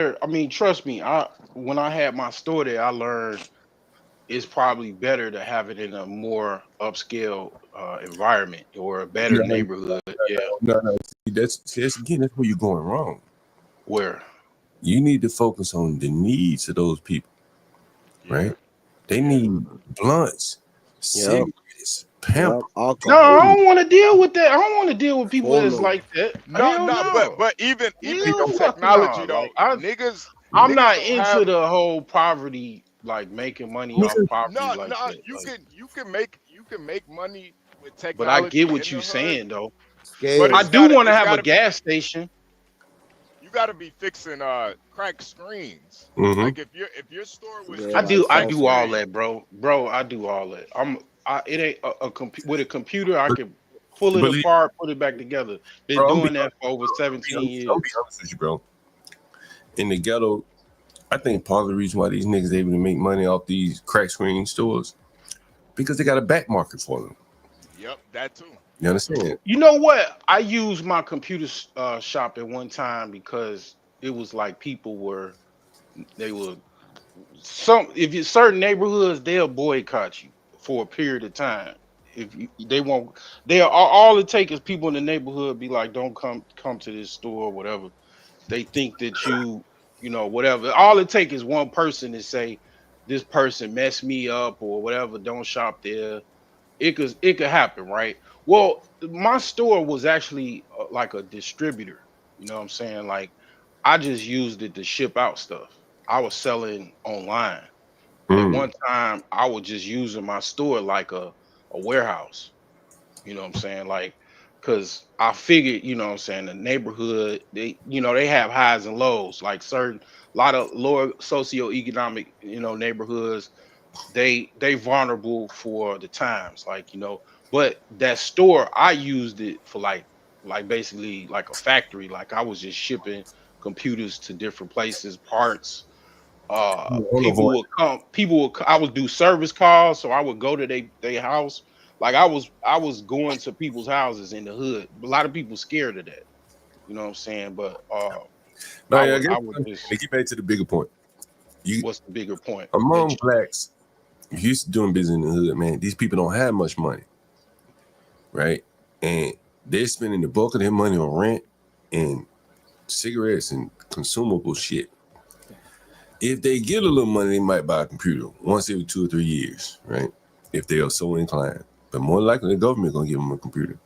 I mean, trust me. When I had my store there, I learned it's probably better to have it in a more upscale environment or a better No, neighborhood. Yeah, no. See, that's again, that's where you're going wrong. where You need to focus on the needs of those people, Yeah. right? They Yeah. need blunts, Yep. cigarettes, Yep. Pampers. no, I Alcohol. don't want to deal with that. I don't want to deal with people that's Phones. like that. No, Hell no, no. but even Hell with fuck no. technology though, Like I'm niggas not don't have into the whole poverty, like making money off Nigga, poverty no, like no. that. Like, You can make money with but I get technology what in you the hood, saying though. but I Scary. do want to it's have a gotta be gas station. you gotta be fixing crack screens. mm-hmm. Like if your store was Yeah, just a like I crack do fucking. all screen, that, bro. Bro, I do all that. It ain't with a computer. I but, can pull it believe, apart, put it back together. Been bro, doing that for over I'm 17 be years. honest with you, bro. In the ghetto, I think part of the reason why these niggas able to make money off these crack screen stores because they got a back market for them. yep, that too. You That too. understand? You know what? I used my computer shop at one time because it was like people were they were some if you certain neighborhoods they'll boycott you for a period of time. If you, they won't, they are all it takes is people in the neighborhood be like, don't come to this store or whatever. They think that you know whatever. All it takes is one person to say this person messed me up or whatever. Don't shop there. It could happen, right? Well, my store was actually like a distributor. You know what I'm saying? Like I just used it to ship out stuff. I was selling online. At Mm. one time, I was just using my store like a warehouse. You know what I'm saying? Like, cause I figured, you know what I'm saying, the neighborhood, they have highs and lows. Like certain lot of lower socioeconomic, neighborhoods, they vulnerable for the times, like, but that store I used it for like basically like a factory. Like I was just shipping computers to different places, parts. Hold on, People would come, I would do service calls, so I would go to their house. Like I was going to people's houses in the hood. A lot of people scared of that, you know what I'm saying? But no, yeah, I would to just, get back to the bigger point. You what's the bigger point that among blacks, used to doing business in the hood, man. These people don't have much money, right? And they're spending the bulk of their money on rent and cigarettes and consumable shit. If they get a little money, they might buy a computer once every 2 or 3 years, right? If they are so inclined. But more likely, the government gonna give them a computer.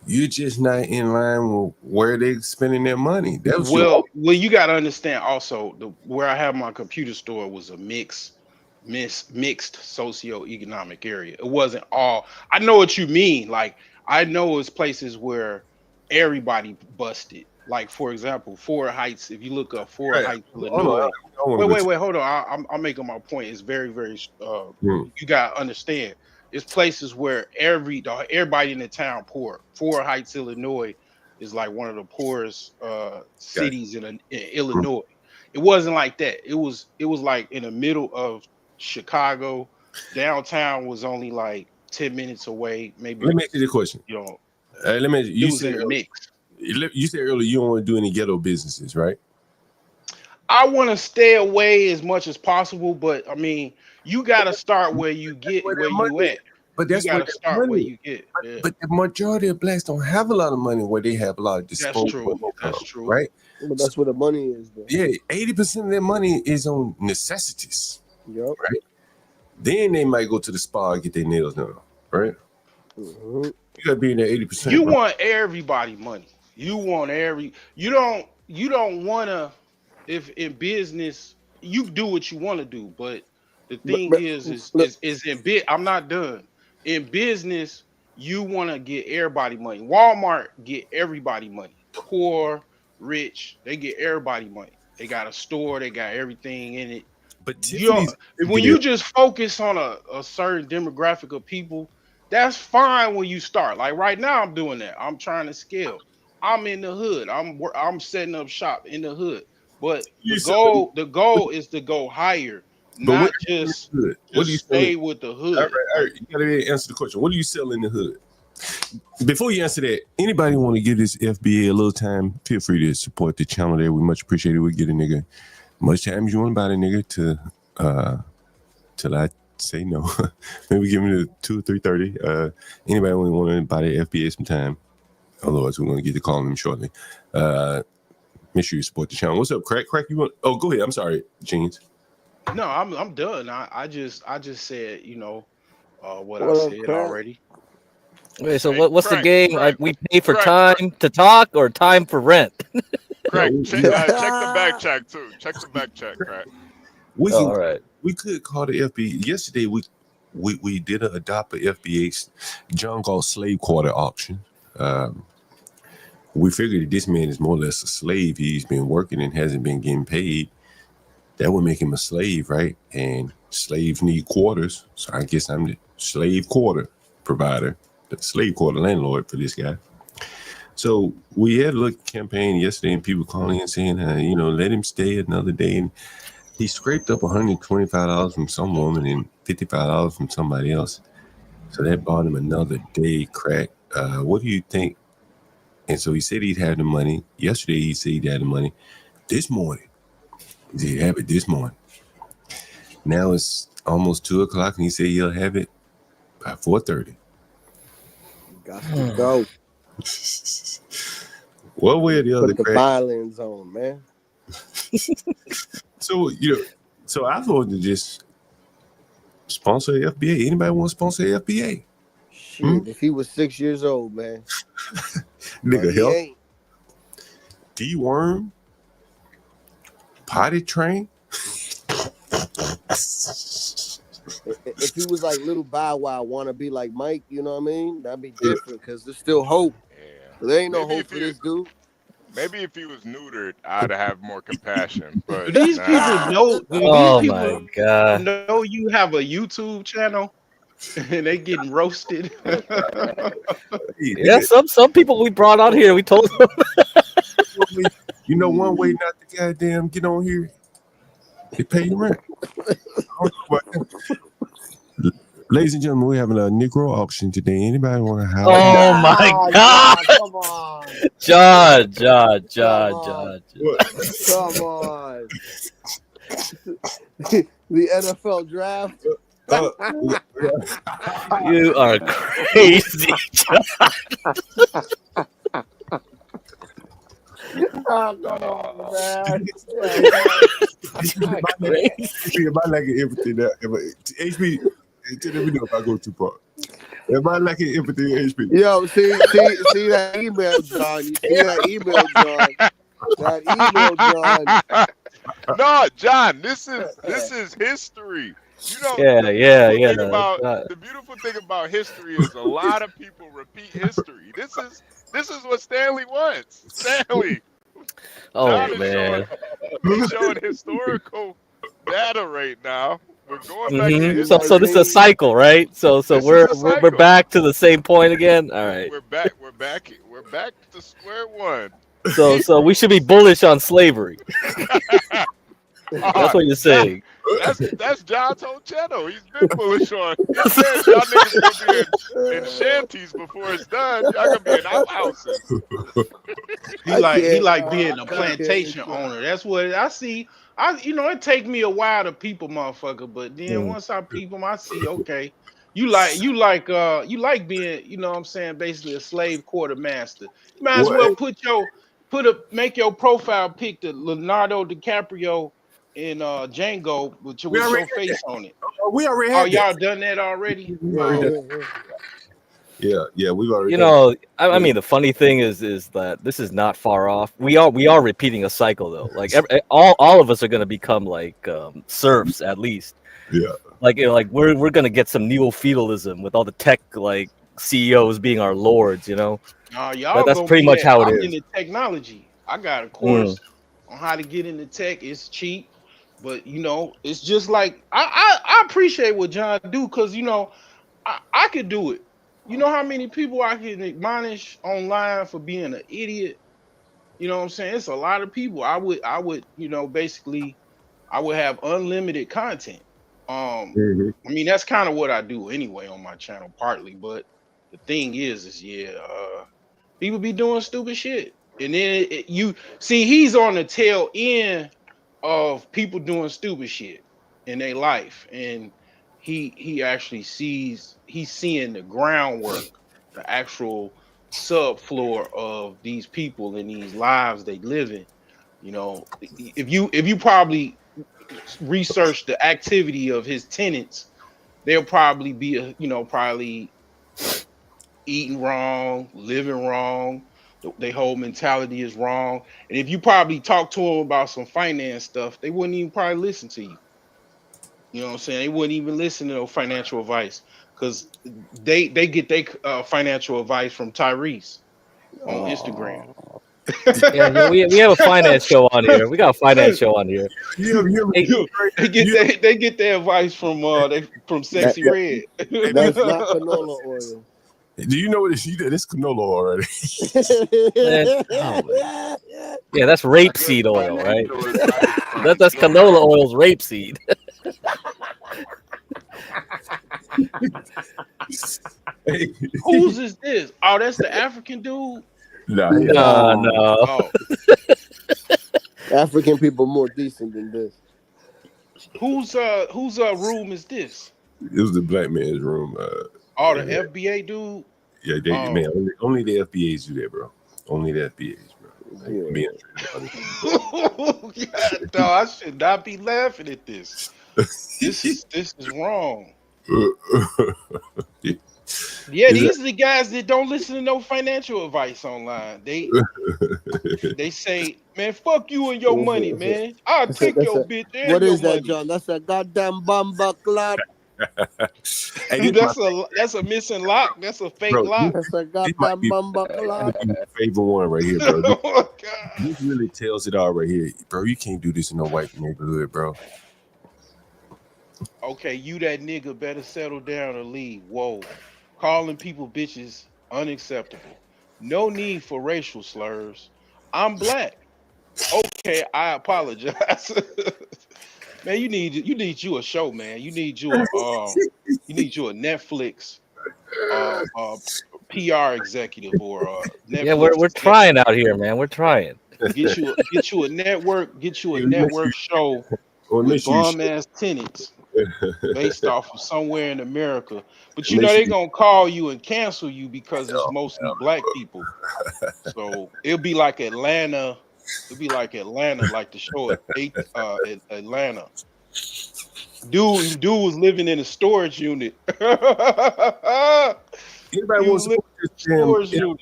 You're just not in line with where they're spending their money. That's you. well, you got to understand also where I have my computer store was a mixed socioeconomic area. It wasn't all. I know what you mean. Like I know it's places where everybody busted. Like for example, Ford Heights. If you look up Ford Right. Heights, Hold on, Illinois. I want to Wait, go wait, to. wait. Hold on. I'm making my point. It's very, very. Mm. You got to understand. It's places where everybody in the town poor. Ford Heights, Illinois, is like one of the poorest Gotcha. cities in Mm. Illinois. It wasn't like that. It was like in the middle of Chicago. Downtown was only like 10 minutes away, Let maybe, me ask you the question. you know, Let me. it You was said in the mix. you said earlier you don't want to do any ghetto businesses, right? I want to stay away as much as possible, but I mean, you got to start where you get Where where that you money? at. But You that's got where to that start where money. you get. Yeah, But the majority of blacks don't have a lot of money where they have a lot of that's disposable true. That's income, true. right? But So, that's where the money is, though. yeah, 80% of their money is on necessities, Yep. right? Then they might go to the spa and get their nails done, right? Hmm. You gotta be in there 80%, You bro. want everybody money. You want every. You don't want to. If in business, you do what you want to do, but the thing But look, is in bit. I'm not done. In business, you want to get everybody money. Walmart get everybody money. Poor, rich, they get everybody money. They got a store. They got everything in it. But You don't, Tiffany's when get it. you just focus on a certain demographic of people, that's fine when you start. Like right now, I'm doing that. I'm trying to scale. I'm in the hood. I'm setting up shop in the hood. But the You selling, goal, the goal is to go higher, but what not do you sell in just the hood? What do just you selling? stay with the All hood. right, all right. Like You gotta answer the question. What do you sell in the hood? Before you answer that, anybody want to give this FBA a little time? Feel free to support the channel there. We much appreciate it. We get a nigga much time as you want about a nigga to till I say no. Maybe give me the 2 or 3:30. Anybody want to buy the FBA some time? Otherwise, we're going to get to calling him shortly. Make sure you support the channel. What's up, Crack? Crack, you want? Oh, go ahead. I'm sorry, Jeans. No, I'm done. I just said, what I What up, said Craig? already. Okay, so Hey, what's the Craig, game? Craig, We pay for Craig, time to talk or time for rent? Craig, No, check the back check too. Check the back check, Craig. We Oh, can, all right. we could call the FBA. Yesterday, we did adopt a FBA John Galt slave quarter auction. We figured that this man is more or less a slave. He's been working and hasn't been getting paid. That would make him a slave, right? And slaves need quarters. So I guess I'm the slave quarter provider, the slave quarter landlord for this guy. So we had a little campaign yesterday and people calling and saying, let him stay another day. And he scraped up $125 from some woman and $55 from somebody else. So that bought him another day, Crack. What do you think? And so he said he'd have the money. Yesterday he said he'd have the money. This morning, he said he'd have it this morning. Now it's almost 2 o'clock and he said he'll have it by 4:30. Got to go. One way or the other, Put the Crack. violins on, man. So I thought to just sponsor the FBA. Anybody want to sponsor the FBA? Shit, if he was 6 years old, man. Nigga, But he help. ain't. D-worm, potty train. If he was like little Bow Wow, want to be like Mike, you know what I mean? That'd be different because there's still hope. Yeah. There ain't no Maybe hope if for you- this dude. Maybe if he was neutered, I'd have more compassion. But Do these people know? Do Oh these my people god. know you have a YouTube channel and they getting roasted? Yeah, some people we brought on here, we told them. You know one way not to goddamn get on here? They pay your rent. Ladies and gentlemen, we're having a Negro auction today. Anybody want to holler? Oh my god. Come on. John. Come on. The NFL draft. You are crazy. Oh, come on, man. If I like empathy, HB, let me know if I go too far. If I like empathy, HB. Yo, see that email, John. You see that email, John. That email, John. no, John, this is history. You know, Yeah. The beautiful thing about history is a lot of people repeat history. This is what Stanley wants. Stanley. Oh John is man. showing historical data right now. We're going back to Mhm. history. So this is a cycle, right? So This is we're a cycle. we're back to the same point again. All right. We're back to square one. So we should be bullish on slavery. That's what you're saying. That's John's whole channel. He's been bullish on. He said y'all niggas gonna be in shanties before it's done. Y'all gonna be in outhouses. He like being a plantation owner. That's what I see. It take me a while to people, motherfucker, but then once I peep them, I see, okay, you like being, what I'm saying, basically a slave quartermaster. You might as well make your profile pic to Leonardo DiCaprio in Django with your face on it. We already Oh, had y'all done that already? Yeah, we've already. I mean, the funny thing is that this is not far off. We are repeating a cycle though. Like all of us are gonna become like serfs at least. Yeah. Like we're gonna get some neo-feudalism with all the tech like CEOs being our lords. Y'all That's pretty much how it is. I'm into technology. I got a course on how to get into tech. It's cheap, but it's just like I appreciate what John do because I could do it. You know how many people I can admonish online for being an idiot? You know what I'm saying? It's a lot of people. I would, basically I would have unlimited content. I mean, that's kind of what I do anyway on my channel, partly, but the thing is people be doing stupid shit, and then you see he's on the tail end of people doing stupid shit in their life, and he actually he's seeing the groundwork, the actual subfloor of these people and these lives they live in. You know, if you probably research the activity of his tenants, they'll probably be probably eating wrong, living wrong. Their whole mentality is wrong. And if you probably talk to them about some finance stuff, they wouldn't even probably listen to you. You know what I'm saying? They wouldn't even listen to no financial advice because they get their financial advice from Tyrese on Instagram. Oh. Yeah, we have a finance show on here. We got a finance show on here. Hey, They get their advice from Sexy That- Red. That's not canola oil. Do you know what this canola already? yeah, that's rapeseed oil, right? That's canola oil's rapeseed. Whose is this? Oh, that's the African dude. Nah, No. Oh, African people more decent than this. whose room is this? it was the black man's room. Oh, the FBA dude. Yeah, man, only the FBAs do that, bro. Only the FBAs, bro. Like, God, no, I should not be laughing at this. This is wrong. Yeah, these are the guys that don't listen to no financial advice online. They say, man, fuck you and your money, man. I'll take your bitch and What your is that, money. John? That's a goddamn bomba clot. Hey, That's a missing lock. That's a fake lock. That's a goddamn bomba clot. favorite one right here, bro. Oh, God. This really tells it all right here, bro. You can't do this in no white neighborhood, bro. Okay, you that nigga better settle down or leave. Whoa. Calling people bitches unacceptable. No need for racial slurs. I'm black. Okay, I apologize. Man, you need you a show, man. You need you a Netflix PR executive or a Netflix. Yeah, we're trying out here, man. We're trying. Get you a network show with bum ass tenants based off of somewhere in America. But you know they're gonna call you and cancel you because it's mostly black people. So it'll be like Atlanta. It'll be like Atlanta, like the show at Atlanta. Dude was living in a storage unit. Anybody wants to support this storage unit?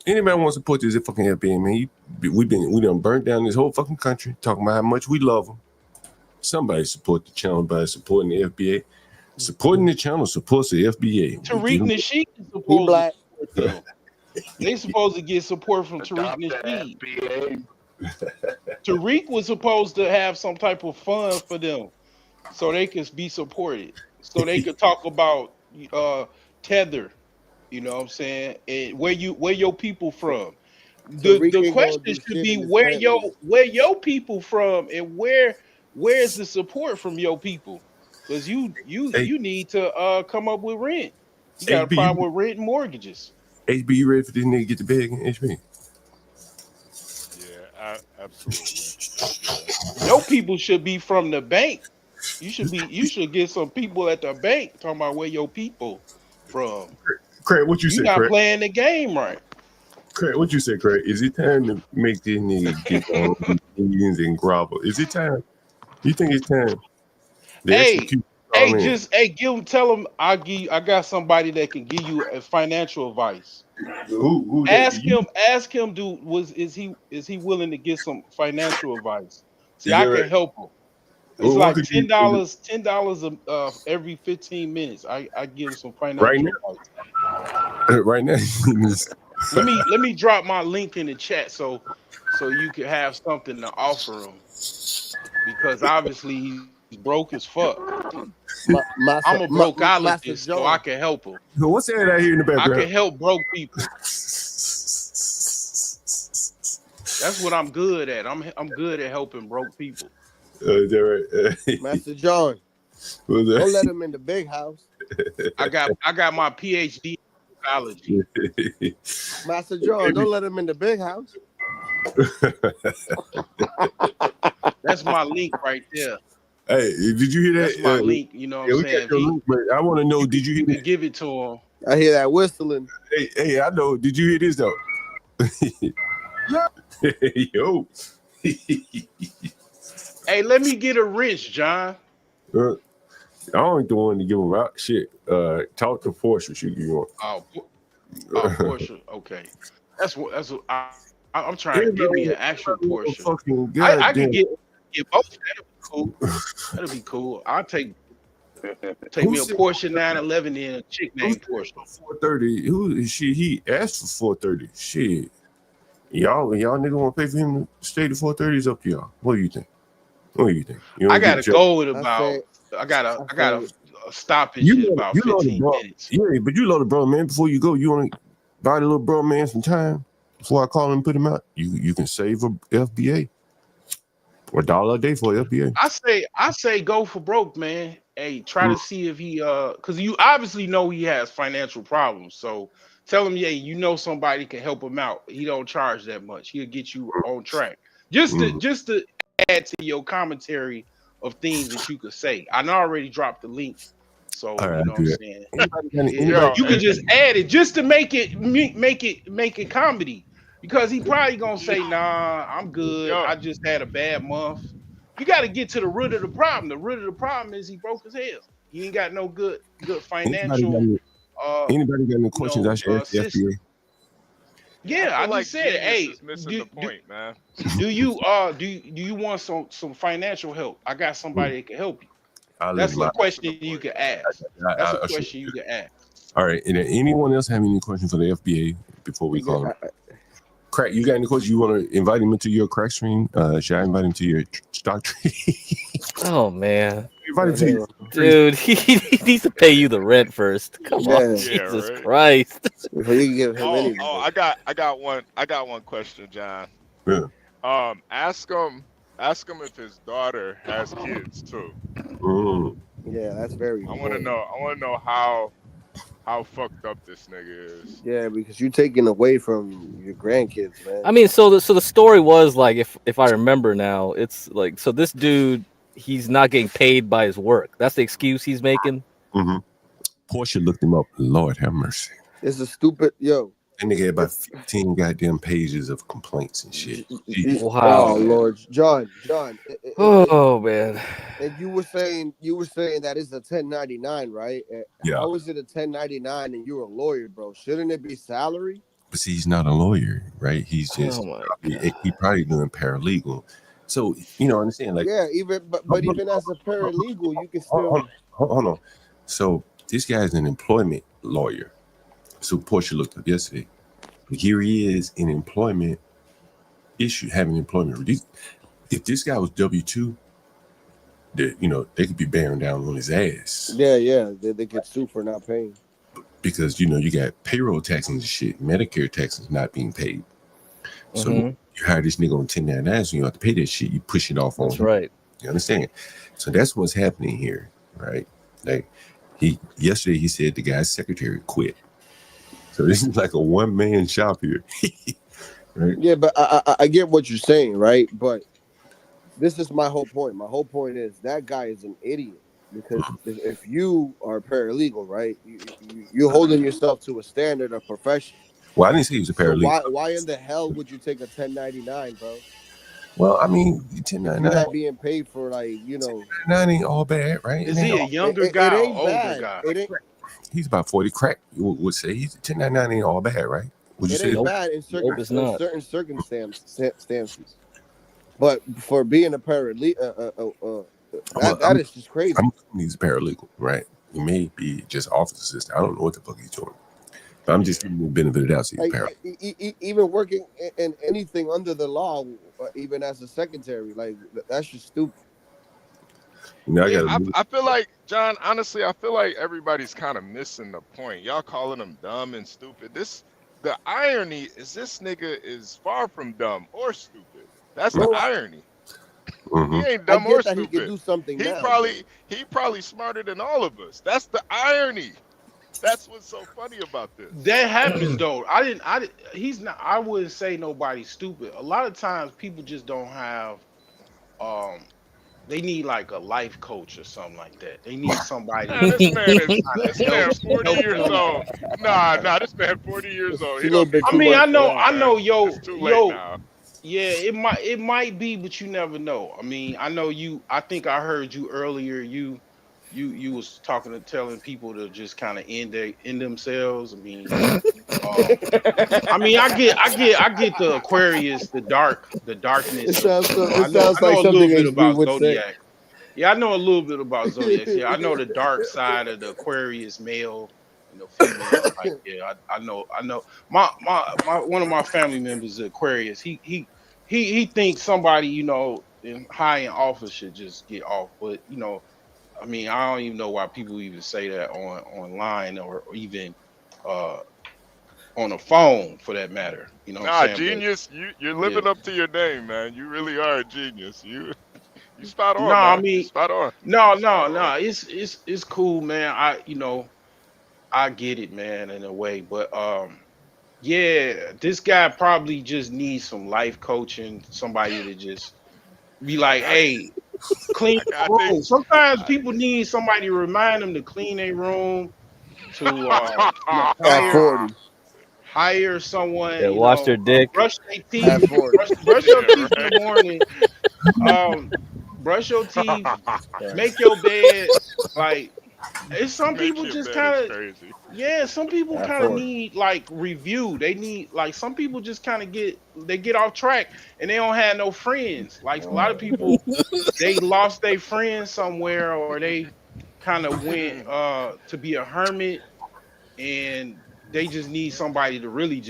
Anybody wants to support this fucking FBI, man? We done burnt down this whole fucking country talking about how much we love them. Somebody support the channel by supporting the FBA. Supporting the channel supports the FBA. Tariq Nasheed is supposed to support them. They supposed to get support from Tariq Nasheed. Tariq was supposed to have some type of fund for them so they could be supported. So they could talk about Tether, you know what I'm saying? And where your people from. The question should be where your people from and where's the support from your people? Because you need to come up with rent. You got a problem with rent and mortgages. HB, you ready for this nigga to get the bag in HB? Yeah, absolutely. Your people should be from the bank. You should get some people at the bank talking about where your people from. Craig, what you say? You're not Craig? playing the game right. Craig, what you say, Craig? Is it time to make this nigga get on Indians and grovel? Is it time? You think it's time? Tell them I got somebody that can give you a financial advice. Who ask him, is he willing to get some financial advice? See, I can help him. It's like $10 every 15 minutes. I give him some financial advice. Right now. Let me drop my link in the chat so you can have something to offer him, because obviously he's broke as fuck. I'm a brokeologist, so I can help him. What's that out here in the background? I can help broke people. That's what I'm good at. I'm good at helping broke people. Is that right? Master John, don't let him in the big house. I got my PhD psychology. Master John, don't let him in the big house. That's my link right there. Hey, did you hear That's that? my link. You know what Yeah, I'm we got saying? If your he, link, but I want to know, did you you hear can that? give it to him. I hear that whistling. Hey, I know. Did you hear this though? Yo. Hey, let me get a wrench, John. I ain't the one to give him out. Shit. Talk to Portia. She give you one. Porsche. Okay, that's what I'm trying to give me an actual Porsche. Fucking I goddamn. could get both. That'll be cool. That'll be cool. I'll take me a Porsche 911 and a chick named Porsche. 430. Who is she? He asked for 430. Shit. Y'all nigga want to pay for him to stay to 430? Is up to y'all. What do you think? You I gotta go at I about. say- I got say- a stoppage in about 15 bro. minutes. Yeah, but you know the bro, man. Before you go, you want to buy the little bro man some time before I call him and put him out. You can save a FBA or $1 a day for FBA. I say go for broke, man. Hey, try to see if he because you obviously know he has financial problems. So tell him, yeah, you know somebody can help him out. He don't charge that much. He'll get you on track. Just to add to your commentary of things that you could say. I already dropped the link. So All right, you know what I'm saying. Yo, You can just add it just to make it comedy. Because he probably gonna say, nah, I'm good. Yo. I just had a bad month. You got to get to the root of the problem. The root of the problem is he broke his hell. He ain't got no good financial Anybody got any questions? I should ask the system. FBA. Yeah, I feel just said, hey, is missing the point, man. do you want some financial help? I got somebody that can help you. That's a question you can ask. That's a question you can ask. All right. And anyone else have any questions for the FBA before we call him? Crack, you got any questions? You want to invite him into your crack stream? Should I invite him to your stock trade? Oh man, invite him to your dude, he needs to pay you the rent first. Come on, Jesus Christ. Before you give him any. I got one question, John. Yeah. Ask him if his daughter has kids too. Yeah, that's very. I want to know how fucked up this nigga is. Yeah, because you're taking away from your grandkids, man. I mean, so the story was like, if I remember now, it's like, so this dude, he's not getting paid by his work. That's the excuse he's making. Portia looked him up. Lord have mercy. It's a stupid That nigga had about 15 goddamn pages of complaints and shit. Wow. Oh Lord, John. Oh man. And you were saying that it's a 1099, right? Yeah. How is it a 1099 and you're a lawyer, bro? Shouldn't it be salary? But see, he's not a lawyer, right? He's just he probably doing paralegal. So understand, like but even as a paralegal, you can still hold on. So this guy's an employment lawyer. So Portia looked up yesterday. But here he is in employment issue, having employment. If this guy was W-2, they could be bearing down on his ass. Yeah, they get sued for not paying. Because you got payroll taxes and shit, Medicare taxes not being paid. So you hire this nigga on 1099, so you don't have to pay that shit. You push it off on him. That's right. You understand? So that's what's happening here, right? Like yesterday he said the guy's secretary quit. So this is like a one-man shop here. Right? Yeah, but I get what you're saying, right? But this is my whole point. My whole point is that guy is an idiot because if you are a paralegal, right, you're holding yourself to a standard of profession. Well, I didn't say he was a paralegal. So why in the hell would you take a 1099, bro? Well, I mean, 1099. You're not being paid for 1099 ain't all bad, right? Is he a younger guy or older guy? He's about 40. Crack would say he's 1099 ain't all bad, right? Would you say ain't bad in certain circumstances. But for being a paralegal, that is just crazy. I'm assuming he's a paralegal, right? He may be just office assistant. I don't know what the fuck he's doing. But I'm just giving him the benefit of the doubt. So he's a paralegal. Even working in anything under the law, even as a secretary, that's just stupid. I feel like, John, honestly, I feel like everybody's kind of missing the point. Y'all calling him dumb and stupid. The irony is this nigga is far from dumb or stupid. That's the irony. He ain't dumb or stupid. He can do something He probably smarter than all of us. That's the irony. That's what's so funny about this. That happens though. He's not. I wouldn't say nobody's stupid. A lot of times people just don't have. Um, they need like a life coach or something like that. They need somebody Nah, to this man is kind of this man 40 help years them. old. Nah, this man 40 years old. It's a He little don't need bit I no too mean, much life for coach, I that. man. know, It's too late now. yeah, it might be, but you never know. I mean, I know you. I think I heard you earlier. You was talking to telling people to just kind of end themselves. Um, I get the Aquarius, the darkness of, It sounds I like know a little something bit HB about would say. zodiac. Yeah, I know a little bit about zodiacs. Yeah, I know the dark side of the Aquarius male and the female. Like, yeah, I know. My one of my family members is Aquarius. He thinks somebody, in high in office should just get off. But I don't even know why people even say that online or even uh on a phone for that matter. You know what I'm Nah, saying? But genius. You're yeah. living up to your name, man. You really are a genius. You spot No, on, man. You spot on. no, You spot no, on. no. It's cool, man. I get it, man, in a way. But yeah, this guy probably just needs some life coaching, somebody to just be I like, got hey, clean I your think room. Sometimes I, people need somebody to remind them to clean their room, to At hire 40. someone, Yeah, wash their dick. brush their At teeth, 40. brush your yeah, teeth in the right. morning, brush your teeth, Right. make your bed. Like, it's some Make people your just bed is kind of, crazy. yeah, some people At kind of 40. need like review. They need, like, some people just kind of get off track and they don't have no friends. Like, a lot of people, they lost their friends somewhere, or they kind of went to be a hermit, and they just need somebody to really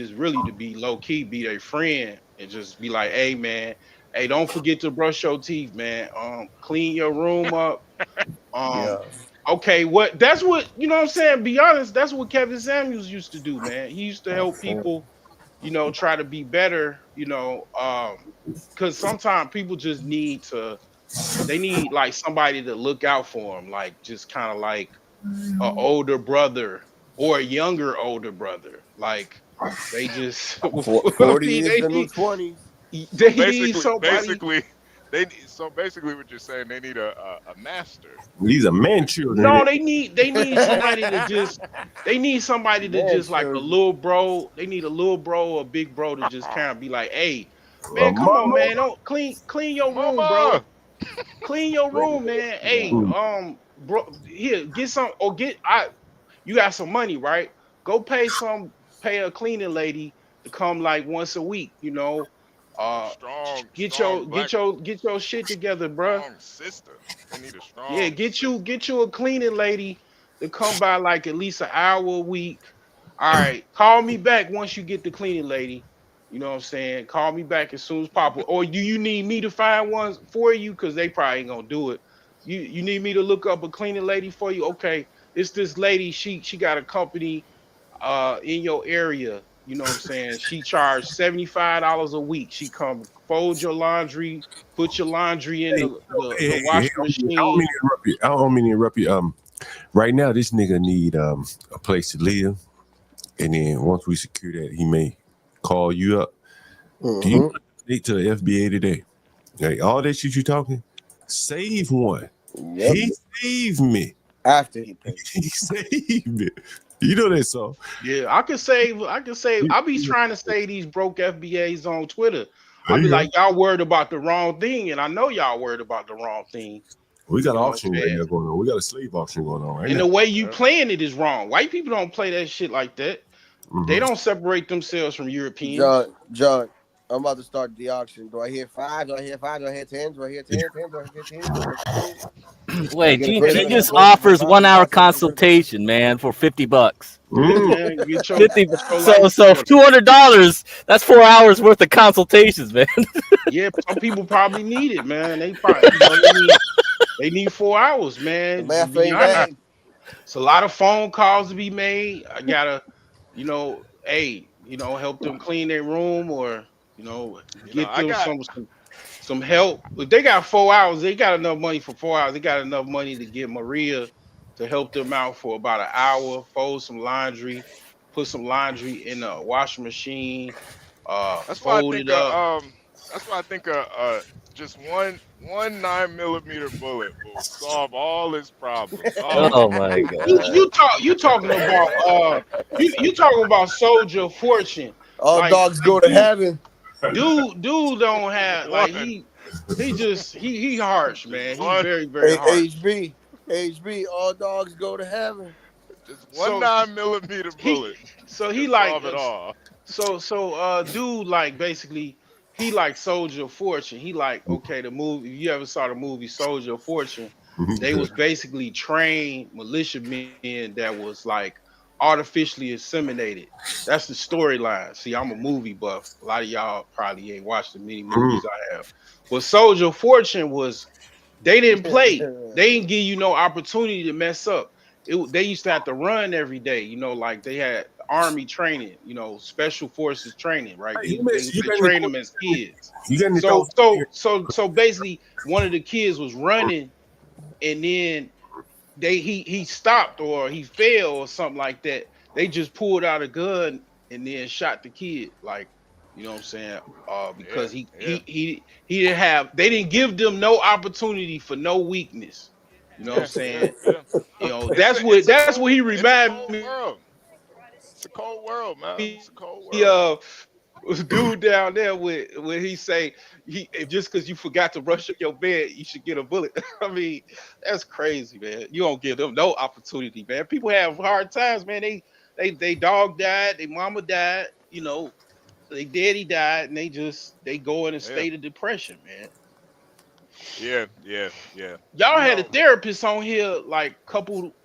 to be low key, be their friend, and just be like, hey man, hey, don't forget to brush your teeth, man. Clean your room up. Um, Yeah. okay, what that's what what I'm saying. Be honest, that's what Kevin Samuels used to do, man. He used to At help 40. people, try to be better, because sometimes people just they need like somebody to look out for them, like just kind of like a older brother or a younger older brother. Like, they just, I 40 mean, is in the 20s. So they need basically, somebody. so basically, what you're saying, they need a master. These are man children. No, they need somebody to just they need somebody to Man, just like a children. little bro. They need a little bro or a big bro to just kind of be like, hey, man, come on, Mama. man, don't clean your room, bro. Mama, Clean your room, man. Hey, Mm. bro, here, get some or get you got some money, right? Go pay a cleaning lady to come like once a week, Uh strong black, get your shit together, bruh. strong sister. They need a Yeah, strong sister. get you a cleaning lady to come by like at least an hour a week. All right, call me back once you get the cleaning lady. You know what I'm saying? Call me back as soon as possible. Or do you need me to find one for you? Because they probably ain't gonna do it. You need me to look up a cleaning lady for you? Okay, it's this lady. She got a company in your area. You know what I'm saying? She charged $75 a week. She come fold your laundry, put your laundry in Hey, the hey, washing I don't mean machine. to interrupt you. I don't mean to interrupt you. Right now, this nigga need a place to live, and then once we secure that, he may call you up. Do you Hmm. want to donate to the FBA today? Like all that shit you talking, save one. Yep. He saved me. After he pays. He saved me. You know that song. Yeah, I can save. I can save. I be trying to say these broke FBAs on Twitter. I There be you go. like, y'all worried about the wrong thing, and I know y'all worried about the wrong thing. We got You an know what I'm auction right saying? now going on. We got a slave auction going on right And the now. way you Yeah. playing it is wrong. White people don't play that shit like that. They Hmm. don't separate themselves from Europeans. John, I'm about to start the auction. Do I hear five? Do I hear five? Do I hear 10? Do I hear 10? 10? Do I hear 15? Do I hear 15? Do I Wait, get a great Genius vote? offers Vote 1 hour vote for great vote. consultation, man, for $50. Yeah, Mm. man. 50. Get your life So together. $200. That's 4 hours worth of consultations, man. Yeah, some people probably need it, man. They probably, they need 4 hours, The man. To math be ain't honest, bad. it's a lot of phone calls to be made. I gotta, hey, help them clean their room, or get I them got some help. If they got 4 hours, they got enough money for 4 hours. They got enough money to get Maria, to help them out for about an hour, fold some laundry, put some laundry in a washing machine, That's why I fold think it up. that's why I think just one 9 millimeter bullet will solve all his problems. All of Oh them. my You god. you talk you talking about you talking about Soldier of Fortune. All Like dogs go to dude heaven. dude don't have like One, he harsh, just man. He one, very, very Hey, harsh. HB, all dogs go to heaven. just one So 9 millimeter he bullet so he can like solve it all. dude like basically he like Soldier of Fortune. He like okay the movie. If you ever saw the movie Soldier of Fortune, they was basically trained militiamen that was like artificially inseminated. That's the storyline. See, I'm a movie buff. A lot of y'all probably ain't watched the many movies I have. But Soldier of Fortune was they didn't play. They didn't give you no opportunity to mess up. They used to have to run every day, like they had army training, special forces training, right? Hey, They trained them as kids. you got any So thoughts? so basically one of the kids was running and then he stopped or he fell or something like that. They just pulled out a gun and then shot the kid, like you know what I'm saying? Yeah, Because yeah, he didn't have they didn't give them no opportunity for no weakness. You know what I'm yeah, yeah, saying? yeah. That's It's what he a reminded cold me world. It's a cold world, man. It's a cold he world. dude down there when he say if just because you forgot to brush up your bed, you should get a bullet. I mean, that's crazy, man. You don't give them no opportunity, man. People have hard times, man. They dog died, their mama died, they daddy died, and they go in a Yeah, state of depression, man. yeah, yeah, yeah. Y'all You had a know, therapist on here like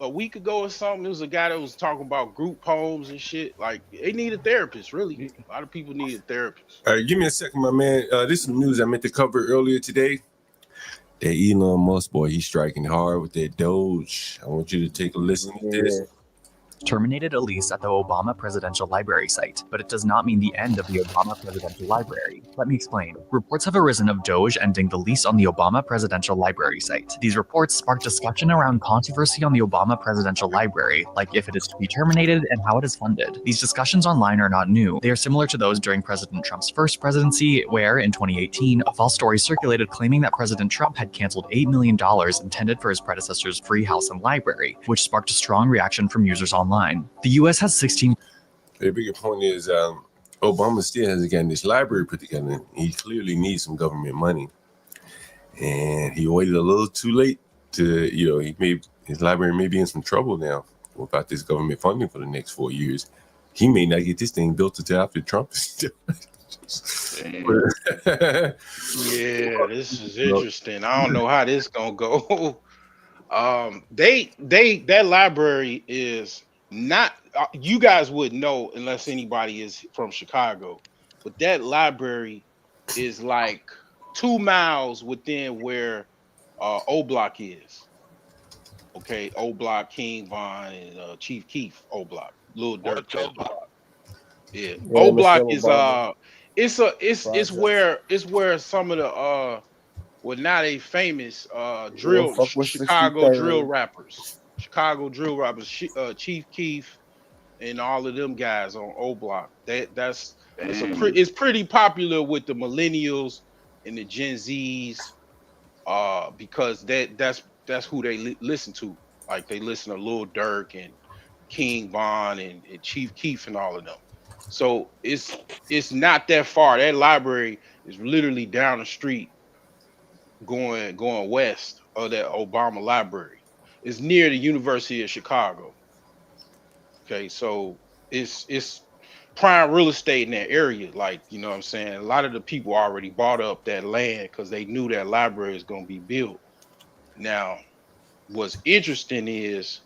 a week ago or something. It was a guy that was talking about group homes and shit. Like they need a therapist, really. A lot of people need a therapist. All right, give me a second, my man. This is some news I meant to cover earlier today. That Elon Musk boy, he's striking hard with that Doge. I want you to take a listen to this. Terminated a lease at the Obama Presidential Library site, but it does not mean the end of the Obama Presidential Library. Let me explain. Reports have arisen of Doge ending the lease on the Obama Presidential Library site. These reports sparked discussion around controversy on the Obama Presidential Library, like if it is to be terminated and how it is funded. These discussions online are not new. They are similar to those during President Trump's first presidency, where, in 2018, a false story circulated claiming that President Trump had canceled $8 million intended for his predecessor's free house and library, which sparked a strong reaction from users online. The U.S. has 16. The bigger point is Obama still hasn't gotten this library put together. He clearly needs some government money. And he waited a little too late to, his library may be in some trouble now without this government funding for the next 4 years. He may not get this thing built until after Trump is still. Yeah, this is interesting. I don't know how this gonna go. That library is not. You guys would know unless anybody is from Chicago, but that library is like 2 miles within where O Block is. Okay, O Block, King Von, and Chief Keef, O Block, Lil Durk, O Block. Yeah, O Yeah, Block Michelle is Obama project. it's where some of the well now they famous You know, fuck with Chicago drill 63rd. rappers. Chicago drill rappers, Chief Keef and all of them guys on O Block. It's pretty popular with the millennials and the Gen Zs because that's who they listen to. Like they listen to Lil Durk and King Von and Chief Keef and all of them. So it's not that far. That library is literally down the street going west of that Obama library. It's near the University of Chicago. Okay, so it's prime real estate in that area. Like, you know what I'm saying? A lot of the people already bought up that land because they knew that library is gonna be built. Now, what's interesting is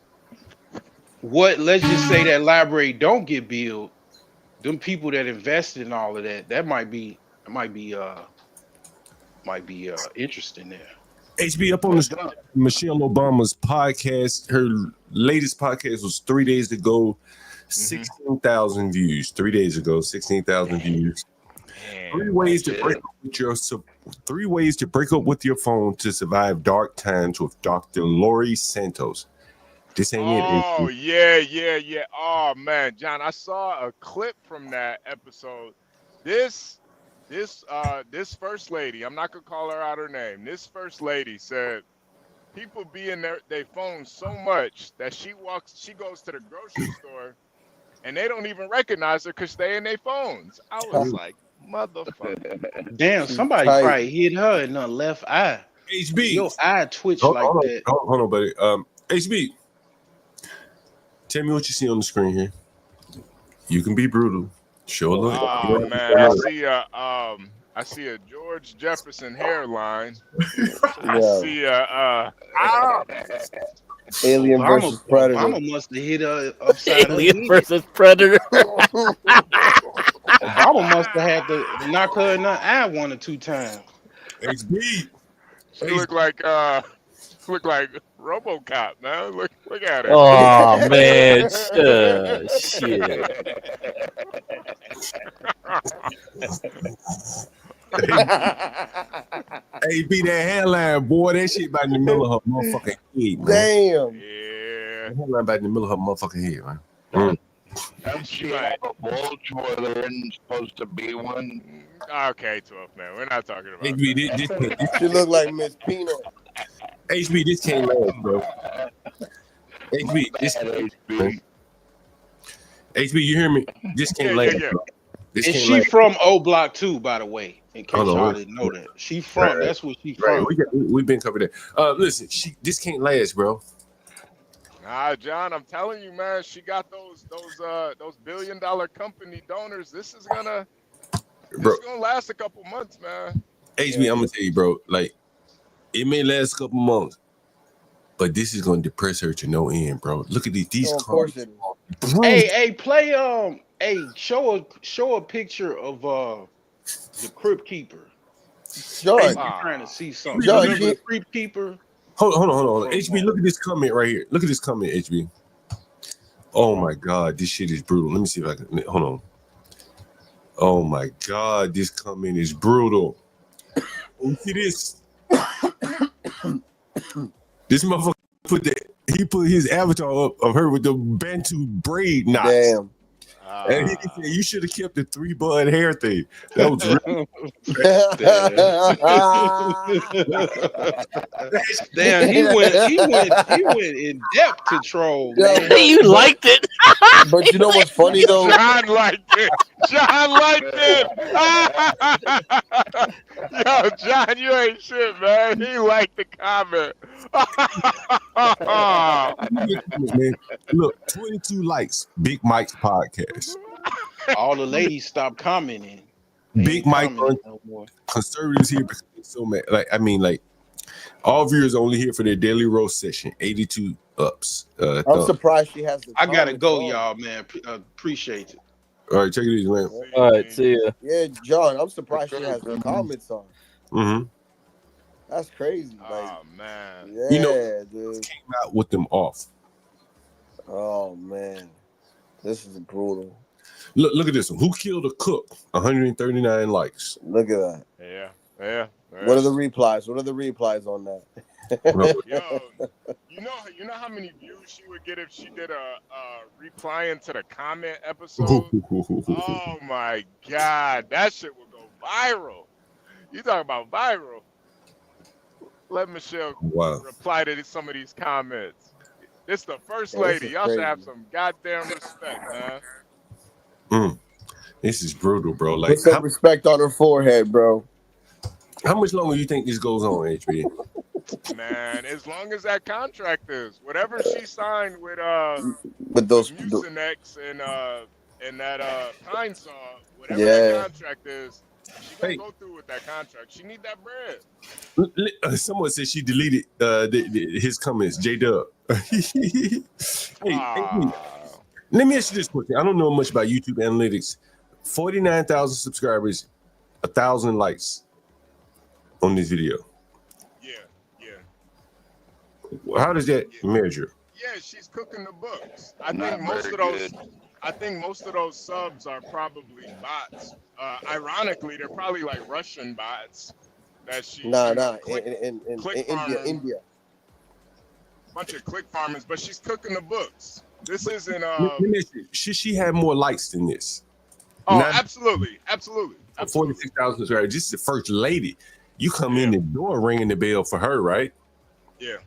let's just say that library don't get built, them people that invested in all of that, that might be interesting there. HB up on Well the done. Michelle Obama's podcast. Her latest podcast was 3 days ago, 16,000 views. 3 days ago, 16,000 views. Man, 3 ways to break up with your 3 ways to break up with your phone to survive dark times with Dr. Lori Santos. This ain't Oh it. yeah. Oh man, John, I saw a clip from that episode. This this first lady, I'm not gonna call her out her name. This first lady said people be in their phones so much that she goes to the grocery store and they don't even recognize her because they in their phones. I was like, motherfucker. Damn, She's somebody tight. probably hit her in the left eye. Your HB. eye twitch Hold, like hold that. on, hold on, buddy. HB, tell me what you see on the screen here. You can be brutal. Show a little. Oh man, I see a George Jefferson hairline. I Yeah. see Alien versus Predator. Obama must have hit her upside her Alien head. versus Predator. Obama must have had to knock her in the eye 1 or 2 times. HB. she look like RoboCop, man. Look at her. Oh man, shit. HB, that hairline, boy, that shit about in the middle of her motherfucking head, man. Damn. Yeah. That hairline about in the middle of her motherfucking head, man. Does she have a bulge where there isn't supposed to be one? Okay, 12 man. We're not talking about HB, this She look like Miss Peanut. HB, this can't last, bro. HB, this HB. HB, you hear me? This can't last, yeah. bro. This And can't she last. from O Block too, by the way. In case Hold on, y'all wait. didn't know that. She from, Right. that's what she Right, from. we've been covered that. Listen, this can't last, bro. Nah, John, I'm telling you, man, she got those $1 billion company donors. This is gonna last a couple months, man. HB, I'm gonna tell you, bro. Like, it may last a couple months, but this is gonna depress her to no end, bro. Look at these Oh, of course it is. Hey, play show a picture of the Crypt Keeper. John, Hey, I'm trying to see something. John, Remember the Crypt Keeper? Hold on. HB, look at this comment right here. Look at this comment, HB. Oh my God, this shit is brutal. Let me see if I can. Hold on. Oh my God, this comment is brutal. You see this? This motherfucker he put his avatar up of her with the Bantu braid knots. damn. And he said, you should have kept the 3 bud hair thing. That was real. Damn, he went in depth to troll. Yeah, Man. but- You liked it. But you know what's funny though? John liked it. John liked it. Yo, John, you ain't shit, man. He liked the comment. Man, look, 22 likes. Big Mike's podcast. All the ladies stopped commenting. Big Mike No more. conservatives here because they're so mad. Like all viewers only here for their daily roast session. 82 ups. I'm surprised she has the I gotta comments go, on. y'all, man. Appreciate it. All right, check it easy, man. All right, see ya. Yeah, John, I'm surprised she has the comments on. Mm-hmm. That's crazy. Like, Oh man. yeah, You know- dude. Came out with them off. Oh man, this is brutal. Look at this one. Who killed a cook? 139 likes. Look at that. Yeah. What are the replies? What are the replies on that? Yo, you know how many views she would get if she did a replying to the comment episode? Oh my God, that shit would go viral. You talking about viral? Let Michelle Wow. reply to some of these comments. This the first Yeah, this lady. is Y'all should have crazy. some goddamn respect, man. This is brutal, bro. Put Like, some respect on her forehead, bro. how much longer you think this goes on, HB? Man, as long as that contract is, whatever she signed with those, Mucinex and that Pine Saw, whatever Yeah. that contract is, she gonna go through with that contract. She need that bread. Someone said she deleted his comments. J-Dub. Hey, let me ask you this question. I don't know much about YouTube analytics. 49,000 subscribers, 1,000 likes on this video. Yeah. How does that measure? Yeah, she's cooking the books. I Not think most of very those. good. I think most of those subs are probably bots. Ironically, they're probably like Russian bots that she. nah, click in farmer. India. bunch of click farmers, but she's cooking the books. This isn't. Let me ask you, should she have more likes than this? Oh, Not absolutely. 46,000 subscribers. This is the first lady. You come in the door ringing the bell for her, right? Yeah.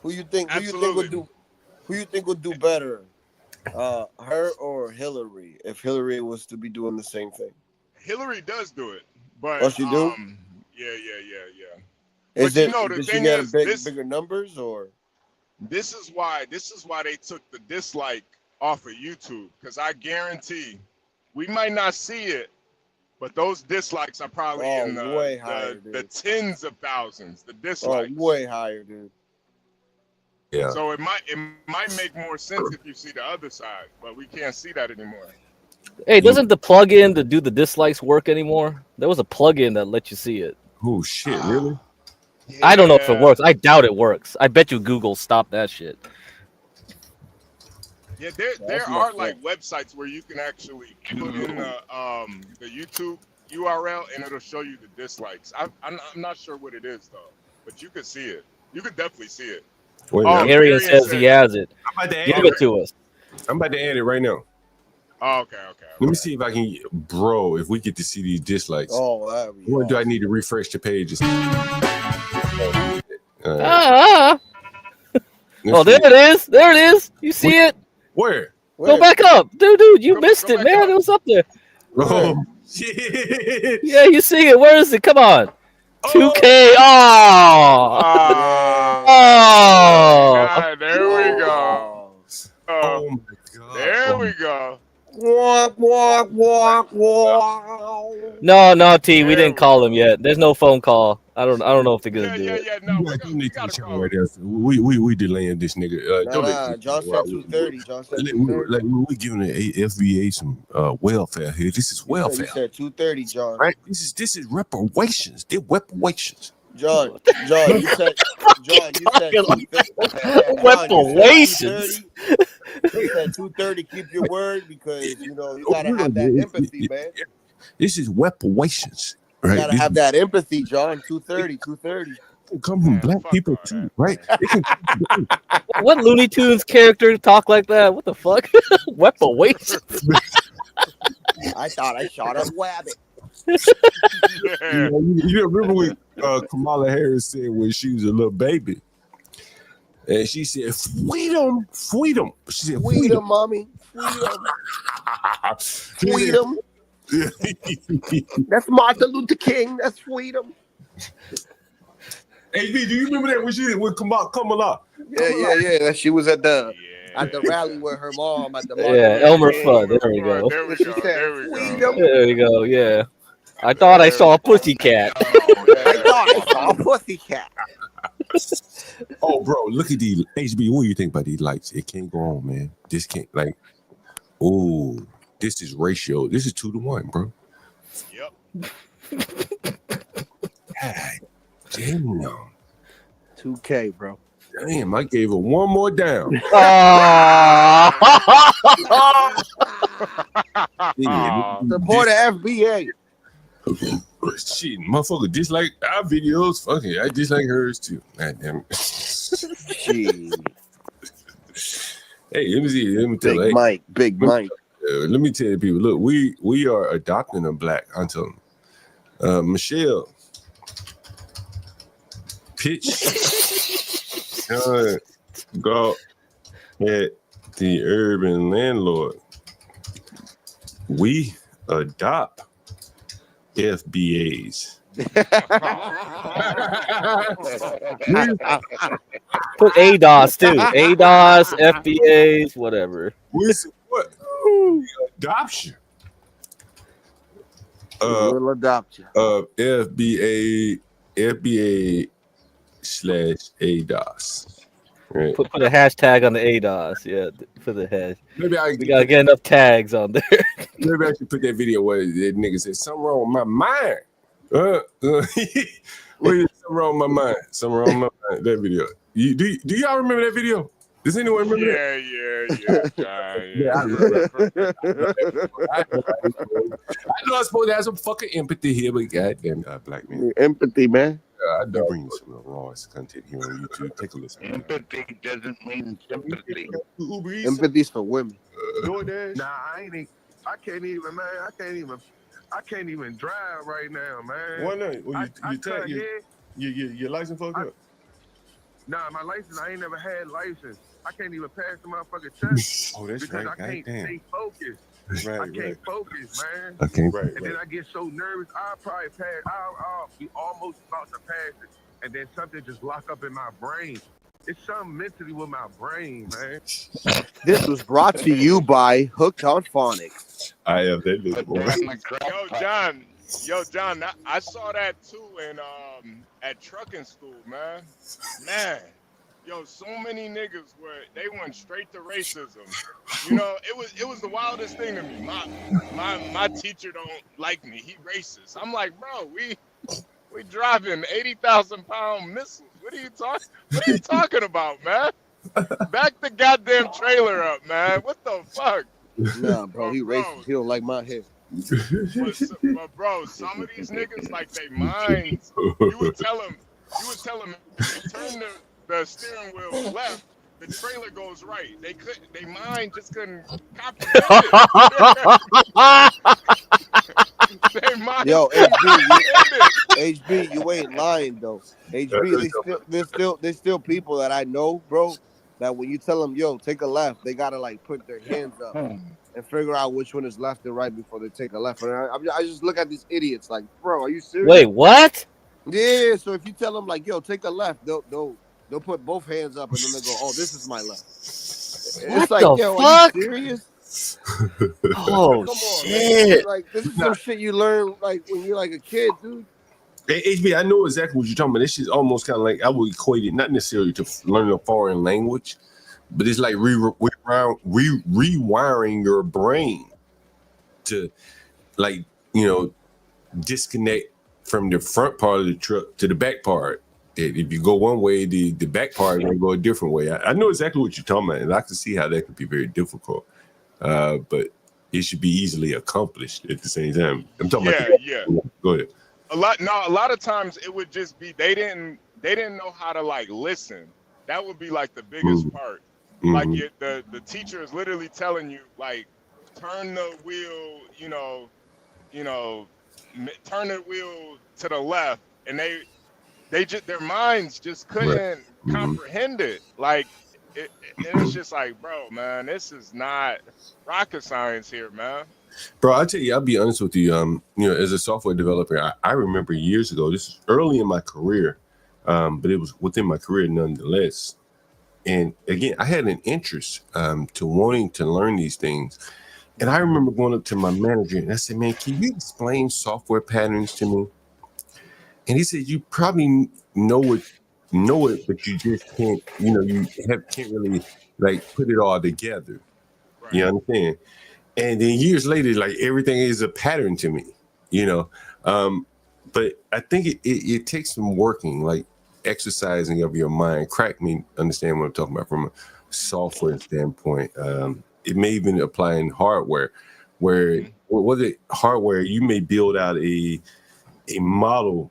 Who you think would do better? Her or Hillary? If Hillary was to be doing the same thing. Hillary does do it, but she do? Yeah. Is But it? you know, the Does she thing get is, bigger numbers or? This is why they took the dislike off of YouTube, because I guarantee we might not see it, but those dislikes are probably in way higher, the tens of thousands. The dislikes. Oh, way higher, dude. Yeah. So it might make more sense if you see the other side, but we can't see that anymore. Hey, doesn't the plug-in to do the dislikes work anymore? There was a plug-in that let you see it. Oh shit, really? I don't know if it works. I doubt it works. I bet you Google stopped that shit. Yeah, there are like websites where you can actually put in the YouTube URL and it'll show you the dislikes. I'm not sure what it is though, but you could see it. You could definitely see it. Wait, Arian says he has it. Give it to us. I'm about to add it right now. Oh, okay. Let me see if I can, bro. If we get to see these dislikes, or do I need to refresh the pages? Oh, there it is. There it is. You see it? Where? Go back up, dude. You missed it, man. It was up there. Oh shit! Yeah, you see it. Where is it? Come on. 2K. Oh. God, there we go. Oh my god. There we go. Walk. No, T. We didn't call him yet. There's no phone call. I don't know if they're gonna do it. No, we gotta call right there. We delaying this nigga. John said 2:30. John said 2:30. Like we giving the FBA some welfare here. This is welfare. You said 2:30, John. Right? This is reparations. They're reparations. John, you said reparations. You said 2:30. Keep your word because you gotta have that empathy, man. This is reparations, right? You gotta have that empathy, John. 2:30. Come from black people too, right? What Looney Tunes character talk like that? What the fuck? Reparations. I thought I shot a rabbit. You remember what Kamala Harris said when she was a little baby? And she said, freedom. She said, freedom, mommy. Freedom. That's Martin Luther King. That's freedom. HB, do you remember that when she with Kamala? Yeah. She was at the rally with her mom at the Elmer Fudd. There we go. There we go. Yeah. I thought I saw a pussycat. Oh, bro, look at these. HB, what do you think about these lights? It can't go on, man. This can't, this is ratio. This is 2-to-1, bro. Yep. God damn. 2K, bro. Damn, I gave it one more down. Support the FBA. Shit, motherfucker dislike our videos. Fuck it, I dislike hers too. God damn it. Hey, let me see. Let me tell you. Big Mike. Let me tell you, people. Look, we are adopting a black. I'm telling you. Michelle, pitch. Galt at the urban landlord. We adopt FBAs. Put ADOS too. ADOS, FBAs, whatever. We support adoption. We'll adopt you. FBA/ADOS. Right. Put a hashtag on the ADOS. Yeah, for the hash. Maybe we gotta get enough tags on there. Maybe I should put that video where that nigga said something wrong with my mind. Something wrong with my mind. Something wrong with my mind. That video. Do y'all remember that video? Does anyone remember that? Yeah. I know I'm supposed to have some fucking empathy here, but goddamn, black man. Empathy, man. I do bring you some raw content here on YouTube. Take a listen. Empathy doesn't mean sympathy. Uber Eats, Empathy's for women. DoorDash. Nah, I can't even, man. I can't even drive right now, man. Why not? Well, your license fucked up. Nah, my license, I ain't never had license. I can't even pass the motherfucking test Oh, that's because right. I can't stay focused. Right, I can't focus, man. Okay, right, And then I get so nervous, I'll probably pass. I'll be almost about to pass it, and then something just lock up in my brain. It's something mentally with my brain, man. This was brought to you by Hooked on Phonics. I have that But little then the crap Yo, John, I saw that too in at trucking school, man. Yo, so many niggas they went straight to racism. You know, it was the wildest thing to me. My teacher don't like me. He racist. I'm like, bro, we driving 80,000-pound missiles. What are you talking about, man? Back the goddamn trailer up, man. What the fuck? Nah, bro, he racist. He don't like my hair. But bro, some of these niggas, like, they minds. You would tell them if you turn the steering wheel left, the trailer goes right. They mind just couldn't comprehend it. They mind. Yo, HB, you ain't lying though. HB, there's still people that I know, bro, that when you tell them, yo, take a left, they gotta like put their hands up and figure out which one is left and right before they take a left. And I just look at these idiots like, bro, are you serious? Wait, what? Yeah. So if you tell them like, yo, take a left, they'll put both hands up and then they go, oh, this is my left. What it's like, the yo, fuck? are you serious? Oh, Come on, shit. man. Like, this is some shit you learn like when you're like a kid, dude. Hey, HB, I know exactly what you're talking about. This is almost kind of like, I would equate it not necessarily to learning a foreign language, but it's like rewiring your brain to, like, you know, disconnect from the front part of the truck to the back part. If you go one way, the back part is going to go a different way. I know exactly what you're talking about, and I can see how that could be very difficult. But it should be easily accomplished at the same time. I'm talking about. Yeah. Go ahead. A lot of times it would just be they didn't know how to like listen. That would be like the biggest part. Like the teacher is literally telling you like turn the wheel, turn the wheel to the left, and they just their minds just couldn't comprehend it. Like it's just like, bro, man, this is not rocket science here, man. Bro, I tell you, I'll be honest with you. As a software developer, I remember years ago. This is early in my career, but it was within my career nonetheless. And again, I had an interest to wanting to learn these things. And I remember going up to my manager and I said, "Man, can you explain software patterns to me?" And he said, "You probably know it, but you just can't. Can't really like put it all together. Right. You understand?" And then years later, like everything is a pattern to me, But I think it takes some working, like exercising of your mind. Crack me, understand what I'm talking about from a software standpoint. It may even apply in hardware, where hardware you may build out a model,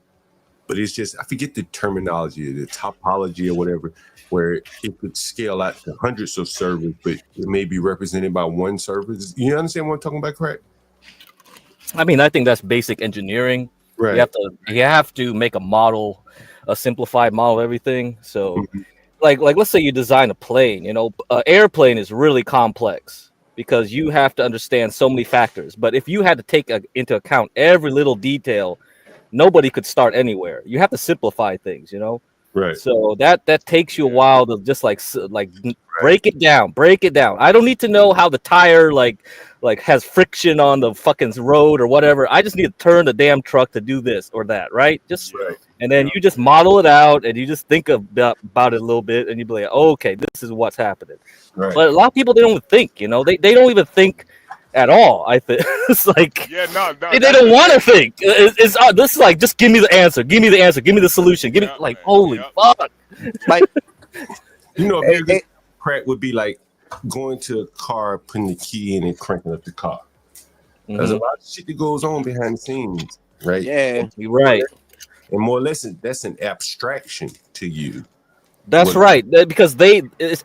but it's just I forget the terminology, the topology or whatever, where it could scale out to hundreds of servers, but it may be represented by one server. You understand what I'm talking about, Craig? I mean, I think that's basic engineering. Right. You have to make a model, a simplified model of everything. So, like let's say you design a plane. An airplane is really complex because you have to understand so many factors. But if you had to take into account every little detail, nobody could start anywhere. You have to simplify things, Right. So that takes you a while to just like break it down. I don't need to know how the tire like has friction on the fucking road or whatever. I just need to turn the damn truck to do this or that, right? And then you just model it out and you just think about it a little bit and you be like, oh, okay, this is what's happening. Right. But a lot of people, they don't even think, they don't even think at all. I think it's like they don't want to think. This is like just give me the answer, give me the solution, give me holy fuck. Like Crack would be like going to a car, putting the key in and cranking up the car. There's a lot of shit that goes on behind the scenes, right? Yeah, you're right. And more or less, that's an abstraction to you. That's right, because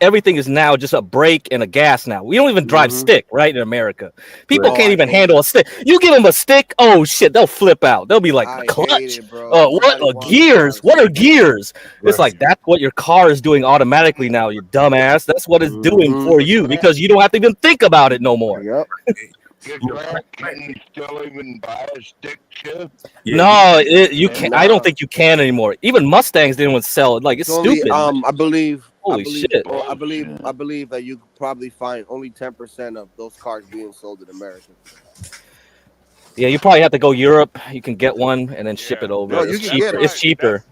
everything is now just a brake and a gas now. We don't even drive stick, right, in America. People can't even handle a stick. You give them a stick, oh shit, they'll flip out. They'll be like, I clutch. hate it, bro. What gears? What are gears? It's like that's what your car is doing automatically now, you dumbass. That's what it's doing for you because you don't have to even think about it no more. Yep. Can you still even buy a stick shift? No, you can't. I don't think you can anymore. Even Mustangs didn't want to sell it. Like it's only, stupid. I believe. Holy shit! Well, I believe that you could probably find only 10% of those cars being sold in America. Yeah, you probably have to go Europe. You can get one and then ship it over. No, it's cheaper. It's cheaper.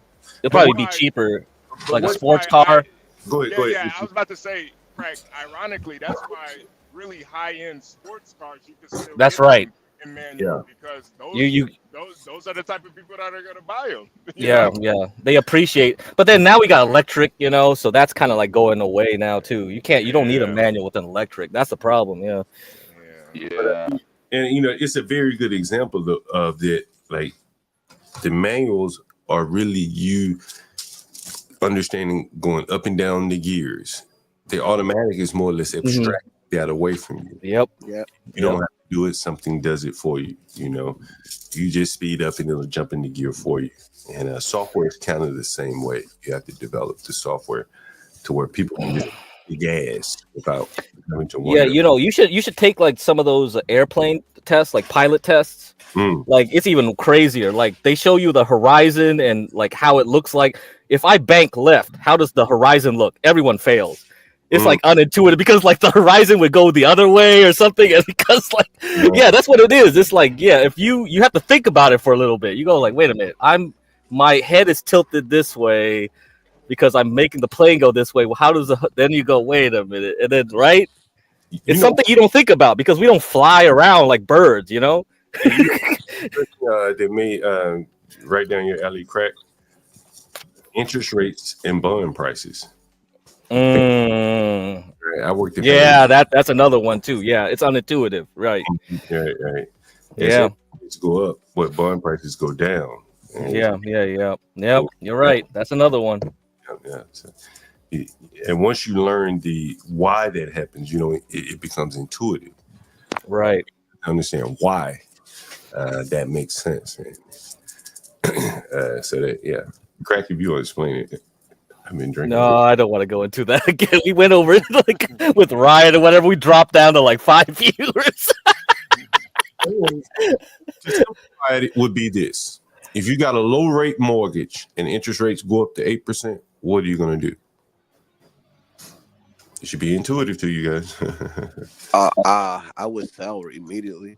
It'll probably be cheaper, like a sports car. Go ahead. Yeah, I was about to say, Frank. Ironically, that's why really high-end sports cars you can still That's get right. in manual because those are the type of people that are gonna buy them. Yeah, they appreciate. But then now we got electric, so that's kind of like going away now too. You don't need a manual with an electric. That's the problem. Yeah. And it's a very good example of that. Like the manuals are really you understanding going up and down the gears. The automatic is more or less abstract that away from you. Yep. You don't have to do it. Something does it for you. You just speed up and it'll jump into gear for you. And software is kind of the same way. You have to develop the software to where people can just gas without having to wonder. Yeah, you should take like some of those airplane tests, like pilot tests. Like it's even crazier. Like they show you the horizon and like how it looks like. If I bank left, how does the horizon look? Everyone fails. It's like unintuitive because like the horizon would go the other way or something. And because like, that's what it is. It's like, if you have to think about it for a little bit. You go like, wait a minute, my head is tilted this way because I'm making the plane go this way. Well, how does then you go, wait a minute. And then, right. It's something you don't think about because we don't fly around like birds, They may right down your alley crack. Interest rates and bond prices. Right, I worked at that's another one too. Yeah, it's unintuitive, right? Right. Yeah, it's go up, but bond prices go down. Yeah. You're right. That's another one. So, and once you learn the why that happens, it becomes intuitive. Right. Understand why that makes sense. So that Crack, if you want to explain it. I've been drinking. No, I don't want to go into that again. We went over it like with Ryan or whatever. We dropped down to like 5 viewers. To simplify it would be this: if you got a low rate mortgage and interest rates go up to 8%, what are you going to do? It should be intuitive to you guys. I would sell immediately.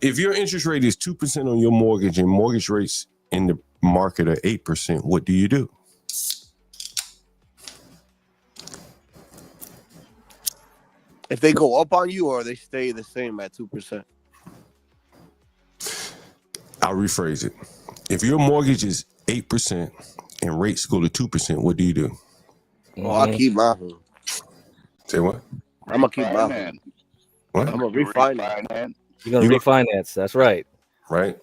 If your interest rate is 2% on your mortgage and mortgage rates in the market are 8%, what do you do? If they go up on you or they stay the same at 2%? I'll rephrase it. If your mortgage is 8% and rates go to 2%, what do you do? Well, I'll keep my home. Say what? I'm going to keep my home. What? I'm going to refinance. You're going to refinance. That's right. Right.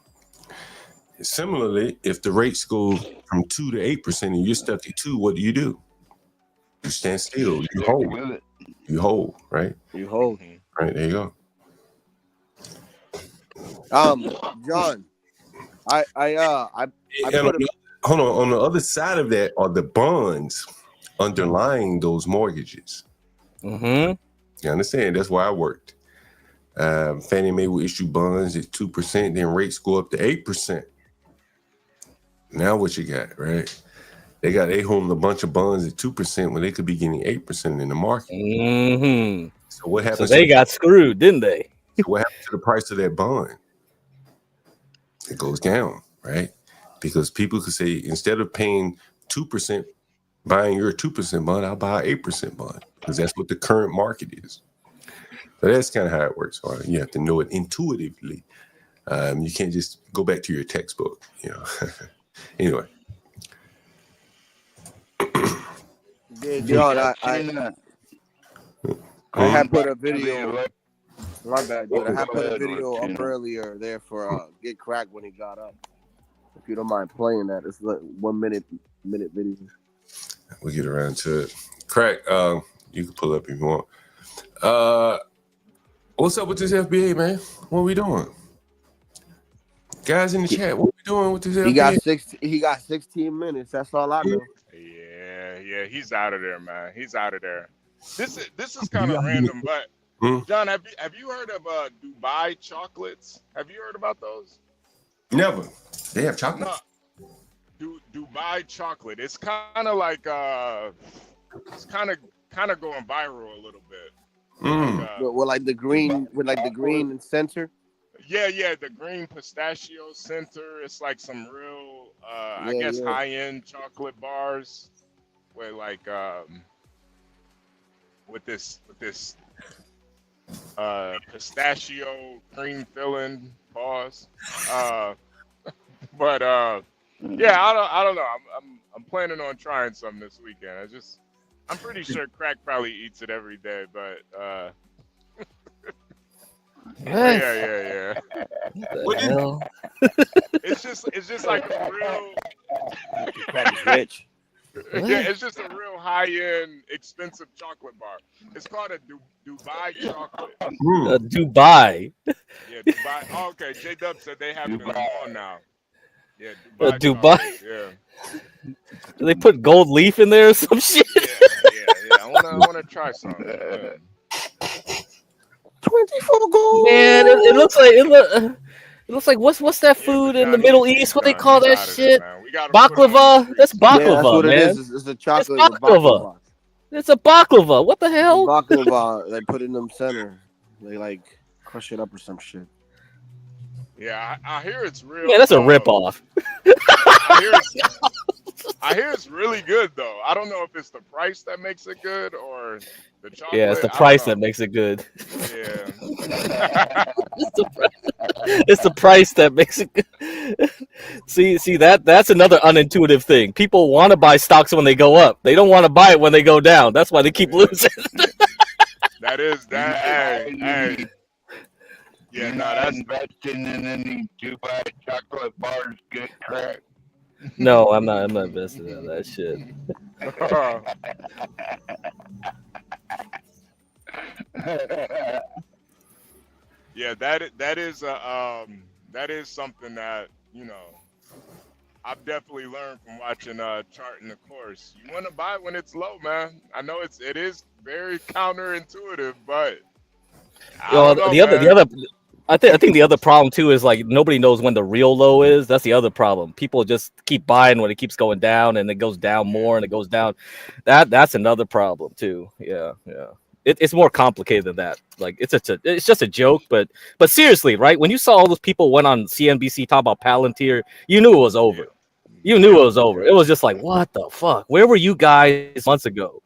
Similarly, if the rates go from 2 to 8% and you're stuck at 2, what do? You stand still. You hold. You hold, right? You hold. Right, there you go. John, hold on. On the other side of that are the bonds underlying those mortgages. You understand? That's why I worked. Fannie Mae will issue bonds at 2%, then rates go up to 8%. Now what you got, right? They holding a bunch of bonds at 2% when they could be getting 8% in the market. So what happens? So they got screwed, didn't they? So what happens to the price of that bond? It goes down, right? Because people could say, instead of paying 2%, buying your 2% bond, I'll buy an 8% bond because that's what the current market is. So that's kind of how it works. So you have to know it intuitively. You can't just go back to your textbook, Anyway. John, I had put a video. My bad, dude. I had put a video up earlier there for Get Crack when he got up. If you don't mind playing that, it's like 1 minute video. We'll get around to it. Crack, you can pull up if you want. What's up with this FBA, man? What are we doing? Guys in the chat, what are we doing with this FBA? He got 16 minutes. That's all I know. Yeah, he's out of there, man. He's out of there. This is kind of random, but John, have you heard of Dubai chocolates? Have you heard about those? Never. They have chocolate? No. Dubai chocolate. It's kind of like it's kind of going viral a little bit. With the green and center. Yeah, the green pistachio center. It's like some real, I guess, high-end chocolate bars, where with this pistachio cream filling bars. But yeah, I don't know. I'm planning on trying some this weekend. I'm pretty sure Crack probably eats it every day, but yeah. What the hell? It's just like a real rich. Yeah, it's just a real high-end, expensive chocolate bar. It's called a Dubai chocolate. Dubai. Yeah, Dubai. Oh, okay, J-Dub said they have it in the mall now. Yeah, Dubai. Yeah. Do they put gold leaf in there or some shit? Yeah. I wanna try some. 24 gold. Man, it looks like what's that food in the Middle East? What they call that shit? Baklava. That's baklava, that's what man. it is. It's a chocolate baklava. It's a baklava. What the hell? Baklava. They put it in them center. They crush it up or some shit. Yeah, I hear it's real. Yeah, that's a ripoff. I hear it's really good though. I don't know if it's the price that makes it good or the chocolate. Yeah, it's the price that makes it good. Yeah. It's the price that makes it good. See that's another unintuitive thing. People want to buy stocks when they go up. They don't want to buy it when they go down. That's why they keep losing. That is that. Hey. Yeah, no, that's investing in any Dubai chocolate bars. Good Crack. No, I'm not investing in that shit. Yeah, that is something that, I've definitely learned from watching Charting the Course. You want to buy it when it's low, man. I know it is very counterintuitive, but I think the other problem too is nobody knows when the real low is. That's the other problem. People just keep buying when it keeps going down, and it goes down more, and it goes down. That's another problem too. Yeah. It's more complicated than that. It's just a joke, but seriously, right? When you saw all those people went on CNBC talk about Palantir, you knew it was over. You knew it was over. It was just like, what the fuck? Where were you guys months ago?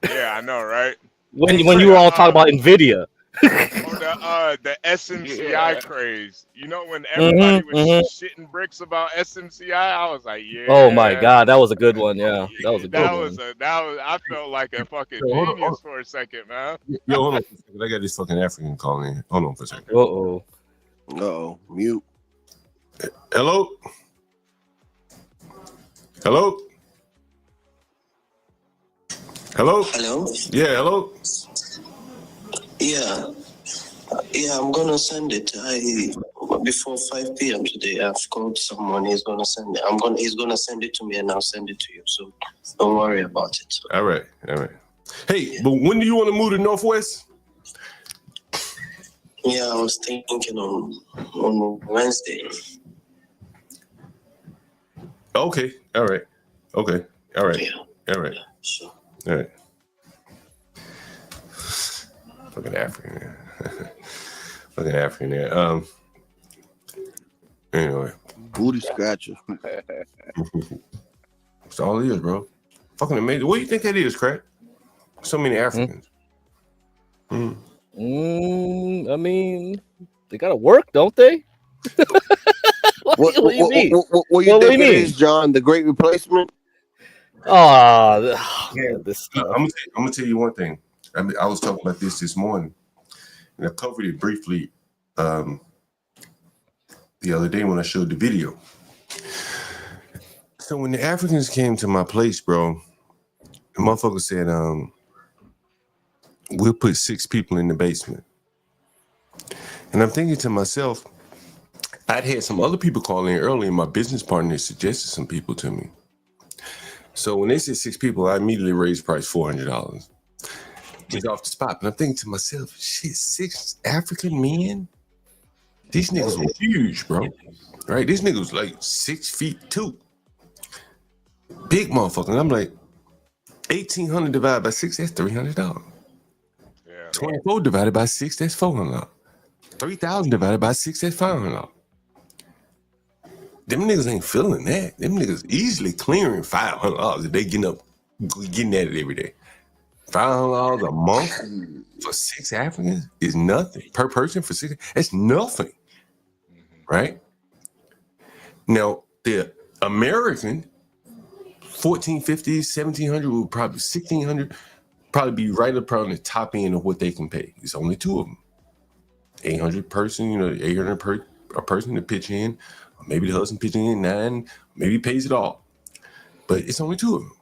Yeah, I know, right? When you were all talking about Nvidia. Or the SMCI craze. When everybody was shitting bricks about SMCI, I was like, yeah. Oh my god, that was a good one. Yeah, that was a good one. I felt like a fucking genius for a second, man. Yo, hold on for a second. I got this fucking African calling in. Hold on for a second. Uh-oh. Mute. Hello? Hello? Hello? Hello? Yeah, hello? Yeah, I'm gonna send it. Before 5 p.m. today, I've called someone. He's gonna send it. He's gonna send it to me, and I'll send it to you. So don't worry about it. All right. Hey, but when do you want to move to Northwest? Yeah, I was thinking on Wednesday. Okay. All right. Okay. All right. Yeah. All right. Sure. All right. Fucking African. Fucking African there. Anyway. Booty scratcher. That's all it is, bro. Fucking amazing. What do you think that is, Crack? So many Africans. I mean, they gotta work, don't they? What do you mean? What do you think it is, John? The Great Replacement? This stuff. I'm gonna tell you one thing. I was talking about this morning, and I covered it briefly the other day when I showed the video. So when the Africans came to my place, bro, the motherfucker said, we'll put 6 people in the basement. And I'm thinking to myself, I'd had some other people call in earlier. My business partner suggested some people to me. So when they said 6 people, I immediately raised the price $400. Just off the spot. But I'm thinking to myself, shit, 6 African men? These niggas were huge, bro. Right? These niggas was like 6'2". Big motherfucker. And I'm like, 1,800 divided by 6, that's $300. Yeah. 24 divided by 6, that's $400. 3,000 divided by 6, that's $500. Them niggas ain't feeling that. Them niggas easily clearing $500 if they getting at it every day. $500 a month for 6 Africans is nothing. Per person for 6, that's nothing. Right? Now, the American 1,450, 1,700 would probably 1,600 probably be right up on the top end of what they can pay. It's only 2 of them. 800 person, 800 per a person to pitch in. Or maybe the husband pitching in 9, maybe he pays it all. But it's only 2 of them.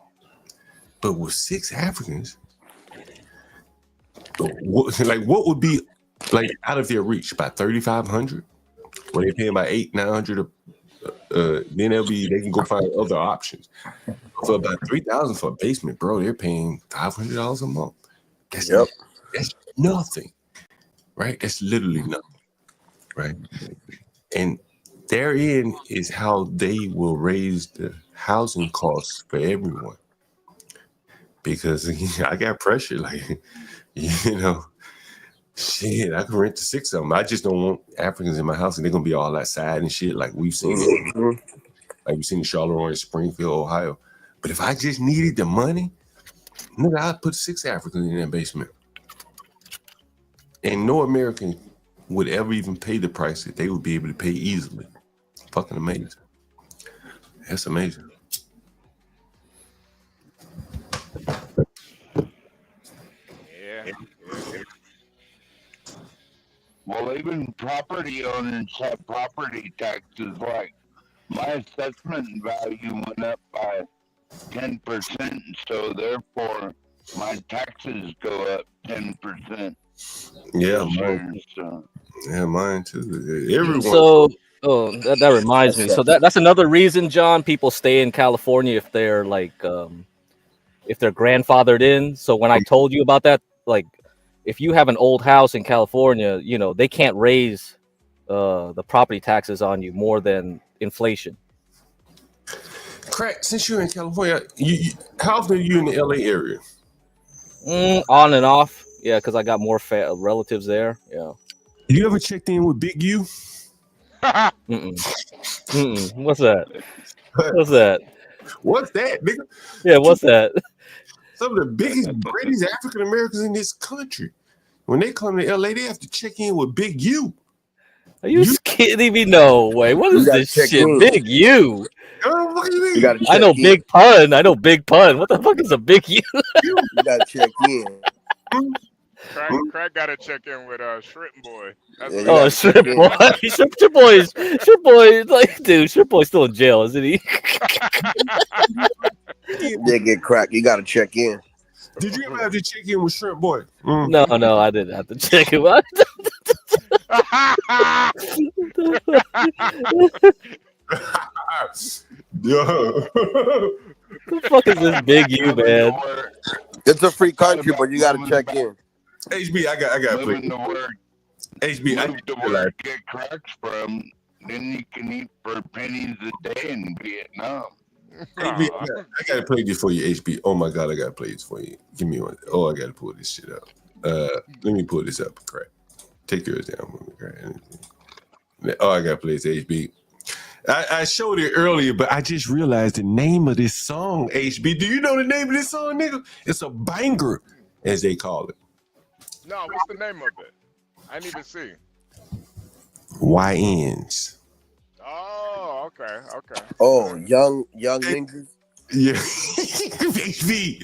But with 6 Africans, what would be like out of their reach? About 3,500? When they paying about 800-900, then they can go find other options. For about 3,000 for a basement, bro, they're paying $500 a month. That's nothing, right? That's literally nothing, right? And therein is how they will raise the housing costs for everyone. Because I got pressure, shit, I can rent to 6 of them. I just don't want Africans in my house, and they're gonna be all outside and shit, like we've seen. Like we've seen in Charlotte, Springfield, Ohio. But if I just needed the money, nigga, I'd put 6 Africans in that basement. And no American would ever even pay the price that they would be able to pay easily. Fucking amazing. That's amazing. Yeah. Well, even property owners have property taxes. Like my assessment value went up by 10%, so therefore my taxes go up 10%. Yeah, mine too. Everyone. So, that reminds me. So that's another reason, John, people stay in California if they're if they're grandfathered in. So when I told you about that, if you have an old house in California, they can't raise the property taxes on you more than inflation. Crack, since you're in California, how often are you in the LA area? On and off. Yeah, because I got more relatives there. Yeah. You ever checked in with Big U? What's that? What's that? What's that, nigga? Yeah, what's that? Some of the biggest British African Americans in this country. When they come to LA, they have to check in with Big U. Are you kidding me? No way. What is this shit? Big U. I know Big Pun. What the fuck is a Big U? You gotta check in. Crack gotta check in with Shrimp Boy. Shrimp Boy. Shrimp Boy, dude, Shrimp Boy's still in jail, isn't he? They get cracked. You gotta check in. Did you ever have to check in with Shrimp Boy? No, I didn't have to check him out. The fuck is this Big U, man? It's a free country, but you gotta check in. HB, I got play. HB, I to where get cracks from, then you can eat for pennies a day in Vietnam. HB, I gotta play this for you, HB. Oh my god, I gotta play this for you. Give me one. Oh, I gotta pull this shit up. Let me pull this up, crack. Take yours down with me, crack. Oh, I gotta play this, HB. I showed it earlier, but I just realized the name of this song, HB. Do you know the name of this song, nigga? It's a banger, as they call it. No, what's the name of it? I didn't even see. YNs. Oh, okay. Oh, young ninjas. Yeah. HB.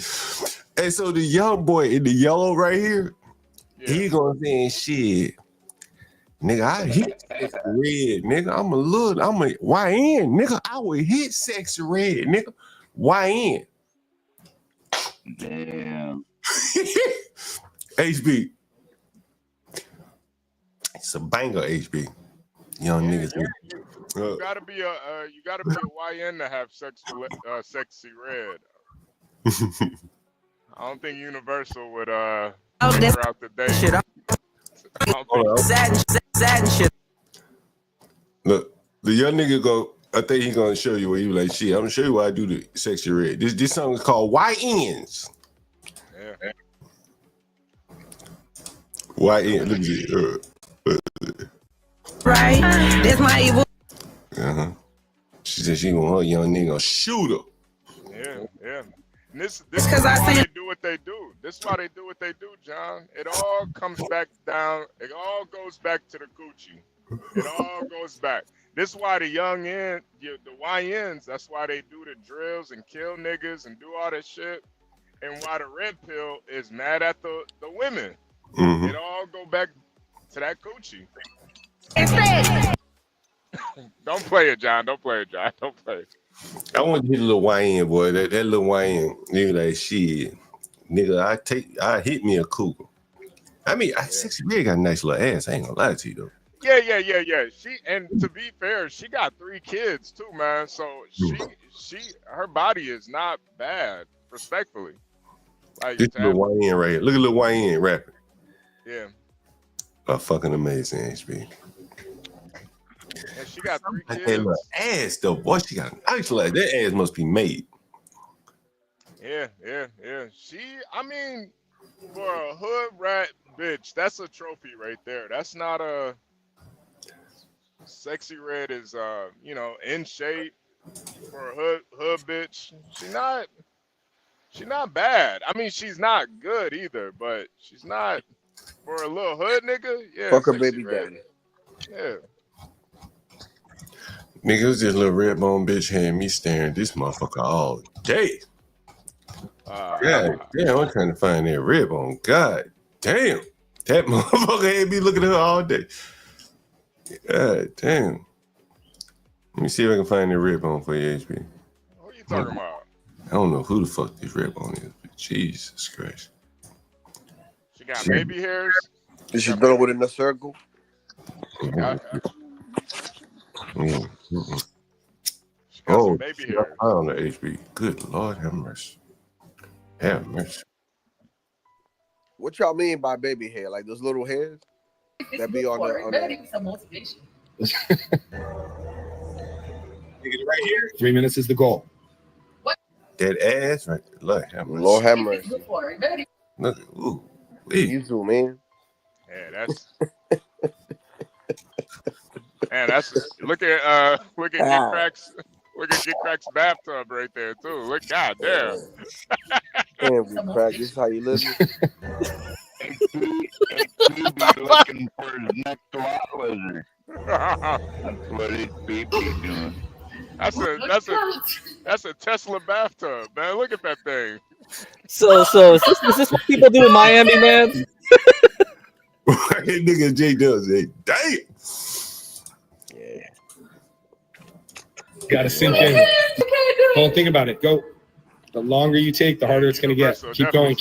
And so the young boy in the yellow right here, he gonna say shit. Nigga, I hit sexy red, nigga. I'm a YN, nigga. I would hit sexy red, nigga. YN. Damn. HB. It's a banger, HB. Young niggas. You gotta be a YN to have sexy red. I don't think Universal would figure out the date. Shit, sad shit. Look, the young nigga go. I think he's gonna show you where you like shit. I'm gonna show you why I do the sexy red. This song is called YNs. Yeah. YN. Look at it. Right? That's my evil. She said she want her young nigga shoot her. Yeah. And this is why they do what they do. This is why they do what they do, John. It all comes back down. It all goes back to the coochie. It all goes back. This is why the the YNs, that's why they do the drills and kill niggas and do all that shit. And why the red pill is mad at the women. Mm-hmm. It all go back to that coochie. Don't play it, John. Don't play it, John. Don't play it. I want to hit a little YN, boy. That little YN, nigga, like shit, nigga. I hit me a cougar. I mean, sexy red got a nice little ass. I ain't gonna lie to you though. Yeah. And to be fair, she got 3 kids too, man. So her body is not bad, respectfully. Like This little YN right here. Look at little YN rapping. Yeah. Fucking amazing, HB. And she got 3 kids. That little ass though, boy. She got a nice little. That ass must be made. Yeah. I mean, for a hood rat bitch, that's a trophy right there. That's not a sexy red is in shape for a hood bitch. She's not bad. I mean, she's not good either, but she's not for a little hood nigga. Yeah, fuck her baby daddy. Yeah. Nigga, it was this little red bone bitch had me staring at this motherfucker all day. God damn, I'm trying to find that red bone. God damn. That motherfucker had me looking at her all day. God damn. Let me see if I can find that red bone for you, HB. What are you talking about? I don't know who the fuck this red bone is, but Jesus Christ. She got baby hairs. Is she throw it in a circle? She got Oh, some baby hairs. I don't know, HB. Good Lord, have mercy. Have mercy. What y'all mean by baby hair? Like those little hairs that be on the Some motivation. Right here. 3 minutes is the goal. That ass, right? Lord have mercy. Lord have mercy. Look, ooh. You too, man. Yeah, that's look at Get Crack's Get Crack's bathtub right there too. Look, goddamn. Damn, Get Crack, this is how you live. He be looking for his next lot lizard. That's what his baby doing. That's a Tesla bathtub, man. Look at that thing. So is this what people do in Miami, man? Nigga J does it. Damn. Yeah. Gotta sink in. Don't think about it. Go. The longer you take, the harder it's gonna get. Keep going.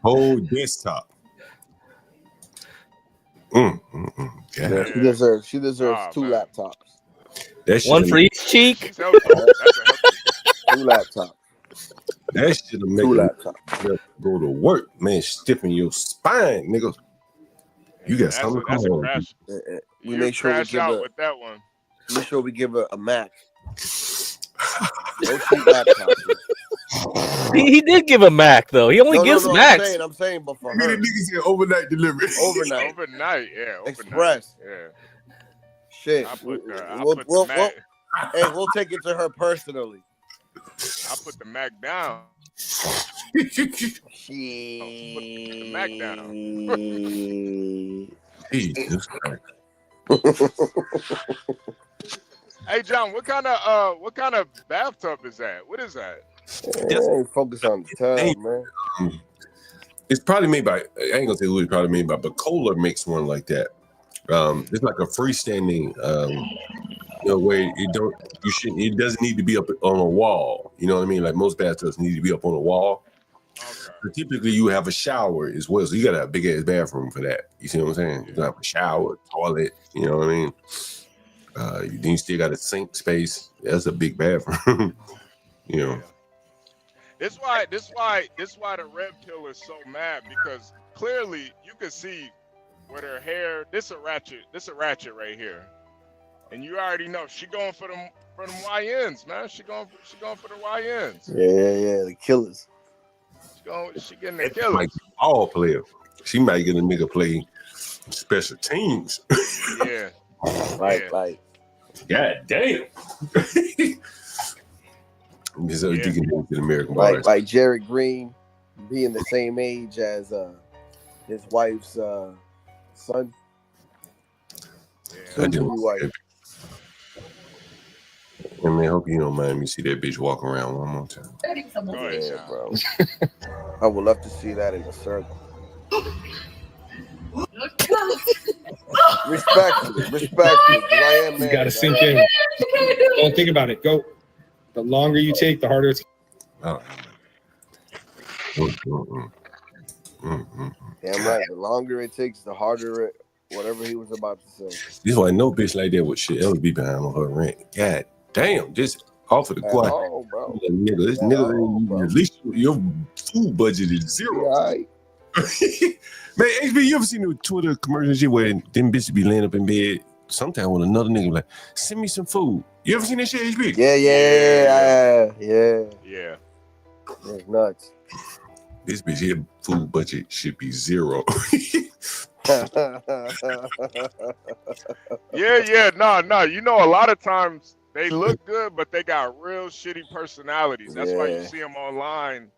Whole desktop. Yeah, she deserves 2 laptops. That one for each cheek. 2 laptops. That shit'll make 2 you laptops. go to work, man. Stiffen your spine, nigga. You got something that's a going on. crash. We make sure we crash give out her. with that one. Make sure we give her a Mac. No cheap laptops. He did give a Mac though. He only gives Macs. I'm saying, but for The her, niggas said overnight delivery. overnight, Yeah. express. Yeah. Shit. We'll take it to her personally. I put the Mac down. Shit. Put the Mac down. Jesus Christ. Hey John, what kind of bathtub is that? What is that? Focus on the tub, man. It's probably made by. I ain't gonna say who it's probably made by, but Kohler makes one like that. It's like a freestanding. Where it doesn't need to be up on a wall. You know what I mean? Like most bathtubs need to be up on a wall. Okay. But typically, you have a shower as well, so you got a big ass bathroom for that. You see what I'm saying? You have a shower, toilet. You know what I mean? Then you still got a sink space. That's a big bathroom. you know. Yeah. This why the red pill is so mad, because clearly you can see with her hair. This a ratchet right here, and you already know she going for them YNs, man. She going for the YNs. Yeah, the killers. She getting the killers. Like all player, she might get a nigga play special teams. Yeah, like. God damn. So you can do it to the American bars. Like Jerry Green being the same age as his wife's son. I mean, I hope you don't mind me see that bitch walk around one more time. Yeah, bro. I would love to see that in a circle. Respectfully, I am man. You gotta sink in. Don't think about it. Go. The longer you take, the harder it's. Oh. Damn right. The longer it takes, the harder it. Whatever he was about to say. This why no bitch like that would shit ever be behind on her rent. God damn, just off of the quiet. Oh, bro. Nigga, at least your food budget is zero. Right. Man, HB, you ever seen the Twitter commercial shit where them bitches be laying up in bed sometime with another nigga like, send me some food. You ever seen that shit, HB? Yeah. It's nuts. This bitch here food budget should be zero. No. You know, a lot of times they look good, but they got real shitty personalities. That's why you see them online,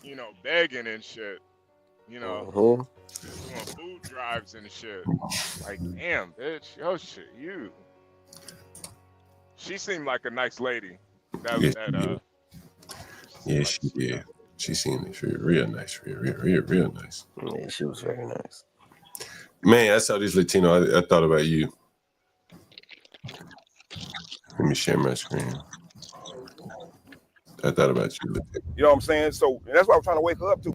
you know, begging and shit. You know, doing food drives and shit. Like, damn, bitch, yo, shit, you. She seemed like a nice lady. She seemed real nice, real nice. Yeah, she was very nice. Man, I saw this Latino. I thought about you. Let me share my screen. I thought about you. You know what I'm saying? So that's why I'm trying to wake her up to.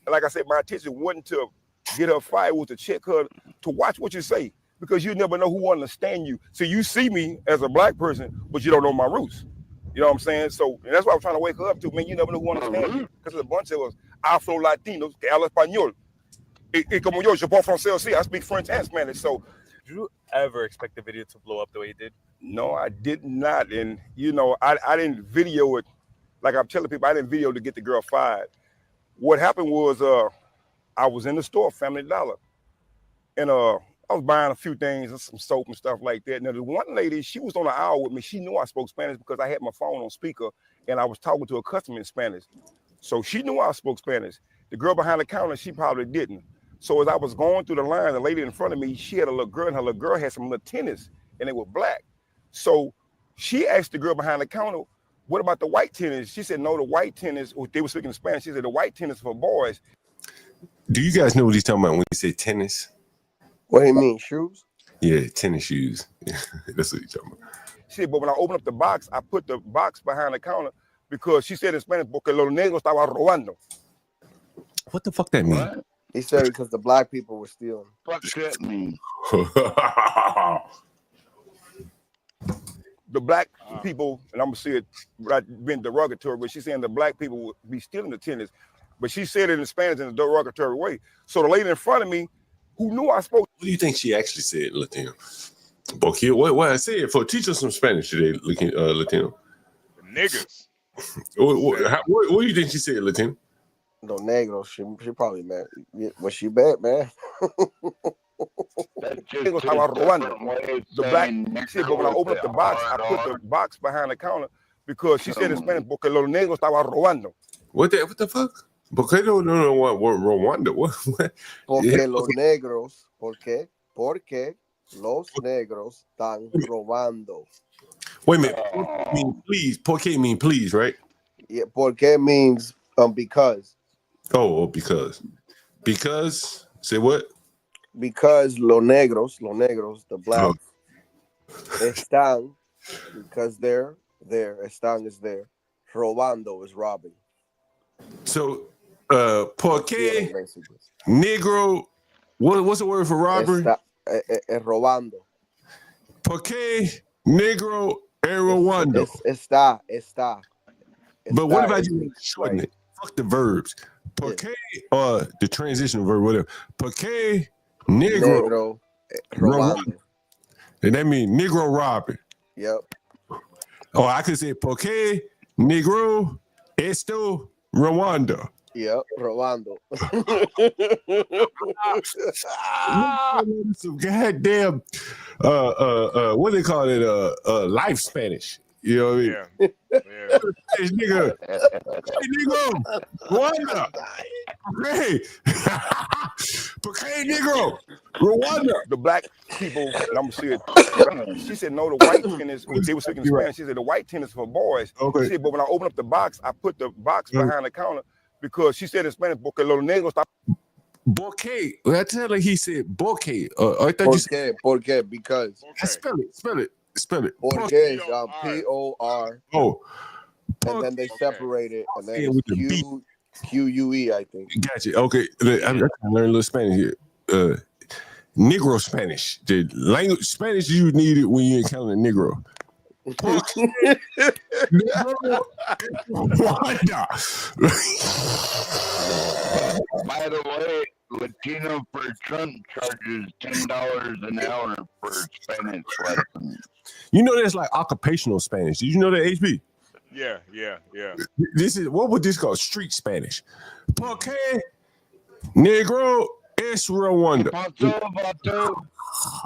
Like I said, my intention wasn't to get her fired, was to check her, to watch what you say, because you never know who understand you. So you see me as a black person, but you don't know my roots. You know what I'm saying? So and that's why I'm trying to wake her up to. Man, you never know who understands you, because there's a bunch of us Afro Latinos que habla español. Y como yo parle français aussi, I speak French and Spanish. So, did you ever expect the video to blow up the way it did? No, I did not. And you know, I didn't video it. Like I'm telling people, I didn't video to get the girl fired. What happened was I was in the store, Family Dollar, and I was buying a few things and some soap and stuff like that. Now the one lady, she was on the aisle with me. She knew I spoke Spanish because I had my phone on speaker and I was talking to a customer in Spanish. So she knew I spoke Spanish. The girl behind the counter, she probably didn't. So as I was going through the line, the lady in front of me, she had a little girl, and her little girl had some little tennis, and they were black. So she asked the girl behind the counter, what about the white tennis? She said, no, the white tennis, they were speaking Spanish. She said, the white tennis for boys. Do you guys know what he's talking about when he said tennis? What do you mean, shoes? Yeah, tennis shoes. That's what he's talking about. She said, but when I opened up the box, I put the box behind the counter because she said in Spanish, porque los negros estaban robando. What the fuck that mean? What? He said because the black people were stealing. What does that mean? The black people, and I'm gonna say it without being derogatory, but she's saying the black people would be stealing the tennis. But she said it in Spanish in a derogatory way. So the lady in front of me, who knew I spoke. What do you think she actually said, Latino? Porque, what I said, for teach us some Spanish today, Latino. Niggas. What do you think she said, Latino? No negros. She probably mad. Was she bad, man? The black shit, but when I opened up the box, I put the box behind the counter because she said in Spanish, porque los negros estaban robando. What the fuck? Porque no, Rwanda. What? Porque los negros, porque los negros están robando. Wait a minute. Please. Porque mean please, right? Yeah, porque means because. Oh, because say what? Because los negros, the blacks, están, because they're there, están is there, robando is robbing. So, porque negro, what's the word for robbery? Robando. Porque negro and Rwanda. Está. But what about you shorten it? Fuck the verbs. Porque or the transitional verb, whatever. Porque negro robando. And that means negro robbing. Yep. Or I could say porque negro esto Rwanda. Yep, robando. Some goddamn what do they call it? Life Spanish. You know what I mean? Yeah. This nigga, Rwanda. Hey, negro, Rwanda. The black people, and I'm gonna say it. She said, no, the white tennis, they were speaking Spanish. She said, the white tennis for boys. Okay. She said, but when I open up the box, I put the box behind the counter because she said in Spanish, porque los negros está. Bouquet. I tell her he said bouquet. I thought you said porque, because. Spell it. Porque is P-O-R. Oh. And then they separate it, and then it's Q-U-E, I think. Gotcha. Okay. I'm trying to learn a little Spanish here. Negro Spanish. The language Spanish you needed when you encounter a Negro. By the way, Latino for Trump charges $10 an hour for Spanish lessons. You know that's like occupational Spanish. Did you know that, HB? Yeah. This is what would this call? Street Spanish. Porque negro es Rwanda.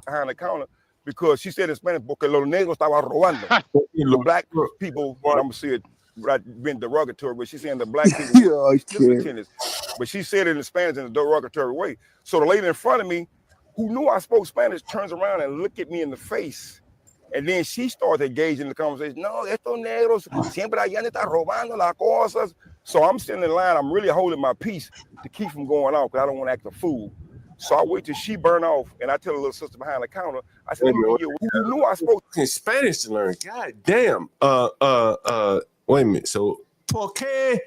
Behind the counter because she said in Spanish, porque los negros estaban robando. The black people, I'm gonna say it been derogatory, but she's saying the black people tennis. But she said it in Spanish in a derogatory way. So the lady in front of me, who knew I spoke Spanish, turns around and looked at me in the face. And then she started engaging in the conversation. No, estos negros siempre allá están robando las cosas. So I'm sitting in line. I'm really holding my peace to keep from going off because I don't want to act a fool. So I wait till she burn off, and I tell the little sister behind the counter, I said, who knew I spoke in Spanish to learn? God damn. Wait a minute. So, porque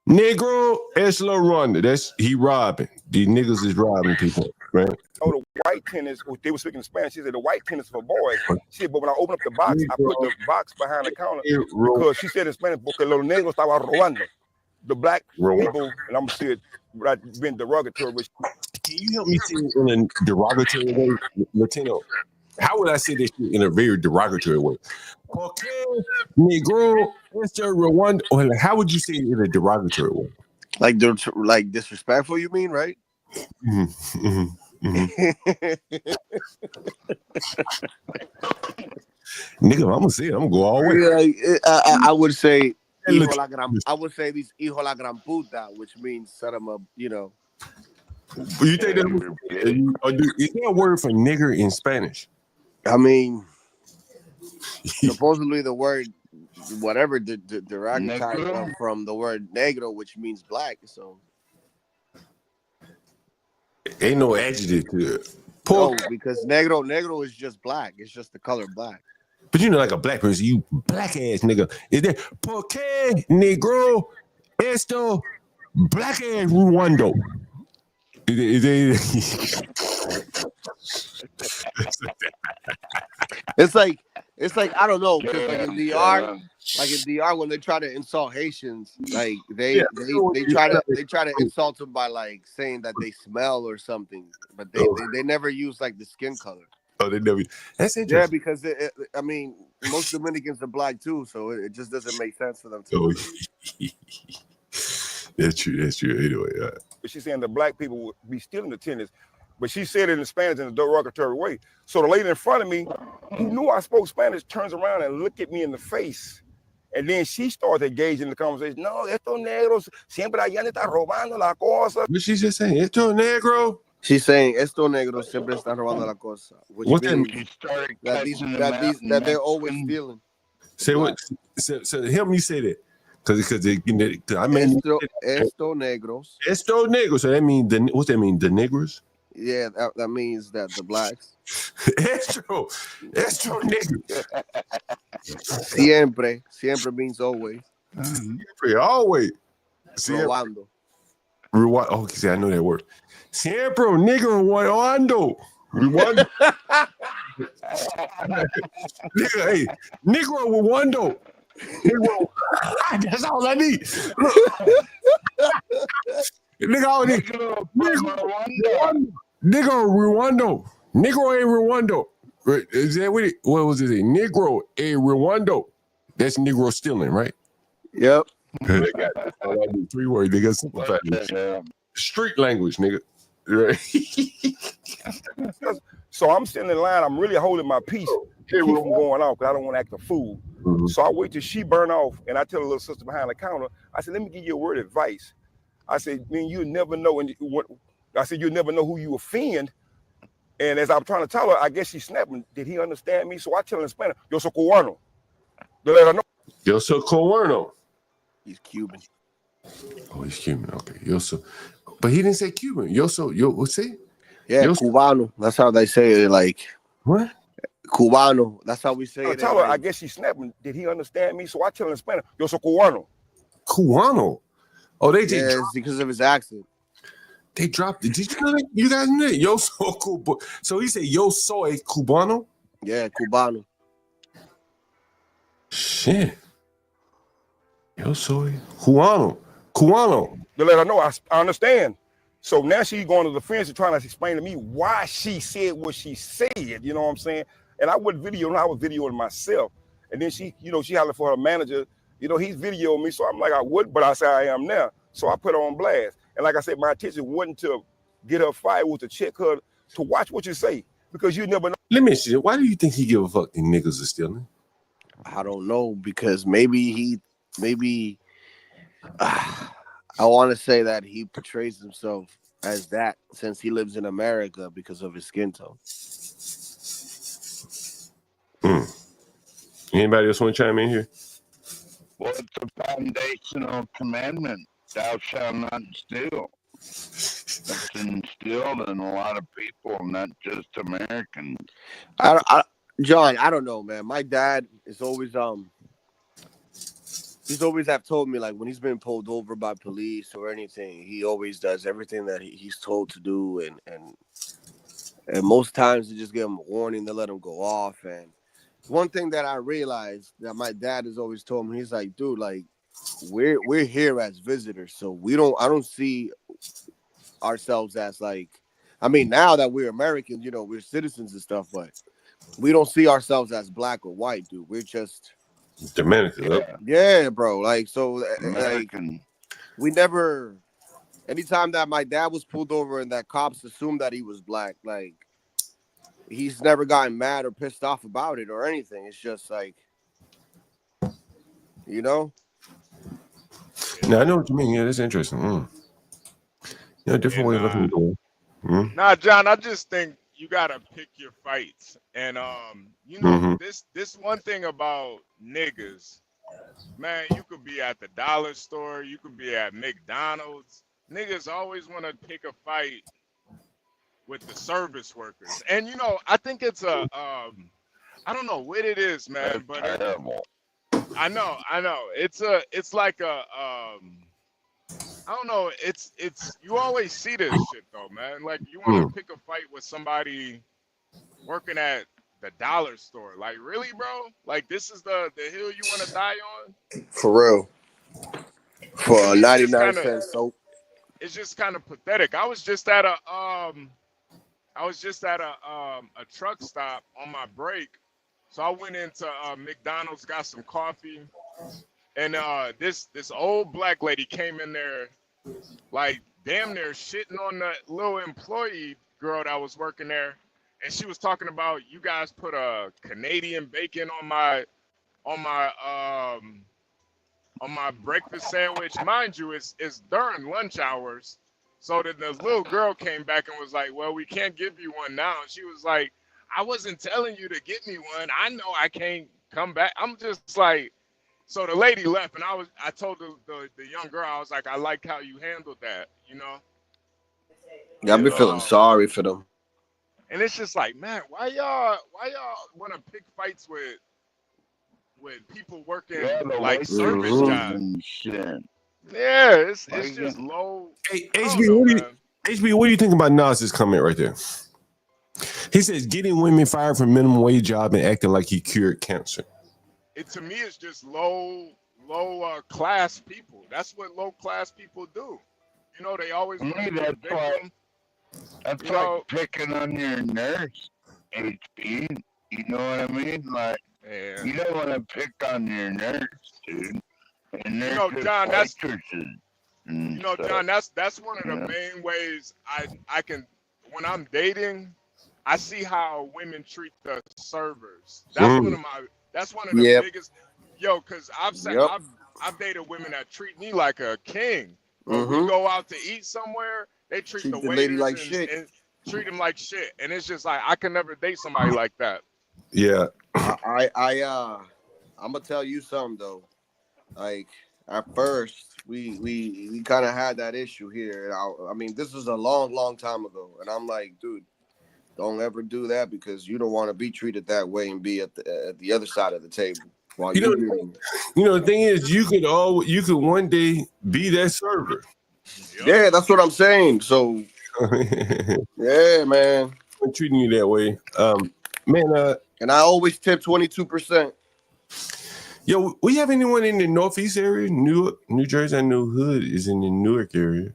negro es la Rwanda. That's he robbing. These niggas is robbing people, right? Oh, the white tennis, they were speaking Spanish. She said the white tennis for boys. She said, but when I open up the box, I put the box behind the counter because she said in Spanish, porque los negros estaban robando. The black people, and I'm gonna say it been derogatory. But can you help me say it in a derogatory way, Latino? How would I say this shit in a very derogatory way? Porque negro es Rwanda. Or like, how would you say it in a derogatory way? Like disrespectful, you mean, right? Mm-hmm. Nigga, I'm gonna say it. I'm gonna go all the way. I would say I would say these hijo la gran puta, which means son of a, you know. You think that is there a word for nigger in Spanish? I mean, supposedly the word whatever derogatory come from the word negro, which means black. So ain't no adjective to it. No, because negro is just black. It's just the color black. But you know, like a black person, you black ass nigga. Is there porque negro esto black ass Rwanda? It's like I don't know, because like in DR when they try to insult Haitians, like they try to insult them by like saying that they smell or something, but they never use like the skin color. Oh, they never. That's interesting. Yeah, because I mean, most Dominicans are black too, so it just doesn't make sense for them to. That's true. Anyway, but she's saying the black people would be stealing the tennis, but she said it in Spanish in a derogatory way. So the lady in front of me, who knew I spoke Spanish, turns around and looked at me in the face. And then she started engaging in the conversation. No, estos negros siempre allá están robando la cosa. But she's just saying, esto negro. She's saying, estos negros siempre están robando la cosa. Which means that they're always stealing. Say what? So help me say that. Because I mean Esto negros. Esto negros. So that means what's that mean? The niggers? Yeah, that means that the blacks. Estro negros. Siempre means always. Siempre, always. Robando. Rewind. Oh, see, I know that word. Siempre negro Rwando. Rwando. Nigga, hey, negro Rwando. Negro. That's all I need. Nigga, all I need. Negro Rwando. Negro a Rwando. Is that what was it? Negro a Rwando. That's Negro stealing, right? Yep. That's all I need. 3 words. They got simplified. Street language, nigga. Right. So I'm sitting in line. I'm really holding my peace to keep from going off because I don't want to act a fool. So I wait till she burn off, and I tell the little sister behind the counter, I said, let me give you a word of advice. I said, man, you'll never know. I said, you'll never know who you offend. And as I'm trying to tell her, I guess she's snapping. Did he understand me? So I tell her in Spanish, yo soy cubano. To let her know. Yo soy cubano. He's Cuban. Oh, he's Cuban. Okay. Yo soy. But he didn't say Cuban. What's it? Yeah, Cubano. That's how they say it. Like what? Cubano. That's how we say I it. tell her, I guess she's snapping. Did he understand me? So I tell her in Spanish, yo soy cubano. Cubano. Oh, they did. Yeah, it's because of his accent. They dropped it. Did you guys know that? Yo soy cubano. So he said, yo soy cubano? Yeah, Cubano. Shit. Yo soy cubano. Cubano. To let her know I understand. So now she's going to the fence and trying to explain to me why she said what she said. You know what I'm saying? And I wasn't videoing, I was videoing myself. And then she hollered for her manager. He's videoing me. So I'm like, I would, but I said I am now. So I put her on blast. And like I said, my intention wasn't to get her fired, was to check her, to watch what you say. Because you never know. Let me ask you, why do you think he give a fuck these niggas are stealing? I don't know, because maybe I want to say that he portrays himself as that since he lives in America because of his skin tone. Anybody else want to chime in here? Well, it's a foundational commandment. Thou shalt not steal. That's instilled in a lot of people, not just Americans. John, I don't know, man. My dad is always he's always have told me, like, when he's been pulled over by police or anything, he always does everything that he's told to do, and most times they just give him a warning, they let him go off. And one thing that I realized that my dad has always told me, he's like, dude, like, we're here as visitors, so I don't see ourselves as, like, I mean, now that we're Americans, we're citizens and stuff, but we don't see ourselves as black or white, dude. We're just Dominican. Yeah, bro. Like, so, American. like, we never. Anytime that my dad was pulled over and that cops assumed that he was black, like, he's never gotten mad or pissed off about it or anything. It's just like, No, I know what you mean. Yeah, that's interesting. Different way of looking at it. Nah, John, I just think you gotta pick your fights, and this one thing about niggas, man. You could be at the dollar store, you could be at McDonald's. Niggas always want to pick a fight with the service workers, and I think it's a I don't know what it is, man, but I know, it's like a I don't know. It's you always see this shit though, man. Like, you want to pick a fight with somebody working at the dollar store. Like, really, bro? Like, this is the hill you want to die on? For real. For 99 cents soap. It's just kind of pathetic. I was just at a truck stop on my break, so I went into McDonald's, got some coffee. And this old black lady came in there, like, damn near shitting on the little employee girl that was working there, and she was talking about, you guys put a Canadian bacon on my breakfast sandwich. Mind you, it's during lunch hours. So then the little girl came back and was like, well, we can't give you one now. And she was like, I wasn't telling you to get me one. I know I can't come back. I'm just like, So the lady left, and I told the young girl, I was like, I like how you handled that, you know. Yeah, I've been feeling sorry for them. And it's just like, man, why y'all want to pick fights with people working like service jobs and shit? Yeah, it's just low. Hey, HB, what do you think about Nas's comment right there? He says getting women fired from minimum wage job and acting like he cured cancer. To me, it's just low class people. That's what low class people do. You know, they always want to be a victim. That's like picking on your nurse, HB. You know what I mean? Like, you don't want to pick on your nurse, dude. And you know, John, that's John, that's one of the main ways I can, when I'm dating, I see how women treat the servers. That's one of the biggest. Yo, because I've dated women that treat me like a king. When we go out to eat somewhere, they treat the lady like shit. And treat them like shit, and it's just like I can never date somebody like that. Yeah, I'm gonna tell you something though. Like at first, we kind of had that issue here. And I mean, this was a long time ago, and I'm like, dude, don't ever do that because you don't want to be treated that way and be at the other side of the table. While you know, the thing is, you could one day be that server. Yeah, that's what I'm saying. So, yeah, man, I'm treating you that way, man. And I always tip 22%. Yo, we have anyone in the Northeast area, Newark, New Jersey? I know Hood is in the Newark area.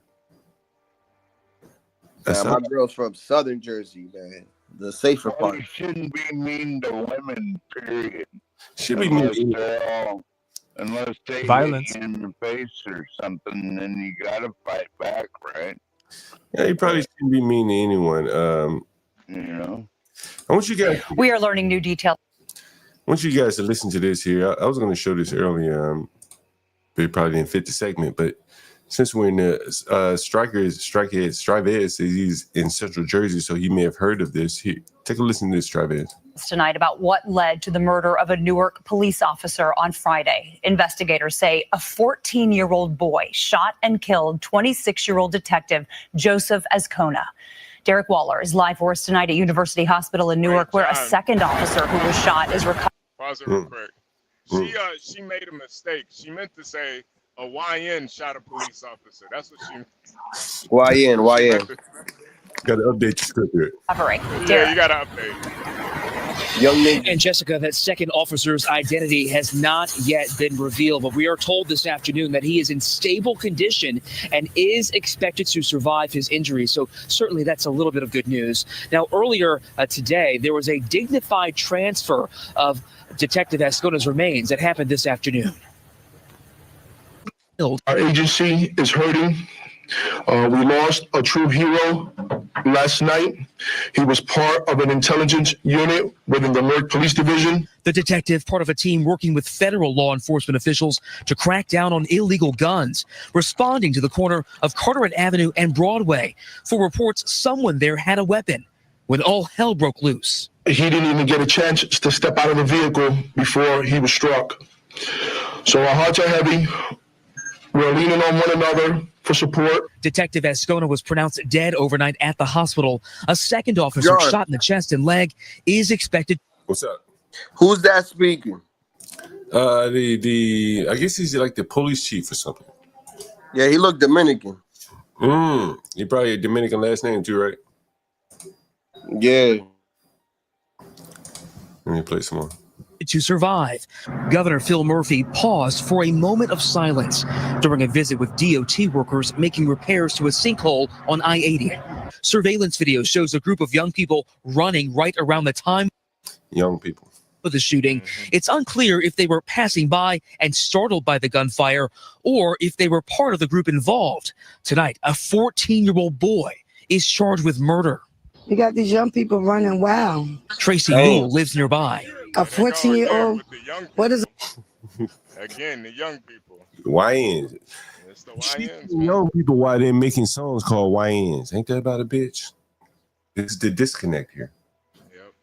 My girl's from Southern Jersey, man. The safer part. You shouldn't be mean to women, period. Should be mean unless they violence hit you in the face or something, then you gotta fight back, right? Yeah, you probably shouldn't be mean to anyone. You know. I want you guys. We are learning new details. I want you guys to listen to this here. I was going to show this earlier, but it probably didn't fit the segment. But since we're in the Strikehead says he's in Central Jersey, so he may have heard of this. Here, take a listen to this, Strikehead. Tonight about what led to the murder of a Newark police officer on Friday. Investigators say a 14-year-old boy shot and killed 26-year-old detective Joseph Azcona. Derek Waller is live for us tonight at University Hospital in Newark, where a second officer who was shot is recovering. Pause it real quick. She made a mistake. She meant to say a YN shot a police officer. That's what she. YN. Got to update your script here. Yeah, you got to update. Young nigga. And Jessica, that second officer's identity has not yet been revealed, but we are told this afternoon that he is in stable condition and is expected to survive his injuries. So certainly that's a little bit of good news. Now, earlier today, there was a dignified transfer of Detective Azcona's remains that happened this afternoon. Our agency is hurting. We lost a true hero last night. He was part of an intelligence unit within the Newark Police Division. The detective, part of a team working with federal law enforcement officials to crack down on illegal guns, responding to the corner of Carteret Avenue and Broadway for reports someone there had a weapon when all hell broke loose. He didn't even get a chance to step out of the vehicle before he was struck. So our hearts are heavy. We're leaning on one another for support. Detective Azcona was pronounced dead overnight at the hospital. A second officer shot in the chest and leg is expected. What's up? Who's that speaking? I guess he's like the police chief or something. Yeah, he looked Dominican. He probably a Dominican last name too, right? Yeah. Let me play some more. To survive. Governor Phil Murphy paused for a moment of silence during a visit with DOT workers making repairs to a sinkhole on I-80. Surveillance video shows a group of young people running right around the time young people of the shooting. It's unclear if they were passing by and startled by the gunfire or if they were part of the group involved. Tonight, a 14-year-old boy is charged with murder. You got these young people running wild. Tracy Newell lives nearby. A 14-year-old. What is Again, the young people. YNs. It's the YNs. Young people, why they're making songs called YNs. Ain't that about a bitch? It's the disconnect here. Yep.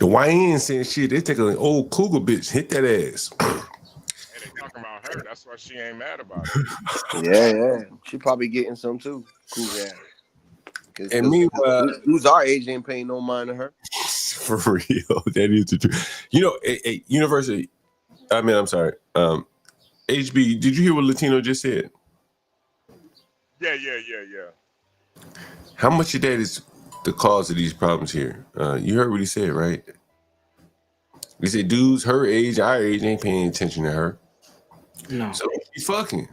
The YN saying shit. They take an old cougar bitch, hit that ass. And they talking about her. That's why she ain't mad about it. Yeah. She probably getting some too. Cool, yeah. And meanwhile, who's our age ain't paying no mind to her. For real, that is the truth. You know, a university. I'm sorry. HB, did you hear what Latino just said? Yeah. How much of that is the cause of these problems here? You heard what he said, right? He said, dudes her age, our age, ain't paying attention to her. No. So she fucking.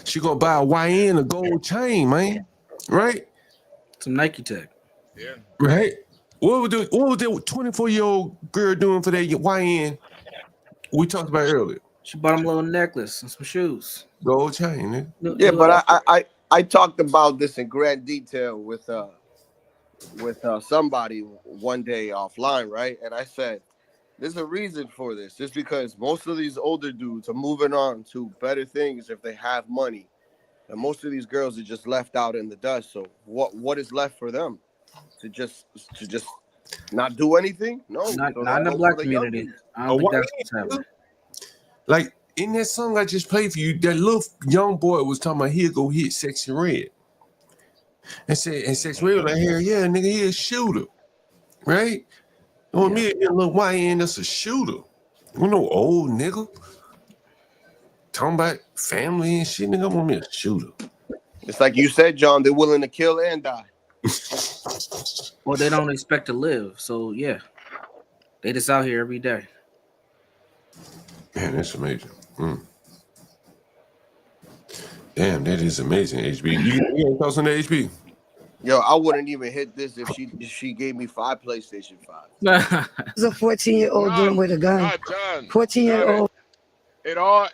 She gonna buy a YN a gold chain, man. Right? Some Nike Tech. Yeah. Right? What was that 24-year-old girl doing for that YN we talked about earlier? She bought him a little necklace and some shoes. Gold chain, man. Yeah, but I talked about this in grand detail with somebody one day offline, right? And I said, there's a reason for this. It's because most of these older dudes are moving on to better things if they have money. And most of these girls are just left out in the dust. So what is left for them? To just not do anything? No. Not in the black community. I don't think that's what's happening. Like in that song I just played for you, that little young boy was talking about he'll go hit Sexy Red. And Sexy Red was like, hell yeah, nigga, he a shooter. Right? On me, a little YN that's a shooter. You know, old nigga. Talking about family and shit, nigga, I want me a shooter. It's like you said, John, they're willing to kill and die. Well, they don't expect to live. So yeah. They just out here every day. Man, that's amazing. Damn, that is amazing, HB. You got thoughts on that, HB? Yo, I wouldn't even hit this if she gave me 5 PlayStation 5. It's a 14-year-old doing with a gun. 14-year-old. It all,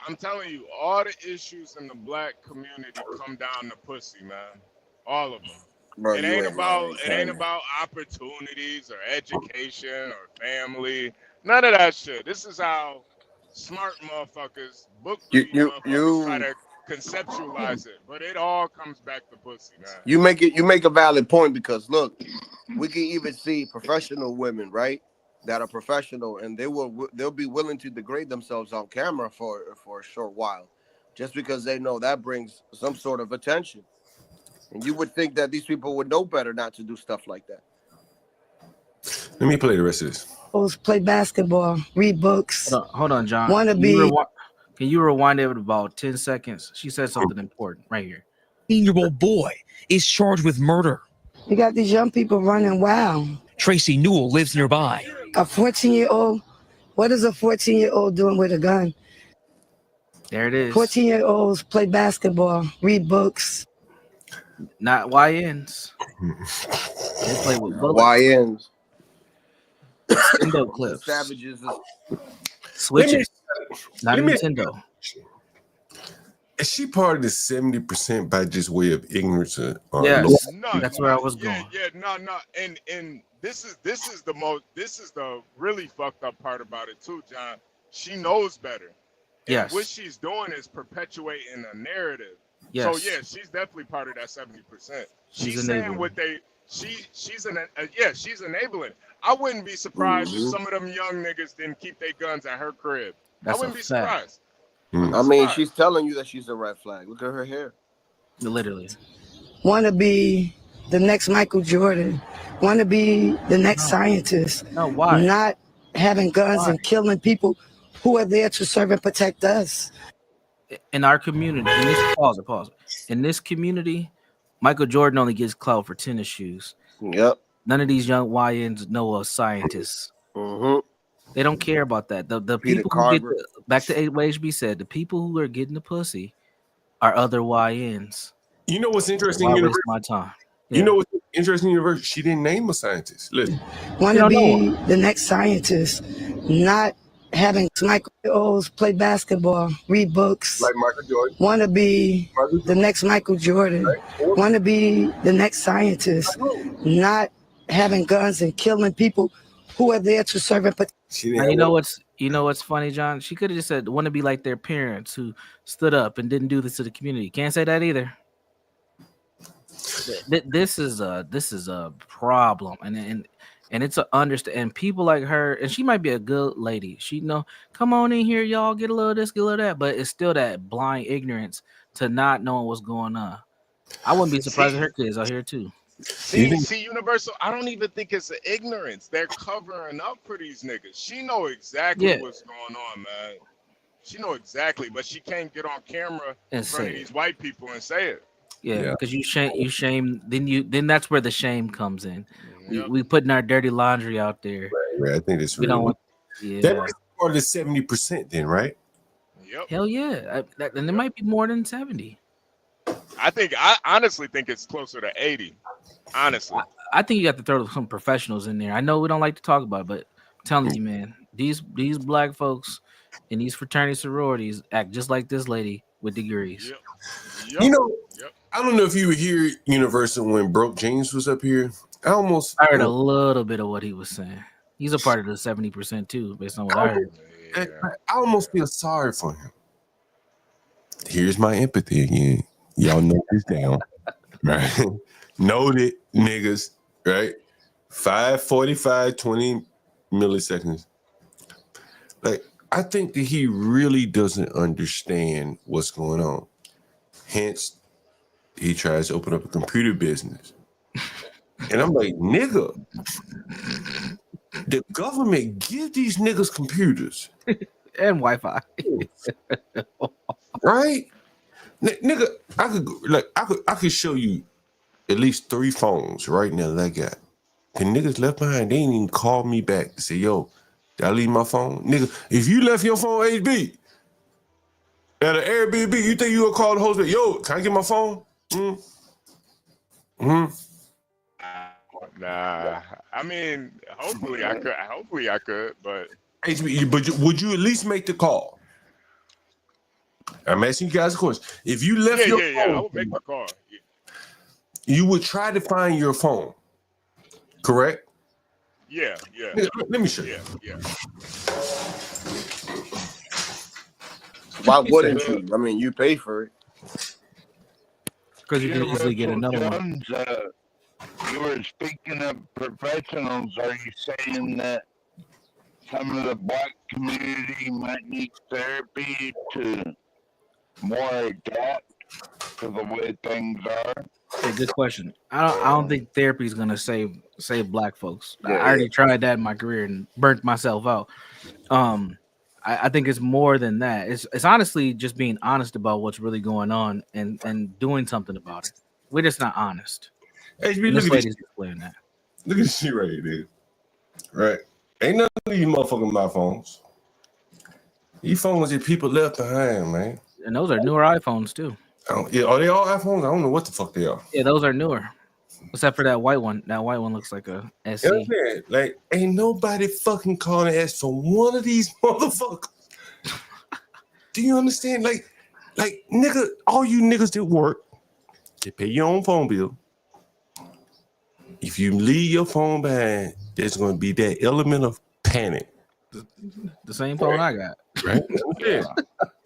I'm telling you, all the issues in the black community come down to pussy, man. All of them. Bro, it ain't about opportunities or education or family. None of that shit. This is how smart motherfuckers, book motherfuckers try to conceptualize it. But it all comes back to pussy, man. You make a valid point because look, we can even see professional women, right? That are professional and they'll be willing to degrade themselves on camera for a short while, just because they know that brings some sort of attention. And you would think that these people would know better not to do stuff like that. Let me play the rest of this. Play basketball, read books. Hold on, John. Can you rewind it about 10 seconds? She said something important right here. 18-year-old boy is charged with murder. You got these young people running wild. Tracy Newell lives nearby. A 14-year-old? What is a 14-year-old doing with a gun? There it is. 14-year-olds play basketball, read books. Not YNs. They play with bullets. YNs. Nintendo clips. Savages. Switches. Not Nintendo. Is she part of the 70% by just way of ignorance? Yes, that's where I was going. No. And this is the really fucked up part about it too, John. She knows better. Yes. And what she's doing is perpetuating a narrative. Yes. So yeah, she's definitely part of that 70%. She's saying what they she's enabling. I wouldn't be surprised if some of them young niggas didn't keep their guns at her crib. I wouldn't be surprised. I mean, she's telling you that she's a red flag. Look at her hair. Literally. Want to be the next Michael Jordan. Want to be the next scientist. No, why? Not having guns and killing people who are there to serve and protect us. In our community, pause. In this community, Michael Jordan only gets clout for tennis shoes. Yep. None of these young YNs know a scientist. They don't care about that. The people who get back to what HB said, the people who are getting the pussy are other YNs. You know what's interesting? Why waste my time? You know what's interesting? University. She didn't name a scientist. Listen. Want to be the next scientist, not having Michael play basketball, read books. Like Michael Jordan. Want to be the next Michael Jordan. Want to be the next scientist, not having guns and killing people who are there to serve and protect. You know what's funny, John? She could have just said want to be like their parents who stood up and didn't do this to the community. Can't say that either. This is a problem, and And it's a understand, and people like her, and she might be a good lady. She know, come on in here, y'all, get a little this, get a little that, but it's still that blind ignorance to not knowing what's going on. I wouldn't be surprised if her kids are here too. See, Universal, I don't even think it's an ignorance. They're covering up for these niggas. She know exactly what's going on, man. She know exactly, but she can't get on camera in front of these white people and say it. Yeah, because you shame, then that's where the shame comes in. We putting our dirty laundry out there. Right. I think it's we really don't want. Yeah, that's part of the 70% then, right? Yep. Hell yeah, and there might be more than 70. I honestly think it's closer to 80. Honestly, I think you got to throw some professionals in there. I know we don't like to talk about it, but I'm telling you, man, these black folks in these fraternity sororities act just like this lady with degrees. Yep. You know, I don't know if you were here, Universal, when Broke James was up here. I heard a little bit of what he was saying. He's a part of the 70% too, based on what I heard. I almost feel sorry for him. Here's my empathy again. Y'all note this down, right? Noted, niggas, right? 5:45, 20 milliseconds. Like, I think that he really doesn't understand what's going on. Hence, he tries to open up a computer business. And I'm like, nigga, the government give these niggas computers and Wi-Fi, right? Nigga, I could show you at least 3 phones right now that I got. The niggas left behind, they ain't even call me back to say, yo, did I leave my phone? Nigga, if you left your phone HB at an Airbnb, you think you gonna call the host? Yo, can I get my phone? Nah, I mean, hopefully I could, but HB, but would you at least make the call? I'm asking you guys a question. If you left your phone, I would make the call. You would try to find your phone, correct? Yeah. Let me show you. Yeah. Why wouldn't you? I mean, you pay for it. Because you can easily get another one. You were speaking of professionals. Are you saying that some of the black community might need therapy to more adapt to the way things are? Hey, good question. I don't think therapy is gonna save black folks. I already tried that in my career and burnt myself out. I think it's more than that. It's honestly just being honest about what's really going on and doing something about it. We're just not honest. HB, This look at lady's this. explaining that. Look at this shit right here. Right? Ain't none of these motherfucking my phones. These phones that people left behind, man. And those are newer iPhones too. Are they all iPhones? I don't know what the fuck they are. Yeah, those are newer. Except for that white one. That white one looks like a SC. You know what I'm saying? Like, ain't nobody fucking calling and ask for one of these motherfuckers. Do you understand? Like, nigga, all you niggas that work, they pay your own phone bill. If you leave your phone behind, there's going to be that element of panic. The same phone I got. Right? Yeah.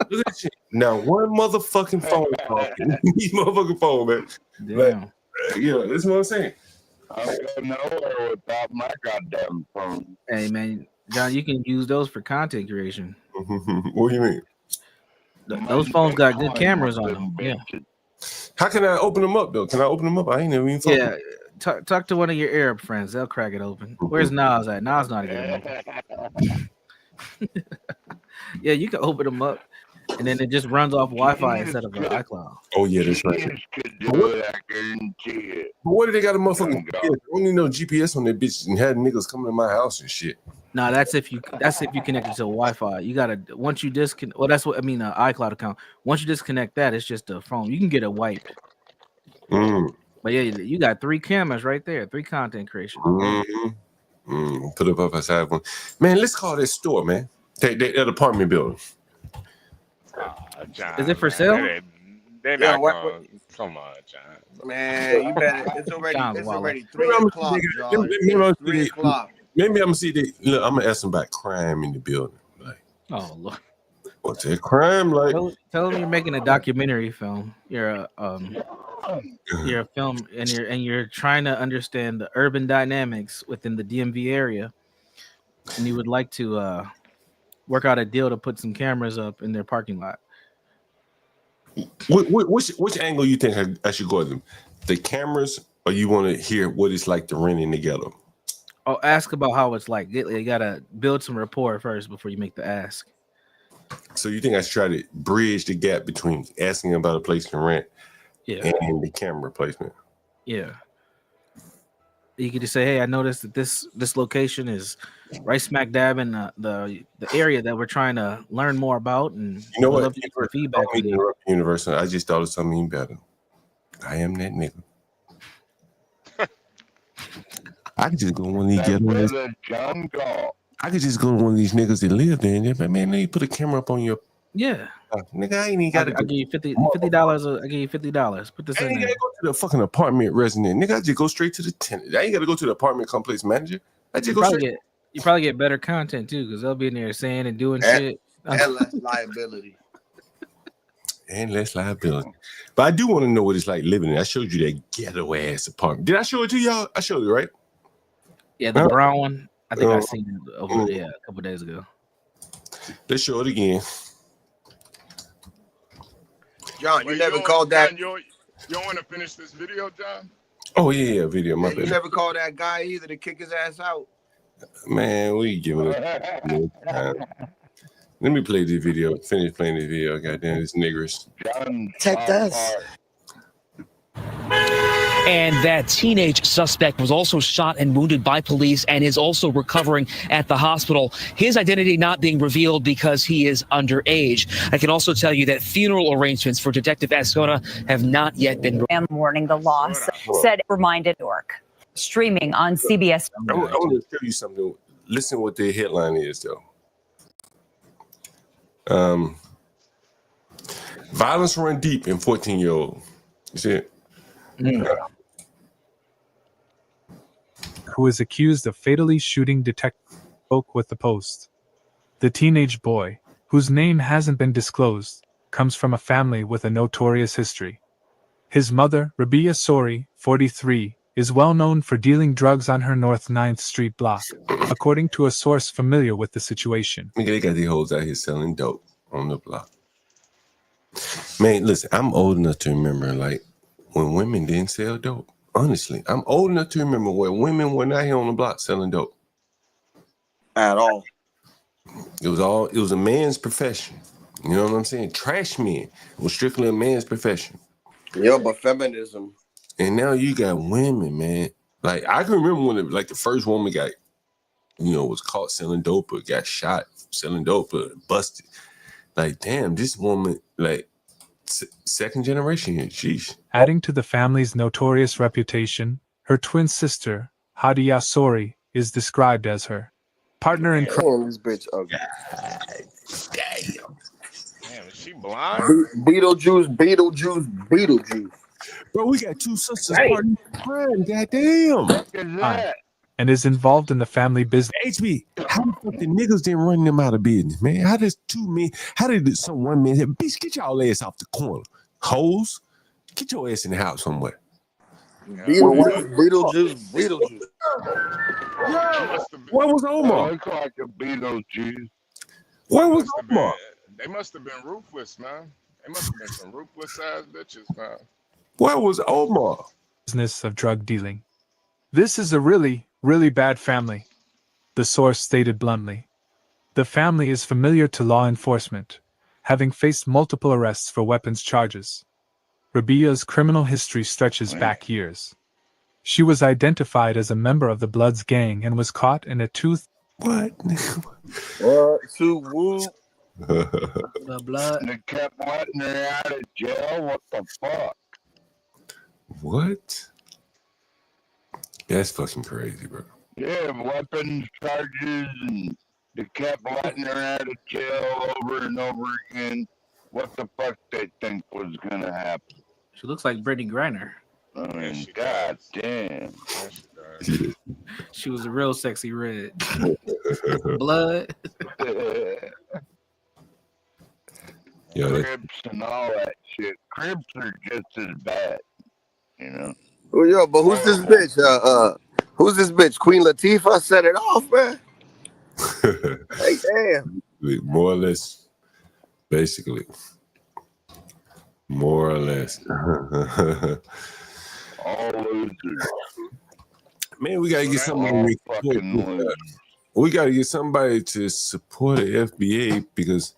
Look at shit. Now, one motherfucking phone call. These motherfucking phone, man. Damn. Like, yeah, that's what I'm saying. I don't know nowhere without my goddamn phone. Hey, man, John, you can use those for content creation. What do you mean? Those phones got good cameras on them. Yeah. How can I open them up, though? Can I open them up? I ain't never even thought. Yeah. Talk to one of your Arab friends. They'll crack it open. Where's Nas at? Nas not getting open. Yeah, you can open them up, and then it just runs off Wi-Fi instead of iCloud. Oh yeah, that's right. But what do they got a motherfucking GPS? I don't need no GPS on that bitch and had niggas coming to my house and shit. No, that's if you connect it to Wi-Fi. You gotta once you disconnect. Well, that's what I mean. iCloud account. Once you disconnect that, it's just a phone. You can get a wipe. But yeah, you got 3 cameras right there. 3 content creation. Put up outside one. Man, let's call this store, man. That apartment building. John, is it for sale? They're not going. Come on, John. Man, you better. It's already 3 o'clock, John. It's 3 o'clock. Maybe I'm gonna see that. Look, I'm gonna ask them about crime in the building. Like, oh Lord. What's that crime like? Tell them you're making a documentary film. You're a film, and you're trying to understand the urban dynamics within the DMV area, and you would like to work out a deal to put some cameras up in their parking lot. Which angle you think I should go to them? The cameras, or you want to hear what it's like to rent in the ghetto? Oh, ask about how it's like. You gotta build some rapport first before you make the ask. So you think I should try to bridge the gap between asking about a place to rent and the camera placement? Yeah. You could just say, "Hey, I noticed that this location is right smack dab in the area that we're trying to learn more about, and You know we'd what? love to get some feedback from you." Universal. I just thought of something even better. I am that nigga. I could just go to one of these ghettos. John Galt. I could just go to one of these niggas that live there, and they're like, man, let me put a camera up on your. Yeah. Nigga, I ain't even got to. I'll give you $50. I give you $50. Put this I in ain't there. gotta go to the fucking apartment resident. Nigga, I just go straight to the tenant. I ain't gotta go to the apartment complex manager. I just go straight. You probably get better content too, because they'll be in there saying and doing shit. And less liability. And less liability. But I do want to know what it's like living in. I showed you that ghetto ass apartment. Did I show it to y'all? I showed it, right? Yeah, the brown one. I think I seen it over there a couple days ago. Let's show it again. John, you never called that. John, you don't want to finish this video, John? Oh yeah, video. My You bad. never called that guy either to kick his ass out. Man, we giving it. Let me play this video. Finish playing this video. Goddamn, this niggers. Protect us. And that teenage suspect was also shot and wounded by police and is also recovering at the hospital. His identity not being revealed because he is underage. I can also tell you that funeral arrangements for Detective Ascona have not yet been. And mourning the loss, said reminded New York. Streaming on CBS. I want to tell you something. Listen to what the headline is, though. Violence run deep in 14-year-old. You see it? Who is accused of fatally shooting detective spoke with the Post. The teenage boy, whose name hasn't been disclosed, comes from a family with a notorious history. His mother, Rabia Sori, 43, is well known for dealing drugs on her North 9th Street block, according to a source familiar with the situation. Nigga, they got these hoes out here selling dope on the block. Man, listen, I'm old enough to remember, like, when women didn't sell dope. Honestly, I'm old enough to remember when women were not here on the block selling dope. At all. It was a man's profession. You know what I'm saying? Trash men was strictly a man's profession. Yeah, but feminism. And now you got women, man. Like, I can remember when the first woman got, was caught selling dope or got shot selling dope or busted. Like, damn, this woman, like, second generation here. Sheesh. Adding to the family's notorious reputation, her twin sister, Hadia Sori, is described as her partner in crime. This bitch ugly. Damn, is she blind? Beetlejuice. Bro, we got two sisters partnering in crime. Goddamn. And is involved in the family business. HB, how the fuck the niggas didn't run them out of business, man? How did one man say, bitch, get y'all ass off the corner. Hoes, get your ass in the house somewhere. Beetlejuice. Where was Omar? Looks like a Beetlejuice. Where was Omar? They must have been ruthless, man. They must have been some ruthless ass bitches, man. Where was Omar? Business of drug dealing. This is a really, really bad family, the source stated bluntly. The family is familiar to law enforcement, having faced multiple arrests for weapons charges. Rabia's criminal history stretches back years. She was identified as a member of the Bloods gang and was caught in a What? Two woo. The blood. They kept letting her out of jail. What the fuck? What? That's fucking crazy, bro. Yeah, weapons charges, and they kept letting her out of jail over and over again. What the fuck they think was gonna happen? She looks like Brittany Griner. I mean, god damn. She was a real sexy red. Blood. Yeah, Crips and all that shit. Crips are just as bad, you know. Well, yo, but who's this bitch? Who's this bitch? Queen Latifah set it off, man. Hey, damn. more or less, basically, more or less. All losers. Man, we gotta get somebody. We gotta get somebody to support the FBA because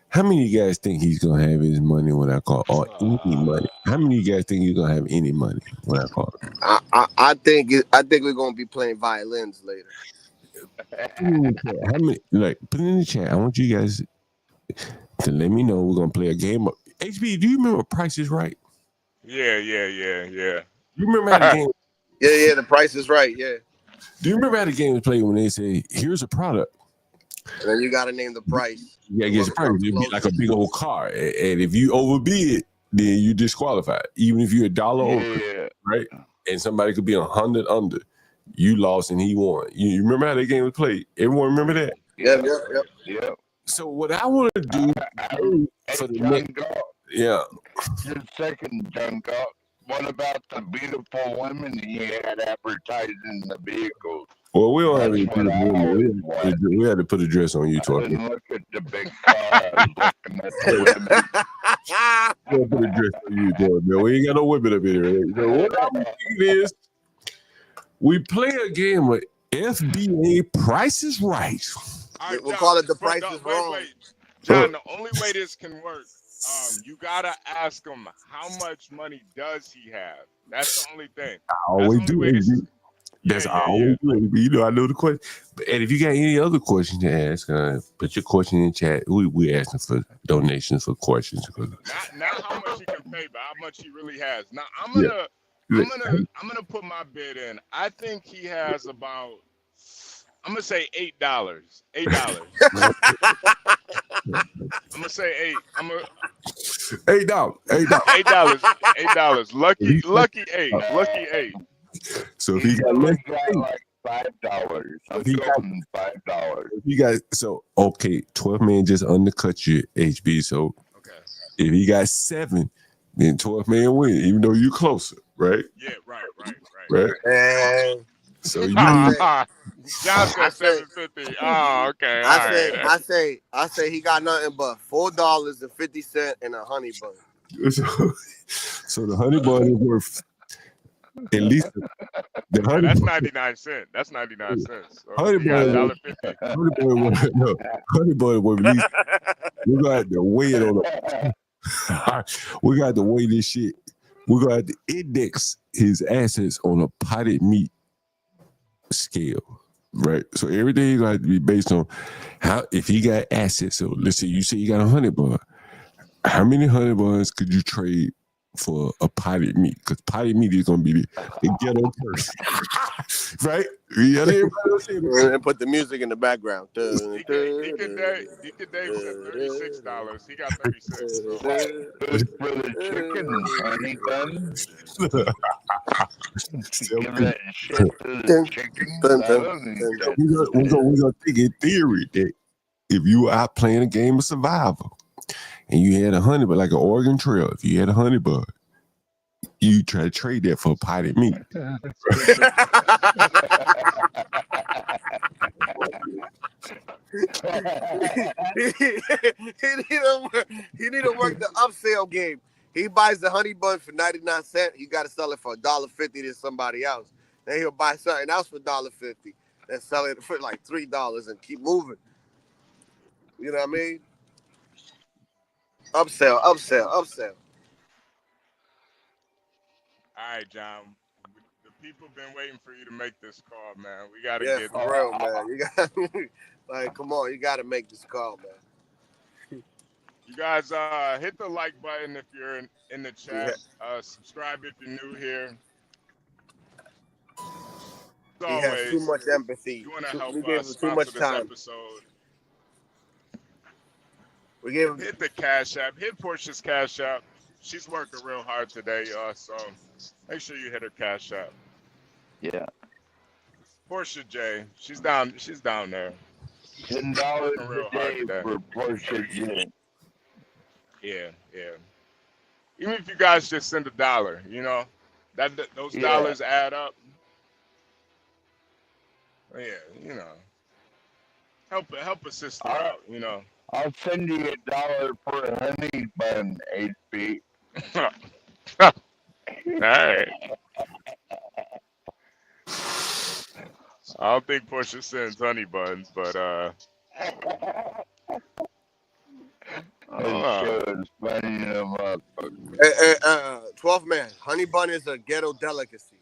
how many of you guys think he's gonna have his money when I call or any money? How many of you guys think he's gonna have any money when I call? I think we're gonna be playing violins later. How many? Like, put it in the chat. I want you guys to let me know. We're gonna play a game. HB, do you remember Price is Right? Yeah. You remember how the game? Yeah, the Price is Right. Yeah. Do you remember how the game was played when they say, "Here's a product," and then you got to name the price? Yeah, guess the price. It'd be like a big old car, and if you overbid it, then you disqualified. Even if you're $1 over, right? And somebody could be 100 under, you lost and he won. You remember how that game was played? Everyone remember that? Yeah. So what I want to do for the next, Just a second, John Galt. What about the beautiful women he had advertising the vehicles? Well, we don't have any we had to put a dress on you, Torque. Look at the big car. Looking at the women. We'll put a dress on you, Torque. We ain't got no women up here. So what I'm thinking is, we play a game of FBA Price is Right. Right, we'll John, call it the Price is Wrong. Wait. John, the only way this can work, you gotta ask him how much money does he have. That's the only thing. I always do it. That's always do it. You know, I know the question. And if you got any other questions to ask, put your question in the chat. We asking for donations for questions. Not how much he can pay, but how much he really has. Now I'm gonna put my bid in. I think he has about. I'm gonna say $8. $8. I'm gonna say $8. I'm gonna $8. $8. Lucky 8. Lucky 8. So if he got less like $5, I'm going $5. You guys, so okay, 12 man just undercut you, HB. So if he got 7, then 12 man win, even though you closer, right? Yeah, right. So you John's got 750. Oh, okay. I say he got nothing but $4.50 and a honey bun. So the honey bun is worth at least the honey. That's 99 cents. That's 99 cents. So honey bun. Honey bun worth at least. We got to weigh it on we got to weigh this shit. We're gonna have to index his assets on a potted meat scale, right? So everything gonna have to be based on how if he got assets. So let's say you say you got a honey bun. How many honey buns could you trade for a potted meat? Because potted meat is gonna be the ghetto person, right? And put the music in the background. He could Dave said $36. He got 36. For the chicken, honey bun. Give that shit to the chicken. We're gonna take in theory that if you were out playing a game of survival and you had a honey bun, like an Oregon Trail, if you had a honey bun, you try to trade that for potted meat. he need to work the upsell game. He buys the honey bun for 99 cents. You got to sell it for $1.50 to somebody else. Then he'll buy something else for $1.50. Then sell it for like $3 and keep moving. You know what I mean? Upsell. All right, John. The people been waiting for you to make this call, man. We gotta get for real, man. You got come on, you gotta make this call, man. You guys hit the like button if you're in the chat. Subscribe if you're new here. He has too much empathy. You want to help we gave us him too much sponsor time. this episode. We gave him hit the Cash App. Hit Portia's Cash App. She's working real hard today, y'all. So make sure you hit her Cash App. Yeah. Portia J. She's down there. $10 a day for Portia J. Yeah. Even if you guys just send $1, you know, those dollars add up. Yeah, you know, help a sister out, you know. I'll send you $1 for a honey bun, HB. All right. I don't think Portia sends honey buns, but It's funny enough. 12th man, honey bun is a ghetto delicacy.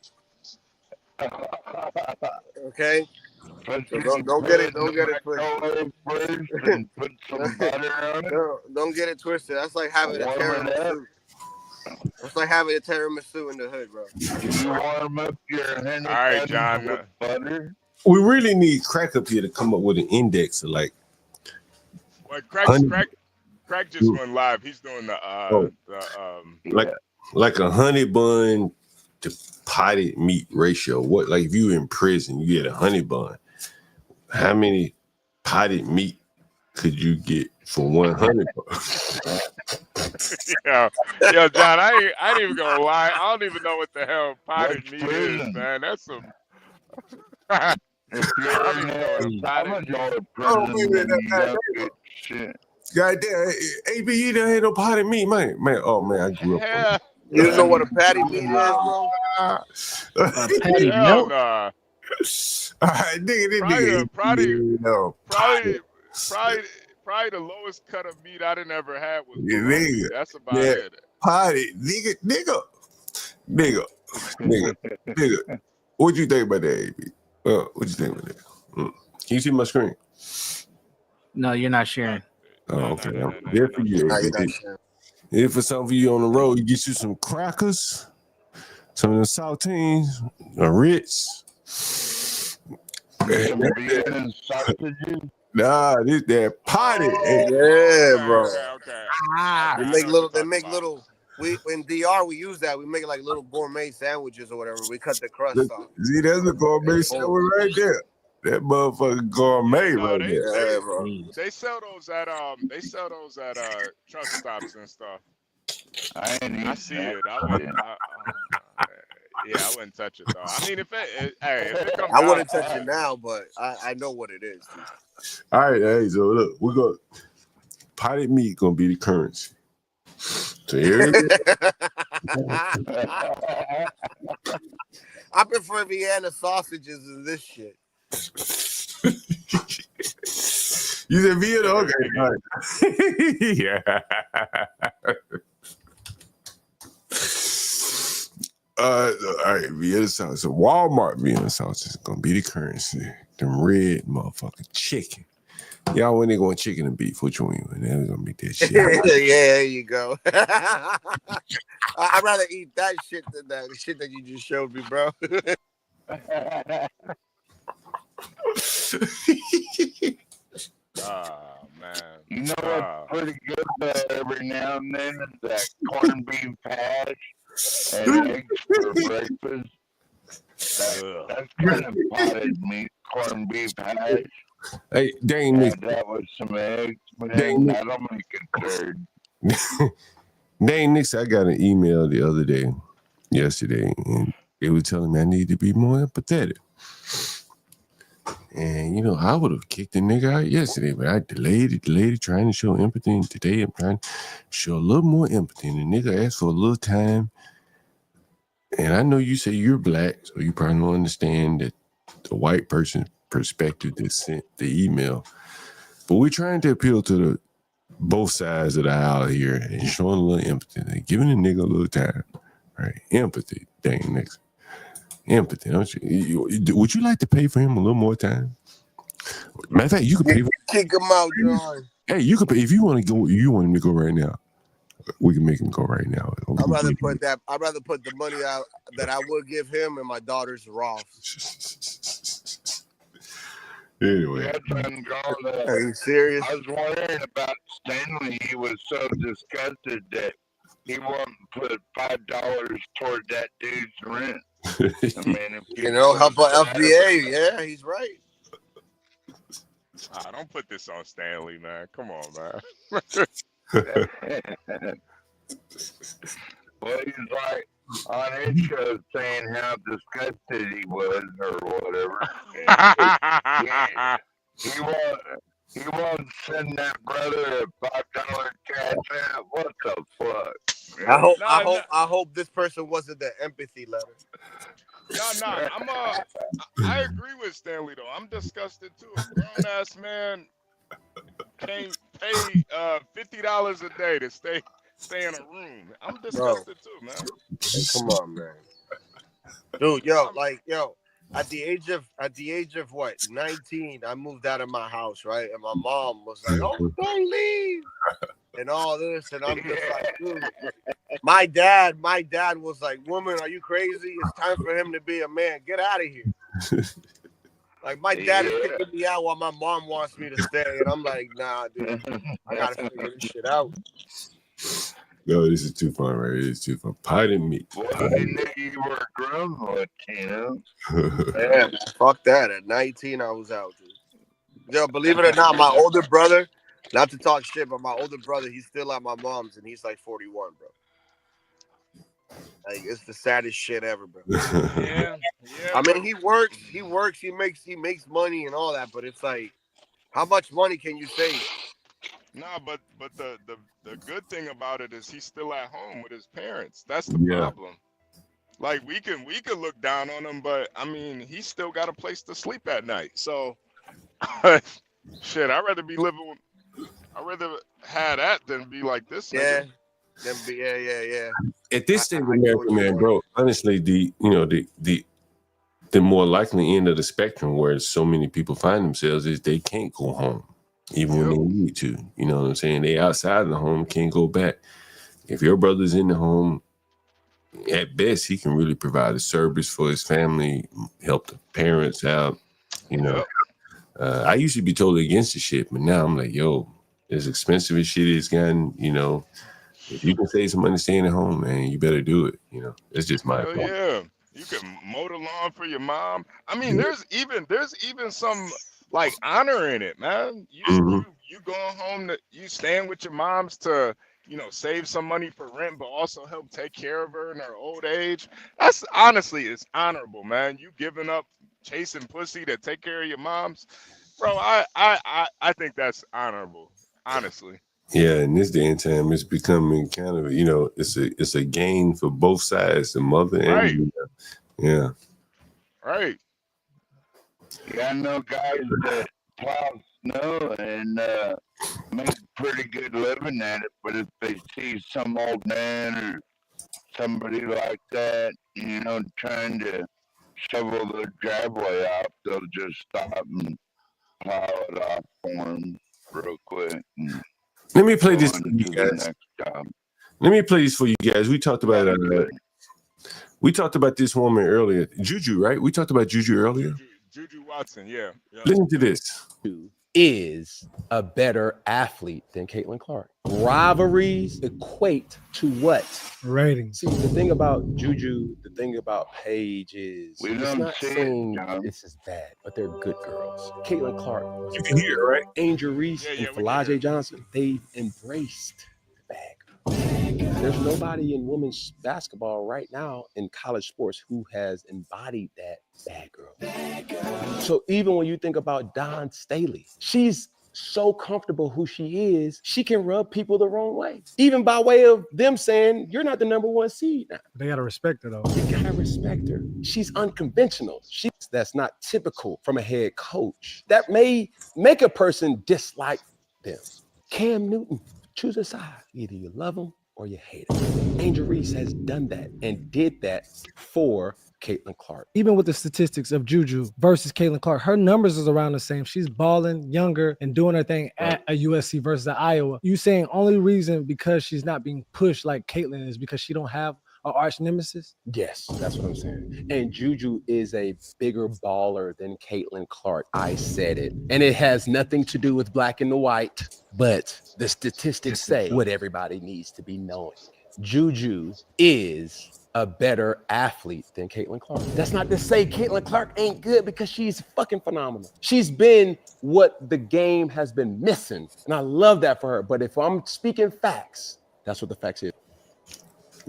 Okay, so don't get it twisted. And put some butter on it. Don't get it twisted. That's like having a tiramisu. That's like having a tiramisu in the hood, bro. You warm up your honey all right, bun John. with butter. We really need Crack up here to come up with an index of like. Well, Crack just went live. He's doing like a honey bun to potted meat ratio. What, like if you were in prison, you get a honey bun. How many potted meat could you get for one honey bun? Yo, John, I ain't even gonna lie. I don't even know what the hell potted meat is, man. That's some. If you're in shit. Goddamn, AB, you done had no potted meat, man. Oh man, I grew up. You don't know what a patty meat is, bro? Patty milk. Nah. All right, nigga, Probably the lowest cut of meat I done ever had was nigga. That's about it. Potted, nigga. What you think about that, AB? What you think about that? Can you see my screen? No, you're not sharing. Oh, okay. There for you. Here for some of you on the road, you get you some crackers, some of the saltines, a Ritz. Nah, this that potty. Yeah, bro. Okay. They make little. We in DR we use that. We make like little gourmet sandwiches or whatever. We cut the crust off. See, that's a gourmet sandwich right there. That motherfucking gourmet right there. Bro. They sell those at truck stops and stuff. I see it. I wouldn't touch it though. I mean, if it comes, I wouldn't touch it now, but I know what it is. All right, hey, so look, we got potted meat gonna be the currency. So here it is. I prefer Vienna sausages than this shit. You said Vienna? Okay. All right. Yeah. All right, Vienna sauce. So Walmart Vienna sauce is gonna be the currency. Them red motherfucking chicken. Y'all when they going chicken and beef, which one you want? That was gonna be that shit. Yeah, there you go. I'd rather eat that shit than the shit that you just showed me, bro. Oh man. You know what's pretty good every now and then is that corned beef hash and eggs for breakfast. That's kind of potted meat, corned beef hash. Hey, dang Nick. That was some eggs, man. That'll make it turd. Dang Nick, I got an email the other day, yesterday, and they were telling me I need to be more empathetic. And, you know, I would have kicked the nigga out yesterday, but I delayed it, trying to show empathy. And today I'm trying to show a little more empathy. And the nigga asked for a little time. And I know you say you're black, so you probably don't understand that the white person perspective that sent the email. But we're trying to appeal to the both sides of the aisle here and showing a little empathy and giving the nigga a little time. Right? Empathy, dang next. Empathy, don't you? Would you like to pay for him a little more time? Matter of fact, you could pay for kick him out, John. Hey, you could pay if you want to go. You want him to go right now. We can make him go right now. I'd rather put the money out that I would give him in my daughter's Roth. Anyway, are you serious? I was wondering about Stanley. He was so disgusted that he won't put $5 toward that dude's rent. I mean, if help out FBA. Yeah, he's right. Don't put this on Stanley, man. Come on, man. Well, he's like on his show saying how disgusted he was or whatever. He won't send that brother a $5 cash out. What the fuck? I hope this person wasn't the empathy letter. I agree with Stanley though. I'm disgusted too. A grown ass man can't pay $50 a day to stay in a room. I'm disgusted too, man. Hey, come on, man. Dude, at the age of what, 19, I moved out of my house, right? And my mom was like, "Oh, don't leave," and all this, and I'm just like, dude. My dad was like, "Woman, are you crazy? It's time for him to be a man. Get out of here." Like my dad is kicking me out while my mom wants me to stay, and I'm like, "Nah, dude, I gotta figure this shit out." No, this is too fun, right? It's too fun. Pardon me. Well, I knew you were grown, Latino. Yeah, fuck that. At 19, I was out, dude. Yo, believe it or not, my older brother, not to talk shit, but my older brother, he's still at my mom's, and he's like 41, bro. Like, it's the saddest shit ever, bro. Yeah. I mean, he works, he makes money and all that, but it's like, how much money can you save? Nah, but the good thing about it is he's still at home with his parents. That's the problem. Like we can look down on him, but I mean he's still got a place to sleep at night. So shit, I'd rather have that than be like this. Yeah. Nigga. At this stage of America, man, bro, honestly, the more likely end of the spectrum where so many people find themselves is they can't go home. Even when they need to, you know what I'm saying? They outside of the home, can't go back. If your brother's in the home, at best, he can really provide a service for his family, help the parents out, you know. I used to be totally against the shit, but now I'm like, yo, as expensive as shit is gotten, you know, if you can save some money staying at home, man, you better do it, you know. It's just my opinion. Yeah. You can mow the lawn for your mom. I mean, there's even some like honor in it, man. You going home you staying with your moms to, you know, save some money for rent, but also help take care of her in her old age. That's honestly, it's honorable, man. You giving up chasing pussy to take care of your moms, bro. I think that's honorable, honestly. Yeah, in this day and time, it's becoming kind of, you know, it's a gain for both sides, the mother and yeah. Right. Yeah, I know guys that plow snow and make a pretty good living at it, but if they see some old man or somebody like that, you know, trying to shovel their driveway out, they'll just stop and plow it off for them real quick. Let me play this for you guys. Let me play this for you guys. We talked about this woman earlier. Juju, right? We talked about Juju earlier. Juju Watson, yeah. Listen to this. Is a better athlete than Caitlin Clark. Rivalries equate to what? Ratings. See, the thing about Juju, the thing about Paige is we it's don't not see saying it, this is bad, but they're good girls. Caitlin Clark, you can hear it, right? Angel Reese and Falaje Johnson, they've embraced the bad girl. There's nobody in women's basketball right now in college sports who has embodied that bad girl. So even when you think about Dawn Staley, she's so comfortable who she is, she can rub people the wrong way. Even by way of them saying, you're not the number one seed now. They got to respect her, though. You got to respect her. She's unconventional. That's not typical from a head coach. That may make a person dislike them. Cam Newton, choose a side. Either you love them or you hate them. Angel Reese has done that and did that for Caitlin Clark. Even with the statistics of Juju versus Caitlin Clark, her numbers is around the same. She's balling, younger, and doing her thing at a USC versus a Iowa. You saying only reason because she's not being pushed like Caitlin is because she don't have an arch nemesis? Yes, that's what I'm saying. And Juju is a bigger baller than Caitlin Clark. I said it. And it has nothing to do with black and the white, but the statistics say what everybody needs to be knowing. Juju is a better athlete than Caitlin Clark. That's not to say Caitlin Clark ain't good, because she's fucking phenomenal. She's been what the game has been missing, and I love that for her. But if I'm speaking facts, that's what the facts is.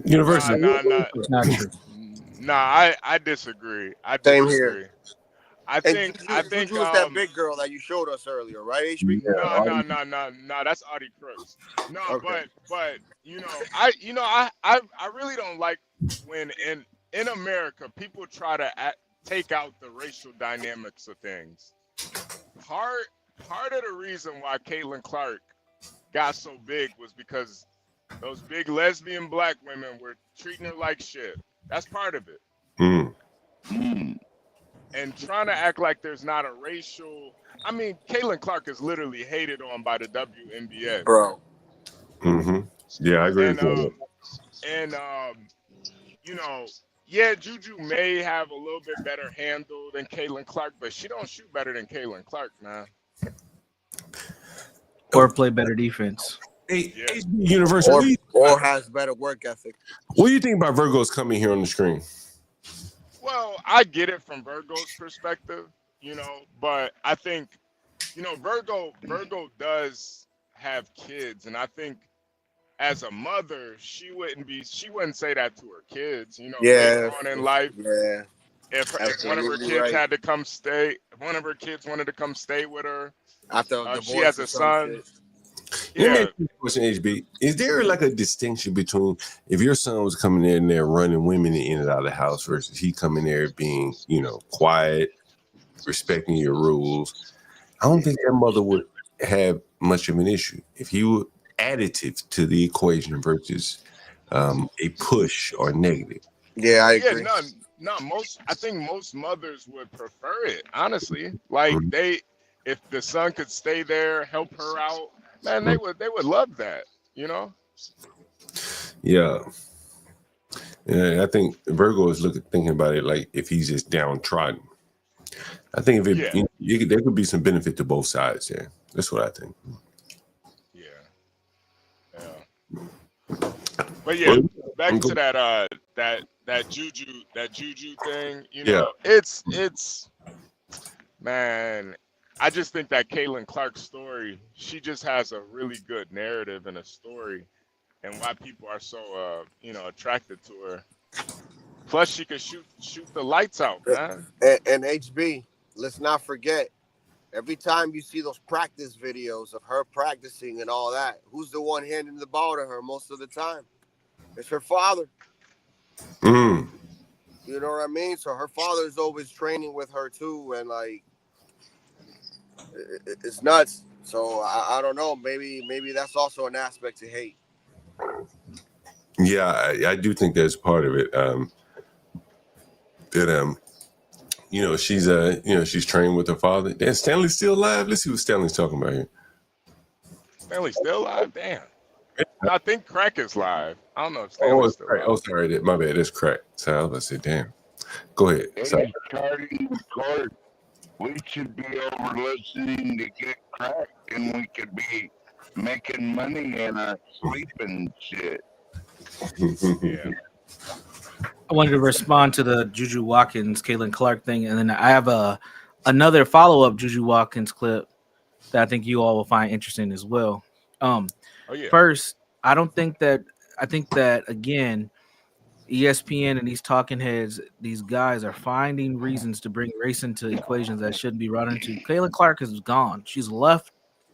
University. It's not true. I disagree. I Same disagree. here. I And think Juju is that big girl that you showed us earlier, right, HB? No, that's Audie Crooks. No, Okay. but I really don't like when in America people try to take out the racial dynamics of things. Part of the reason why Caitlin Clark got so big was because those big lesbian black women were treating her like shit. That's part of it. And trying to act like there's not a racial. I mean, Caitlin Clark is literally hated on by the WNBA, bro. Yeah, I agree with you. Yeah, Juju may have a little bit better handle than Caitlin Clark, but she don't shoot better than Caitlin Clark, man. Or play better defense. University. Or has better work ethic. What do you think about Virgos coming here on the screen? Well, I get it from Virgo's perspective, but I think, Virgo does have kids, and I think as a mother, she wouldn't say that to her kids, later on in life. Yeah. If one of her kids had to come stay, if one of her kids wanted to come stay with her, after she has a son. Let me ask you a question, HB. Is there like a distinction between if your son was coming in there running women in and out of the house versus he coming there being, quiet, respecting your rules? I don't think that mother would have much of an issue if he were additive to the equation versus a push or negative. Yeah, I agree. I think most mothers would prefer it, honestly. Like if the son could stay there, help her out, man, they would love that, Yeah. I think Virgo is thinking about it like if he's just downtrodden. I think if there could be some benefit to both sides there. That's what I think. But yeah, back to that Juju thing, it's man, I just think that Caitlin Clark's story, she just has a really good narrative and a story, and why people are so attracted to her. Plus, she could shoot the lights out, man. And HB, let's not forget, every time you see those practice videos of her practicing and all that, who's the one handing the ball to her most of the time? It's her father. You know what I mean? So her father's always training with her too, and like it's nuts. So I don't know. Maybe that's also an aspect to hate. Yeah, I do think that's part of it. She's trained with her father. Damn, Stanley's still alive. Let's see what Stanley's talking about here. Stanley's still alive? Damn. I think Crack is live. I don't know if Stanley's still alive. Oh, sorry. My bad. It's Crack. So I was about to say, damn. Go ahead. Hey, starting record. We should be over listening to Get Cracked, and we could be making money in our sleep and shit. Yeah. I wanted to respond to the Juju Watkins, Caitlin Clark thing, and then I have another follow-up Juju Watkins clip that I think you all will find interesting as well. First, I think that again, ESPN and these talking heads, these guys are finding reasons to bring race into equations that shouldn't be brought into. Caitlin Clark is gone. She's left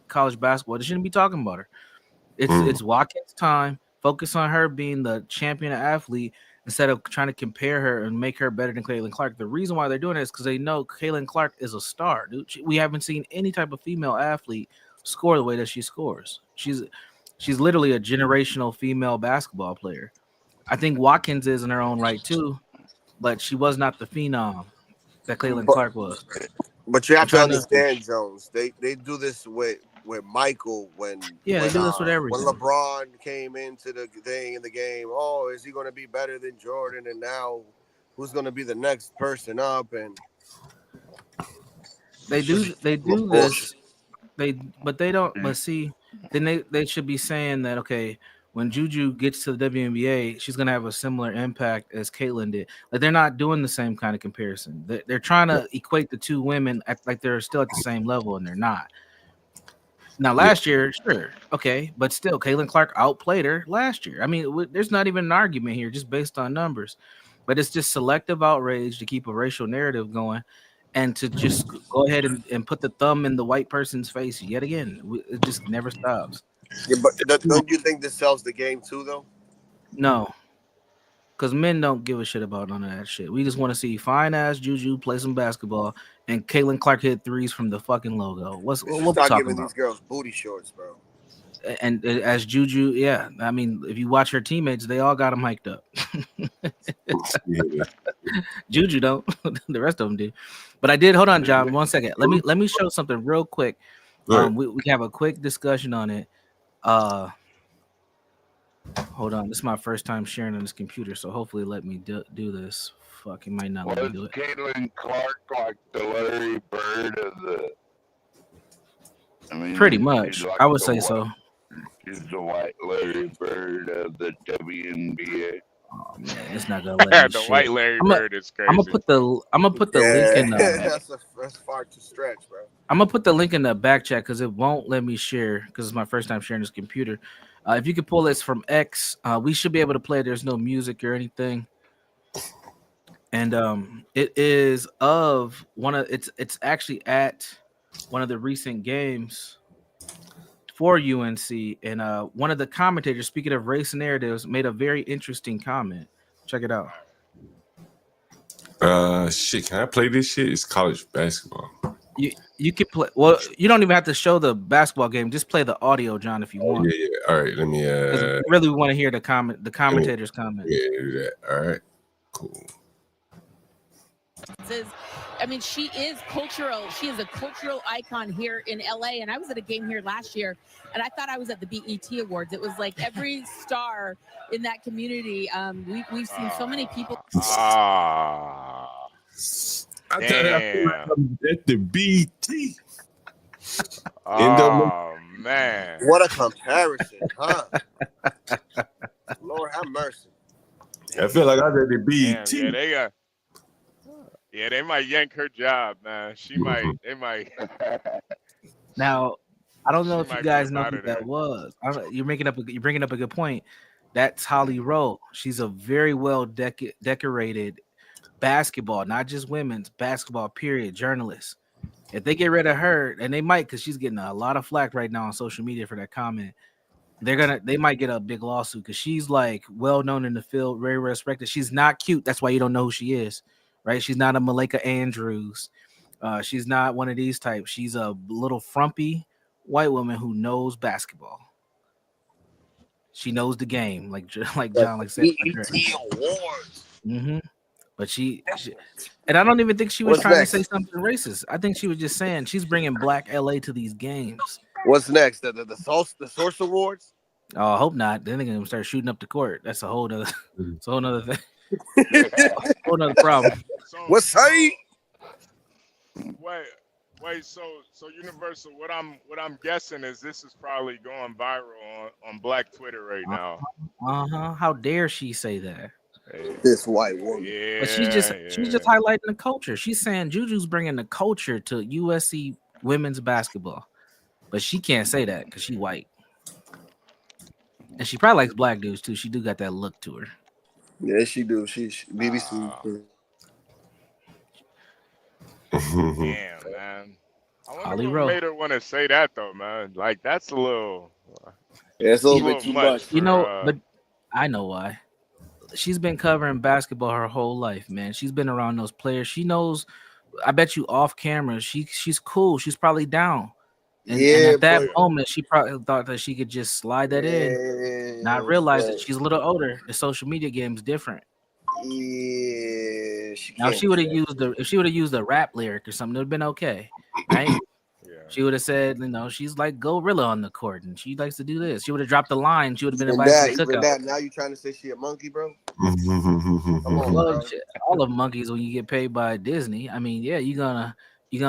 college basketball. They shouldn't be talking about her. It's Watkins' time. Focus on her being the champion athlete instead of trying to compare her and make her better than Caitlin Clark. The reason why they're doing it is because they know Caitlin Clark is a star, dude. We haven't seen any type of female athlete score the way that she scores. She's literally a generational female basketball player. I think Watkins is in her own right too, but she was not the phenom that Caitlin Clark was. But you have to understand, Jones. They do this with Michael when they do this with everything. When LeBron came into the thing in the game, is he going to be better than Jordan? And now, who's going to be the next person up? And they do this. But they don't. But see, then they should be saying that, okay, when Juju gets to the WNBA, she's gonna have a similar impact as Caitlyn did. Like they're not doing the same kind of comparison. They're trying to equate the two women like they're still at the same level, and they're not. Now, last year, sure, okay, but still, Caitlin Clark outplayed her last year. I mean, there's not even an argument here, just based on numbers. But it's just selective outrage to keep a racial narrative going, and to just go ahead and put the thumb in the white person's face yet again. It just never stops. Yeah, but don't you think this sells the game too, though? No, because men don't give a shit about none of that shit. We just want to see fine ass Juju play some basketball, and Caitlin Clark hit threes from the fucking logo. What we Start talking giving about? these girls booty shorts, bro. And as Juju, yeah, I mean, if you watch her teammates, they all got them hiked up. Juju don't, the rest of them do. But I did. Hold on, John, 1 second. Let me show something real quick. We have a quick discussion on it. Hold on, this is my first time sharing on this computer, so hopefully let me do this. Fuck, it might not let me do it. Caitlin Clark like the Larry Bird of the? I mean, Pretty much, like I would say so. She's the white Larry Bird of the WNBA. Oh man, it's not gonna let me. The white Larry Bird is crazy. I'm gonna put the link in. That's far to stretch, bro. I'm gonna put the link in the back chat because it won't let me share because it's my first time sharing this computer. If you could pull this from X, we should be able to play. There's no music or anything, and it is of one of it's actually at one of the recent games for UNC, and one of the commentators, speaking of race narratives, made a very interesting comment. Check it out. Shit, can I play this shit? It's college basketball. You can play. Well, you don't even have to show the basketball game. Just play the audio, John, if you want. Yeah. All right, let me. Really want to hear the commentators' comment. Yeah, do that. All right, cool. I mean, she is cultural. She is a cultural icon here in LA. And I was at a game here last year, and I thought I was at the BET Awards. It was like every star in that community. We've seen so many people. I thought I at the BT. Oh man! What a comparison, huh? Lord have mercy. I feel like I was at the BT. Damn, they might yank her job, man. They might. Now, I don't know if you guys know who that was. You're bringing up a good point. That's Holly Rowe. She's a very well decorated basketball, not just women's basketball, period, journalist. If they get rid of her, and they might, because she's getting a lot of flack right now on social media for that comment, they might get a big lawsuit because she's like well known in the field, very respected. She's not cute. That's why you don't know who she is, right? She's not a Malika Andrews. She's not one of these types. She's a little frumpy white woman who knows basketball. She knows the game, like John said. Awards. Mm-hmm. But she, and I don't even think she was trying to say something racist. I think she was just saying she's bringing Black LA to these games. What's next? The Source Awards? Oh, I hope not. Then they're gonna start shooting up the court. That's a whole nother thing. Whole nother problem. What's say? Wait. So Universal. What I'm guessing is this is probably going viral on Black Twitter right now. How dare she say that? This white woman. Yeah. But she's just highlighting the culture. She's saying Juju's bringing the culture to USC women's basketball, but she can't say that because she white, and she probably likes black dudes too. She do got that look to her. Yeah, she do. She BBC. Damn, man. I wonder what made her want to say that though, man. Like that's a little. Yeah, it's a little bit too much. You know, but I know why. She's been covering basketball her whole life, man. She's been around those players. She knows. I bet you off camera, she's cool. She's probably down. And at that moment, she probably thought that she could just slide that in, not realize that she's a little older. The social media game is different. Yeah. Now, if she would have used a rap lyric or something, it would have been okay, right? She would have said, she's like Gorilla on the court, and she likes to do this. She would have dropped the line. She would have been invited to the cookout. Now you trying to say she a monkey, bro? Come on, bro. All of monkeys when you get paid by Disney. I mean, yeah, you gonna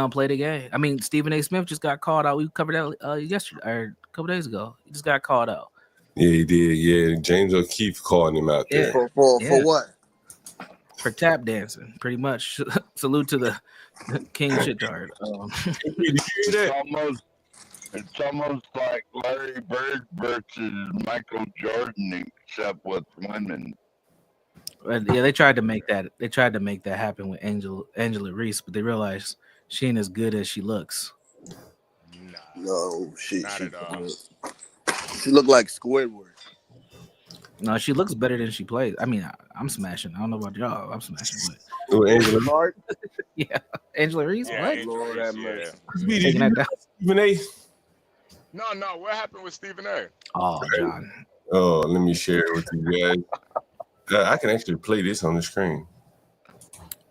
play the game. I mean, Stephen A. Smith just got called out. We covered that yesterday or a couple days ago. He just got called out. Yeah, he did. Yeah, James O'Keefe calling him out there. For what? For tap dancing, pretty much. Salute to the King Shitard. It's almost like Larry Bird versus Michael Jordan, except with women. Yeah, they tried to make that. They tried to make that happen with Angela Reese, but they realized she ain't as good as she looks. No, she all. She looked like Squidward. No, she looks better than she plays. I mean, I'm smashing. I don't know about y'all. I'm smashing, but Oh, Angela Clark? yeah, Angela Reese. Yeah, What? Angela Lord Reese, have mercy. Taking that down. Stephen A. No. What happened with Stephen A? Oh, John. Oh, let me share it with you guys. I can actually play this on the screen.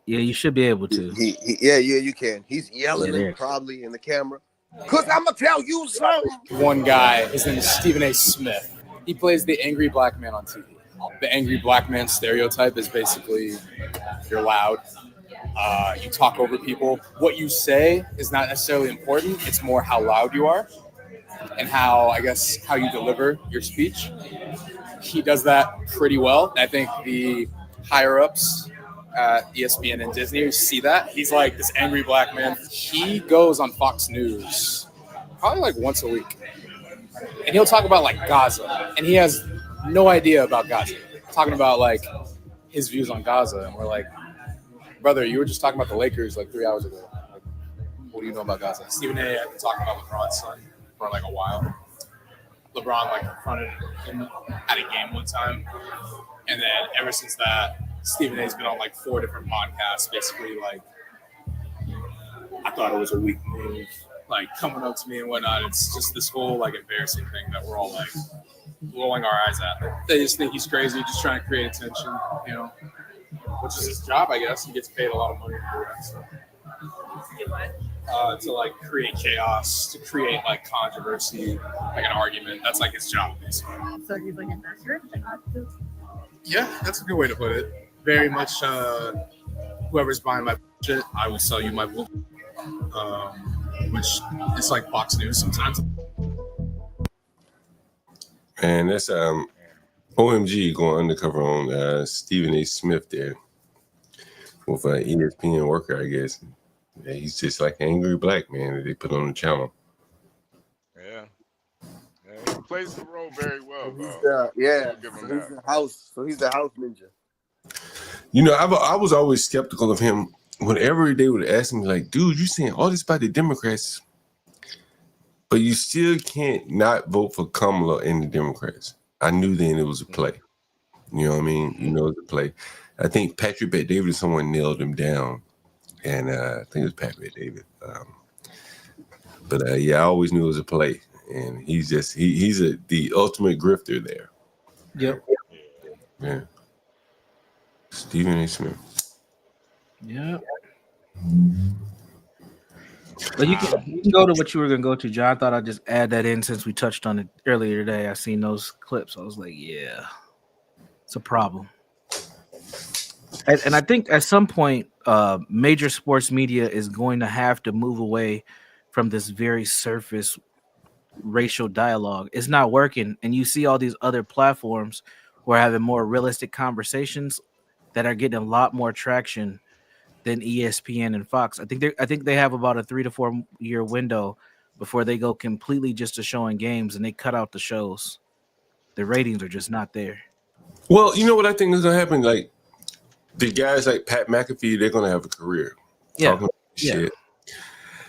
Yeah, you should be able to. Yeah, you can. He's yelling Yeah, probably in the camera. Cause I'm gonna tell you something. One guy, his name is Stephen A. Smith. He plays the angry black man on TV. The angry black man stereotype is basically you're loud, you talk over people. What you say is not necessarily important. It's more how loud you are and how you deliver your speech. He does that pretty well. I think the higher ups at ESPN and Disney see that. He's like this angry black man. He goes on Fox News probably like once a week. And he'll talk about like Gaza. And he has no idea about Gaza. Talking about like his views on Gaza. And we're like, brother, you were just talking about the Lakers like 3 hours ago. Like, what do you know about Gaza? Stephen A. had been talking about LeBron's son for like a while. LeBron like confronted him at a game one time. And then ever since that, Stephen A's been on like 4 different podcasts, basically like, I thought it was a weak move, like coming up to me and whatnot. It's just this whole like embarrassing thing that we're all like rolling our eyes at. They just think he's crazy, just trying to create attention, you know, which is his job, I guess. He gets paid a lot of money to do that. So. To like create chaos, to create like controversy, like an argument. That's like his job, basically. So he's like an actor? Yeah, that's a good way to put it. Very much whoever's buying my shit, I will sell you my bullshit. Which is like Fox News sometimes. And that's OMG going undercover on Stephen A. Smith there with an ESPN worker, I guess. Yeah, he's just like an angry black man that they put on the channel. Yeah, he plays the role very well. So he's the house ninja. You know, I was always skeptical of him. Whenever they would ask me, like, dude, you saying all this about the Democrats, but you still can't not vote for Kamala and the Democrats. I knew then it was a play. You know what I mean? You know, it was a play. I think Patrick Bet-David or someone nailed him down. And I think it was Pat Bet-David. But yeah, I always knew it was a play. And he's the ultimate grifter there. Yep. Yeah. Stephen A. Smith. Yeah. But you can go to what you were going to go to, John. I thought I'd just add that in since we touched on it earlier today. I seen those clips. I was like, yeah, it's a problem. And I think at some point, major sports media is going to have to move away from this very surface racial dialogue. It's not working. And you see all these other platforms who are having more realistic conversations that are getting a lot more traction than ESPN and Fox. I think they have about a 3 to 4 year window before they go completely just to showing games and they cut out the shows. The ratings are just not there. Well, you know what I think is gonna happen? Like the guys like Pat McAfee, they're gonna have a career. Yeah. Talking shit.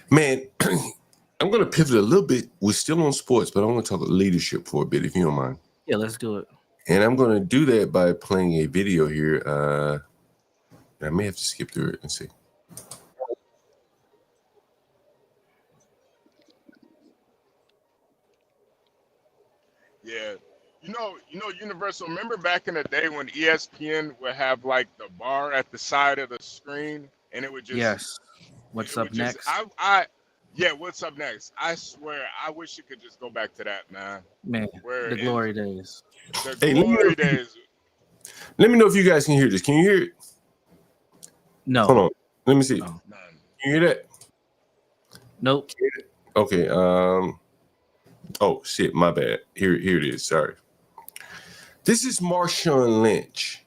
Man, I'm gonna pivot a little bit. We're still on sports, but I want to talk leadership for a bit, if you don't mind. Yeah, let's do it. And I'm gonna do that by playing a video here. I may have to skip through it and see. Yeah. You know, Universal, remember back in the day when ESPN would have like the bar at the side of the screen and it would just Yes. What's up next? What's up next? I swear, I wish it could just go back to that, man. Man, the glory days. The glory days. Let me know if you guys can hear this. Can you hear it? No. Hold on. Let me see. No. Can you hear that? Nope. Okay. Oh shit, my bad. Here it is. Sorry. This is Marshawn Lynch,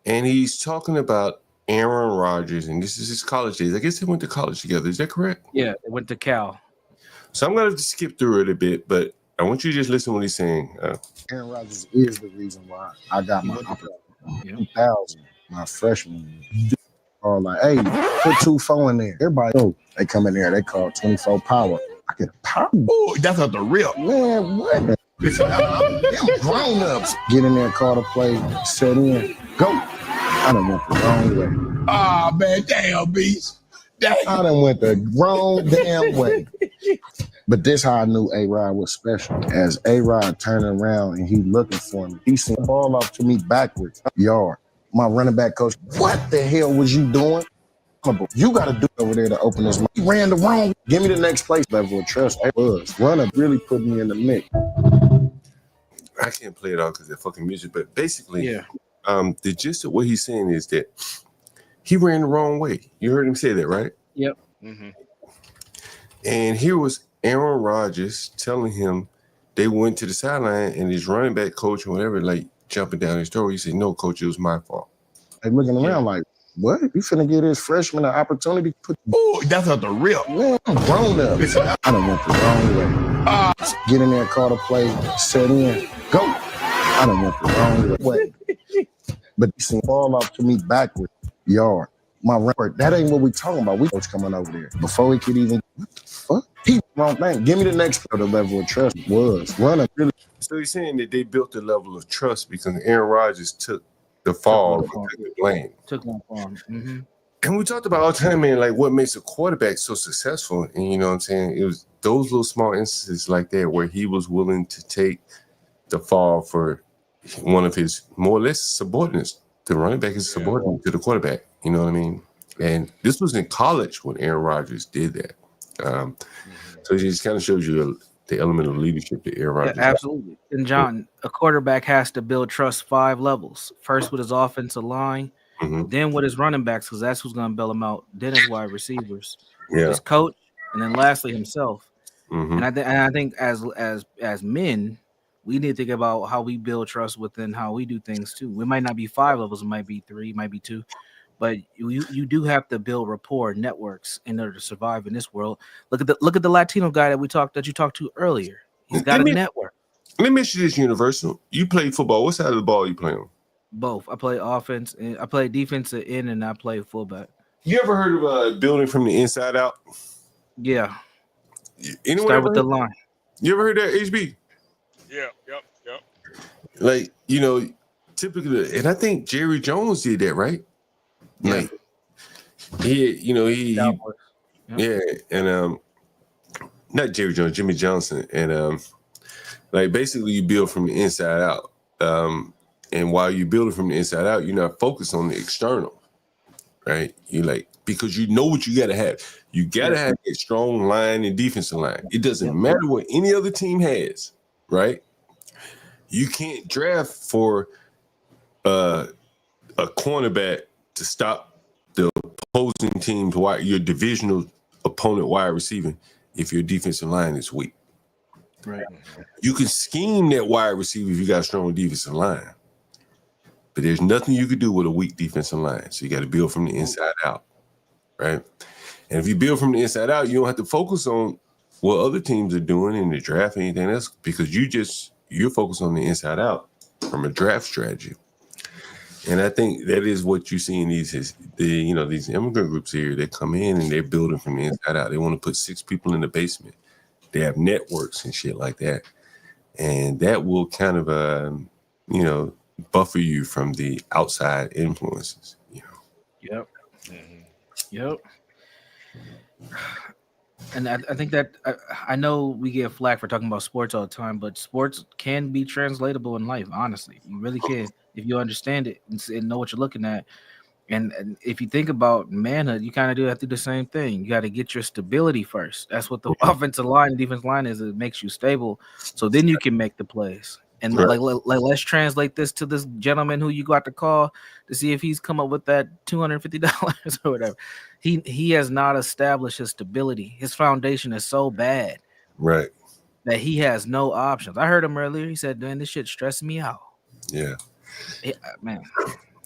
and he's talking about Aaron Rodgers, and this is his college days. I guess they went to college together. Is that correct? Yeah, they went to Cal. So I'm going to skip through it a bit, but I want you to just listen to what he's saying. Aaron Rodgers is the reason why I got my opportunity. 2000, my freshman year. Or like, hey, put 2-4 in there. Everybody know they come in there, they call 24 power. I get a power. Oh, that's not the real. Man, what? Them grown-ups. Get in there, call the play, set in, go. I done went the wrong way. Ah, man, damn, beast. Damn. I done went the wrong damn way. But this how I knew A-Rod was special. As A-Rod turning around and he looking for me, he sent the ball off to me backwards, yard. My running back coach, what the hell was you doing? You got to do it over there to open his mouth. He ran the wrong. Give me the next place. Level of trust. It was. Runner really put me in the mix. I can't play it all because they're fucking music, but basically, the gist of what he's saying is that he ran the wrong way. You heard him say that, right? Yep. Mm-hmm. And here was Aaron Rodgers telling him they went to the sideline and his running back coach or whatever, like jumping down his door. He said, "No, coach, it was my fault." They looking around like, what? You finna give this freshman an opportunity to put. Oh, that's not the real. Man, I'm grown up. I done went the wrong way. Get in there, call the play, set in, go. I done went the wrong way. But he sent the ball off to me backward, yard. My record, that ain't what we talking about. We coach coming over there. Before he could even, what the fuck? He wrong thing. Give me the next part of the level of trust was running really. So he's saying that they built a level of trust because Aaron Rodgers took the fall and took the blame. Took one for him. Mm-hmm. And we talked about all the time, man, like what makes a quarterback so successful. And you know what I'm saying? It was those little small instances like that where he was willing to take the fall for one of his more or less subordinates. The running back is subordinate to the quarterback. You know what I mean? And this was in college when Aaron Rodgers did that. So it just kind of shows you the element of leadership that Aaron Rodgers. Yeah, absolutely. And John, a quarterback has to build trust 5 levels. First with his offensive line, then with his running backs, because that's who's going to bail him out. Then his wide receivers, his coach, and then lastly himself. And I think as men, we need to think about how we build trust within how we do things too. It might not be 5 levels, it might be 3, it might be 2. But you do have to build rapport networks in order to survive in this world. Look at the Latino guy that you talked to earlier. He's got a network. Let me ask you this, Universal. You play football. What side of the ball you play on? Both. I play offense and I play defensive end and I play fullback. You ever heard of building from the inside out? Yeah. Anyone Start with the line. You ever heard that, HB? Yeah, yep. Like, you know, typically, and I think Jerry Jones did that, right? Yeah. Like, he and not Jerry Jones, Jimmy Johnson, and like basically you build from the inside out. And while you build it from the inside out, you're not focused on the external, right? You like because you know what you gotta have. You gotta have a strong line and defensive line. It doesn't matter what any other team has, right? You can't draft for a cornerback to stop the opposing team's your divisional opponent wide receiving if your defensive line is weak. Right. You can scheme that wide receiver if you got a strong defensive line. But there's nothing you could do with a weak defensive line. So you got to build from the inside out. Right. And if you build from the inside out, you don't have to focus on what other teams are doing in the draft or anything else because you're focused on the inside out from a draft strategy. And I think that is what you see in these immigrant groups here. They come in and they're building from the inside out. They want to put 6 people in the basement. They have networks and shit like that. And that will kind of, buffer you from the outside influences. Yep. Yep. And I think that I know we get flack for talking about sports all the time, but sports can be translatable in life. Honestly, you really can if you understand it and know what you're looking at. And if you think about manhood, you kind of do have to do the same thing. You got to get your stability first. That's what the offensive line and defense line is. It makes you stable, so then you can make the plays. And like let's translate this to this gentleman who you got to call to see if he's come up with that $250 or whatever. He has not established his stability. His foundation is so bad. Right. that he has no options. I heard him earlier. He said, "Man, this shit stressing me out." Yeah. Man.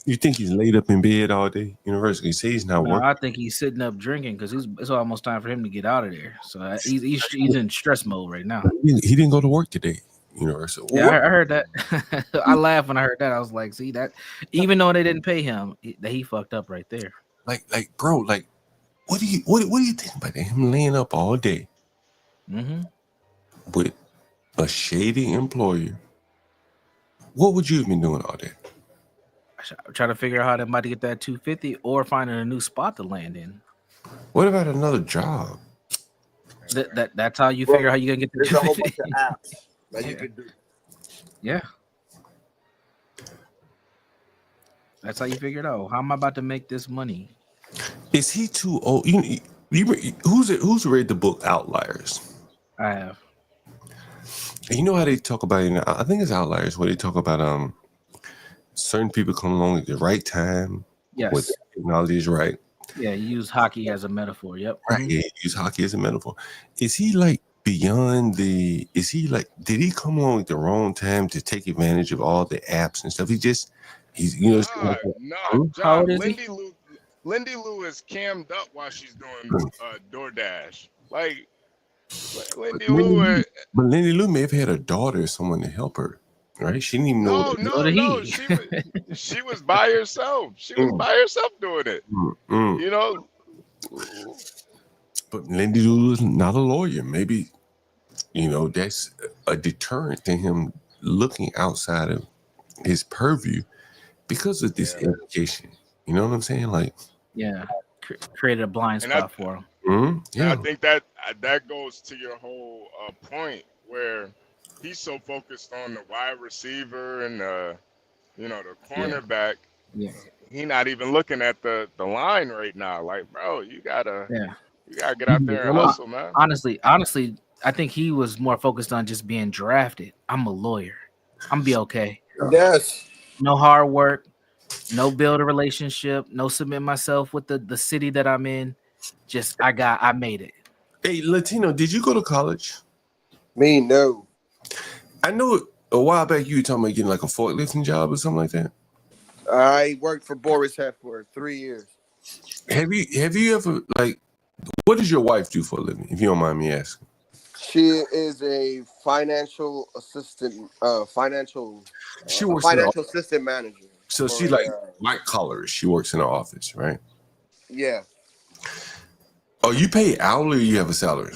You think he's laid up in bed all day? University. He says he's not No, working. I think he's sitting up drinking because it's almost time for him to get out of there. So he's in stress mode right now. He didn't go to work today. University. Yeah, I heard that. I laughed when I heard that. I was like, "See that? Even though they didn't pay him, he fucked up right there." Like, bro, like, what do you think about that? Him laying up all day with a shady employer. What would you have been doing all day? Trying to figure out how they might get that 250 or finding a new spot to land in. What about another job? That's how you figure out how you're gonna get the There's a whole bunch 250. of apps that you can do. Yeah. That's how you figure it out. How am I about to make this money? Is he too old? Who's read the book Outliers? I have. You know how they talk about it? I think it's Outliers where they talk about certain people come along at the right time. Yes. When technology is right. Yeah, you use hockey as a metaphor. Yep. Right. Yeah, use hockey as a metaphor. Is he like beyond the? Is he like? Did he come along at the wrong time to take advantage of all the apps and stuff? He's No, How John. old is he? Lindy Lou is cammed up while she's doing DoorDash. Like Lindy Lou. But Lindy Lou may have had a daughter or someone to help her, right? She didn't even know. No. She was by herself. She was by herself doing it. You know. But Lindy Lou is not a lawyer. Maybe, that's a deterrent to him looking outside of his purview because of this education. You know what I'm saying? Like, yeah, created a blind spot for him. And I think that goes to your whole point where he's so focused on the wide receiver and the cornerback. Yeah. He not even looking at the line right now. Like, bro, you gotta get out there and hustle, man. Honestly, I think he was more focused on just being drafted. I'm a lawyer. I'm gonna be okay. Yes. No hard work, no build a relationship, no submit myself with the city that I'm in. Just I made it. Hey, Latino, did you go to college? Me, no. I know a while back you were talking about getting like a forklifting job or something like that. I worked for Boris Head for 3 years. Have you ever what does your wife do for a living, if you don't mind me asking? She is a financial assistant, She works financial assistant manager. So she white collar. She works in the office, right? Yeah. Oh, you pay hourly or you have a salary?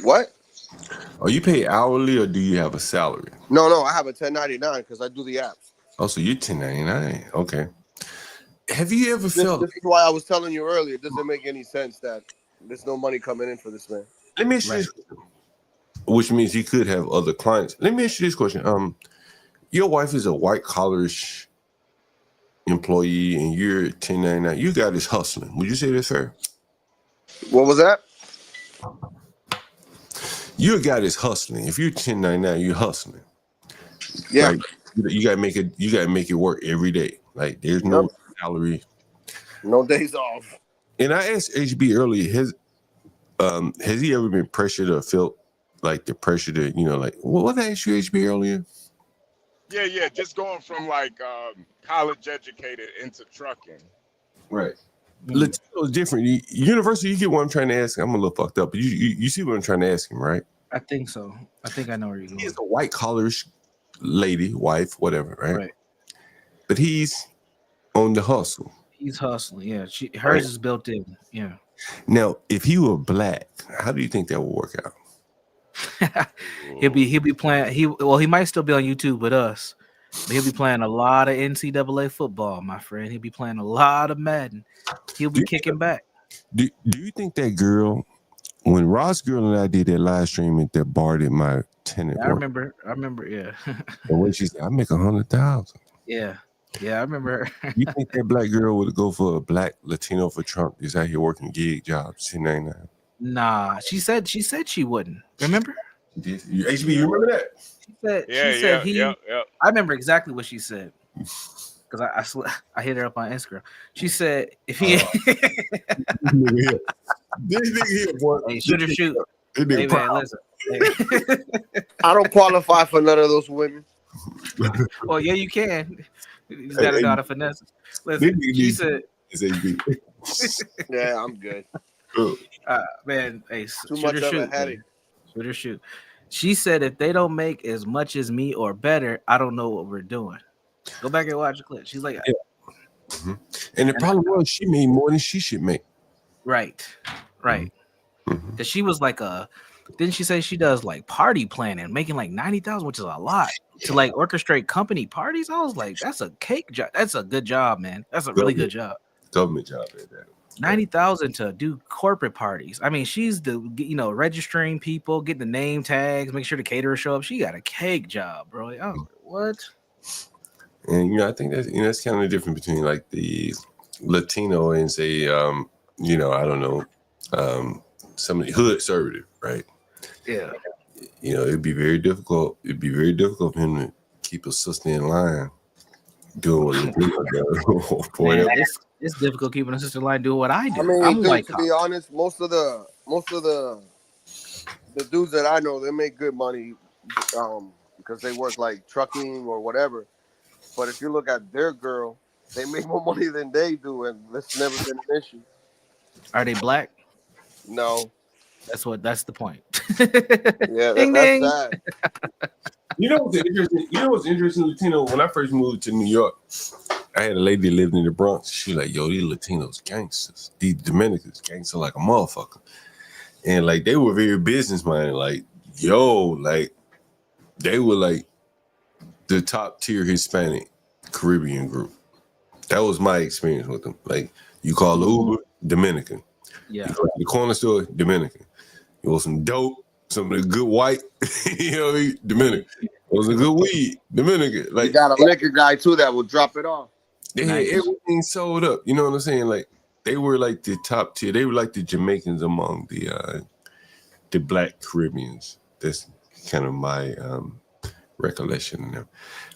What? Are you pay hourly or do you have a salary? No, I have a 1099 because I do the apps. Oh, so you're 1099. Okay. Have you ever felt? This is why I was telling you earlier. It doesn't make any sense that there's no money coming in for this man. Let me ask you this, which means he could have other clients. Let me ask you this question. Your wife is a white collar-ish employee and you're 1099. You got is hustling. Would you say that's fair? What was that? Your guy is hustling. If you're 1099, you're hustling. Yeah. Like, you gotta make it. You gotta make it work every day. Like there's no salary, no days off. And I asked HB earlier, has he ever been pressured or felt like the pressure to, what did I ask you HB earlier? Yeah, just going from college educated into trucking. Right. Latino is different. Universal, you get what I'm trying to ask him. I'm a little fucked up, but you see what I'm trying to ask him, right? I think so. I think I know where you're going. He's a white collarish lady, wife, whatever, right? Right. But he's on the hustle. He's hustling. Yeah, hers is built in. Yeah. Now, if he were black, how do you think that would work out? he'll be playing. He might still be on YouTube with us, but he'll be playing a lot of NCAA football, my friend. He'll be playing a lot of Madden. He'll be kicking back. Do you think that girl, when Ross Girl and I did that live stream at that bar at my tenant? I remember. Yeah. And when she said, "I make 100,000." Yeah, I remember her. You think that black girl would go for a black Latino for Trump? Is out here working gig jobs, 1099? Nah, she said she wouldn't. Remember? HB, you remember that? She said he. I remember exactly what she said because I hit her up on Instagram. She said if he this nigga here, boy. Hey, shoot or shoot. That nigga Hey man, proud. listen. Hey. I don't qualify for none of those women. Well, yeah, you can. You just Hey, gotta hey, know how to finesse. this Listen, nigga she needs said, is HB. Yeah, I'm good. man, hey, Too shoot or much of a shoot, headache. man. Shoot or shoot. She said if they don't make as much as me or better, I don't know what we're doing. Go back and watch the clip. She's like, Yeah. Mm-hmm. And the problem was she made more than she should make. right. Because she was like didn't she say she does like party planning, making like 90,000, which is a lot to like orchestrate company parties? I was like, that's a cake job. That's a good job, man. That's a really good job. Government job at that. 90,000 to do corporate parties. I mean, she's registering people, getting the name tags, make sure the caterers show up. She got a cake job, bro. Like, oh, what? And I think that's kind of the difference between like the Latino and say I don't know, somebody hood conservative, right? Yeah. It'd be very difficult. It'd be very difficult for him to keep a sister in line doing what Latino does. Man, it's difficult keeping a sister in line doing what I do. I mean, I'm dude, white to be honest, most of the dudes that I know, they make good money because they work like trucking or whatever. But if you look at their girl, they make more money than they do, and that's never been an issue. Are they black? No. That's the point. Yeah, Ding, that's ding. sad. You know what's interesting, Latino? When I first moved to New York, I had a lady that lived in the Bronx. She was like, yo, these Latinos gangsters. These Dominicans gangster like a motherfucker. And like they were very business minded. Like, yo, like they were like the top tier Hispanic Caribbean group. That was my experience with them. Like you call the Uber, Dominican. Yeah. You go to the corner store, Dominican. You want some dope, some of the good white, Dominican. Was a good weed, Dominican. Like You got a liquor guy too that will drop it off. they had everything sold up. You know what I'm saying? Like they were like the top tier. They were like the Jamaicans among the Black Caribbeans. That's kind of my recollection of them.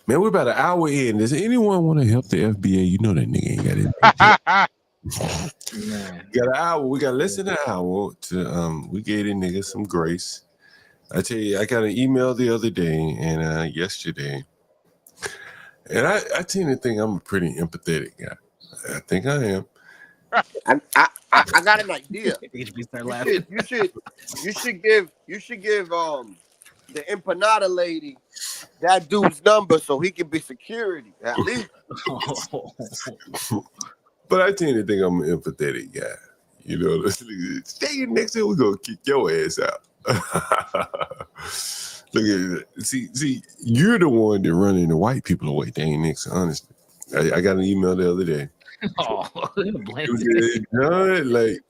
Man, we're about an hour in. Does anyone want to help the FBA? You know that nigga ain't got it. Got an hour. We got less than an hour to we gave the nigga some grace. I tell you, I got an email the other day and yesterday, and I tend to think I'm a pretty empathetic guy. I think I am. I got an idea. HB start laughing. You should give the empanada lady that dude's number so he can be security at least. But I tend to think I'm an empathetic guy. You know, stay next year, we're gonna kick your ass out. Look at it. See, you're the one that running the white people away. They ain't next, honestly. I got an email the other day. Oh, like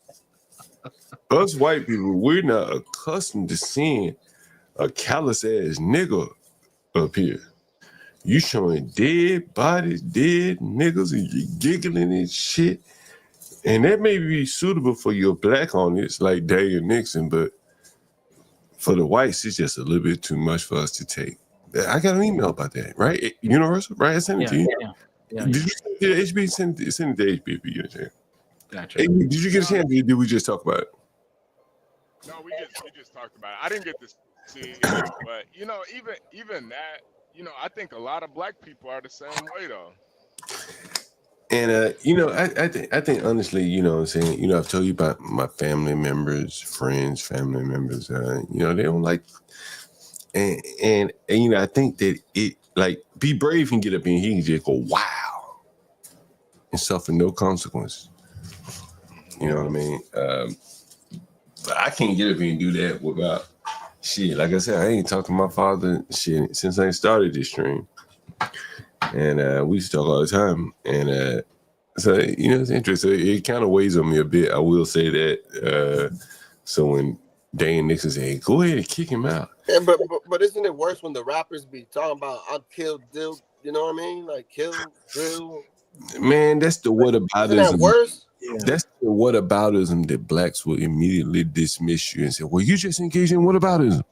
us white people, we're not accustomed to seeing a callous ass nigga up here. You showing dead bodies, dead niggas, and you giggling and shit. And that may be suitable for your black audience like Daniel Nixon, but for the whites, it's just a little bit too much for us to take. I got an email about that, right? Universal, right? I sent it to you. Yeah. Did you send it to HB? Send it to HB if you get a chance. Gotcha. Hey, did you get a chance? Or did we just talk about it? No, we just talked about it. I didn't get to see it, but even that, I think a lot of black people are the same way though. And I think honestly, what I'm saying, I've told you about my family members, friends, family members, they don't like, and I think that it like be brave and get up and he can just go wow and suffer no consequences. You know what I mean? But I can't get up and do that without shit. Like I said, I ain't talked to my father shit since I started this stream. And we used to talk all the time. And so, it's interesting. It kind of weighs on me a bit. I will say that. So when Dan Nixon said, go ahead and kick him out. Yeah, but isn't it worse when the rappers be talking about I'll kill Dill? You know what I mean? Like kill Dill. Man, that's the whataboutism. Isn't that worse? That's the whataboutism that blacks will immediately dismiss you and say, well, you just engaged in whataboutism.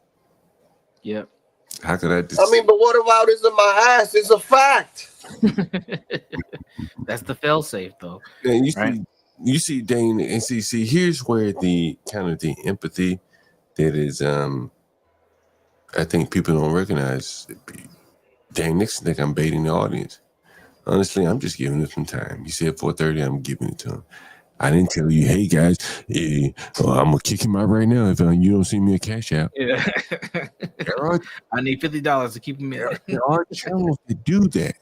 Yep. How could I I mean, but whataboutism my ass is a fact. That's the fail safe though. And you see Dane, and see, here's where the kind of the empathy that is I think people don't recognize. Dang, Nixon think I'm baiting the audience. Honestly, I'm just giving it some time. You said 4:30, I'm giving it to him. I didn't tell you, hey guys, I'm gonna kick him out right now if you don't see me a cash out. Yeah. I need $50 to keep him in. There are channels that do that,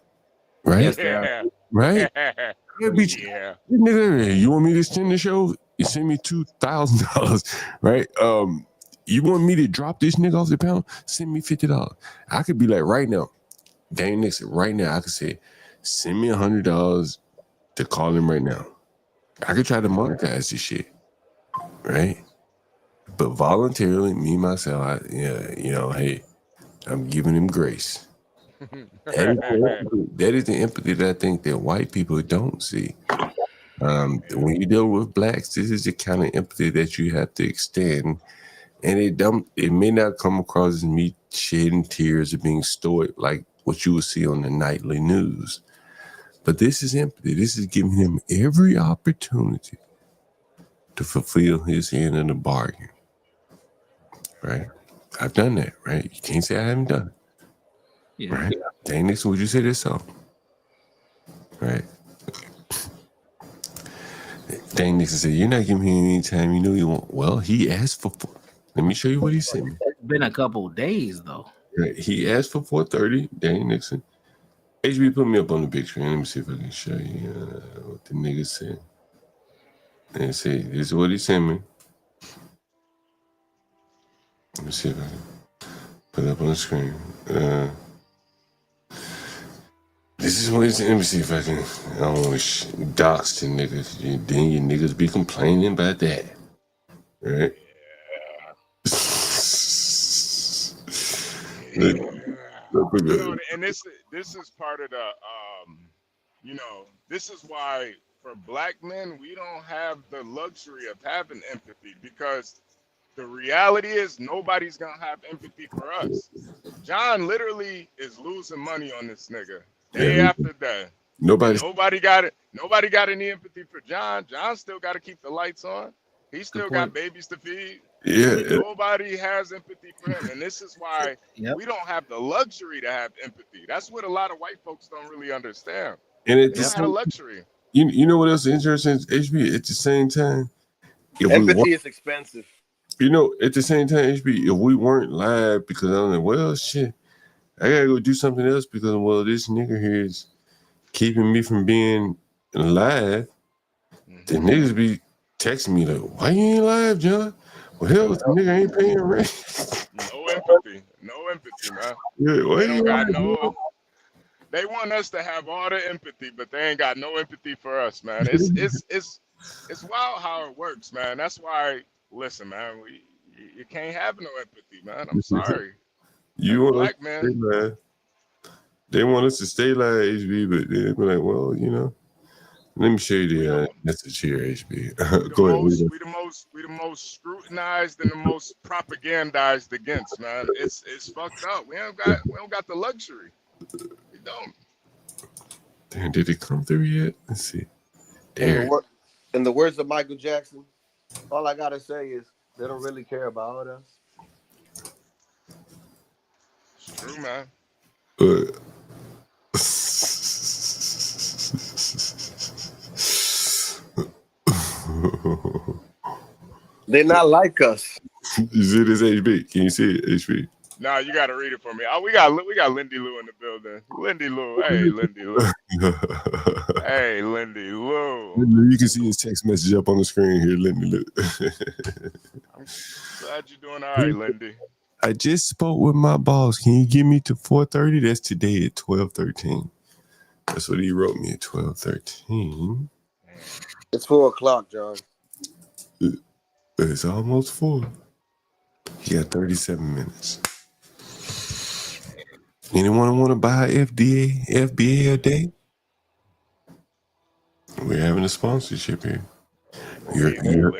right? Yes, there are. Right? Yeah. Nigga, you want me to extend the show? You send me $2,000, right? You want me to drop this nigga off the pound? Send me $50. I could be like right now, Dane Nixon, right now. I could say, send me $100 to call him right now. I could try to monetize this shit, right? But voluntarily, me myself, hey, I'm giving him grace. That is the empathy that I think that white people don't see. When you deal with blacks, this is the kind of empathy that you have to extend, and it may not come across as me shedding tears or being stoic like what you will see on the nightly news. But this is empathy. This is giving him every opportunity to fulfill his end of the bargain. Right? I've done that, right? You can't say I haven't done it. Yeah. Right? Dang, Nixon, would you say this so? Right? Dang, Nixon said, you're not giving him any time you know you want. Well, he asked for. Let me show you what he sent me. It's been a couple of days, though. Right. He asked for 4:30. Dang, Nixon. HB, put me up on the big screen. Let me see if I can show you what the nigga said. And see, this is what he sent me. Let me see if I can put it up on the screen. This is what he sent. Let me see if I can. I don't want to dox the niggas. Then you niggas be complaining about that. Right? And this is part of the this is why for black men we don't have the luxury of having empathy, because the reality is nobody's gonna have empathy for us. John literally is losing money on this nigga day after day. Nobody got it. Nobody got any empathy for John. John still got to keep the lights on. He still got babies to feed. Yeah. Nobody has empathy for him, and this is why we don't have the luxury to have empathy. That's what a lot of white folks don't really understand. And they don't have a luxury. You know what else is interesting? HB, at the same time, empathy is expensive. At the same time, HB, if we weren't live, because I'm like, well, shit, I gotta go do something else because, well, this nigga here is keeping me from being live. The niggas be texting me like, why you ain't live, John? Well, hell, the nigga ain't paying rent. No empathy, man. Yeah, They don't got no. They want us to have all the empathy, but they ain't got no empathy for us, man. It's wild how it works, man. That's why, listen, man, you can't have no empathy, man. I'm sorry. You want black us man. to stay live. They want us to stay live, HB, but they're like, well, let me show you the message here, HB. Go ahead. We the most scrutinized and the most propagandized against, man. It's fucked up. We don't got the luxury. We don't. Damn, did it come through yet? Let's see. There. In the words of Michael Jackson, all I gotta say is they don't really care about us. It's true, man. They're not like us. You see this, HB? Can you see it, HB? Nah, you gotta read it for me. We got Lindy Lou in the building. Lindy Lou, hey Lindy Lou. Hey Lindy Lou. You can see his text message up on the screen here, Lindy Lou. I'm glad you're doing all right, Lindy. I just spoke with my boss. Can you get me to 4:30? That's today at 12:13. That's what he wrote me at 12:13. It's 4:00, John. It's almost 4. He got 37 minutes. Anyone want to buy FBA a day? We're having a sponsorship here. You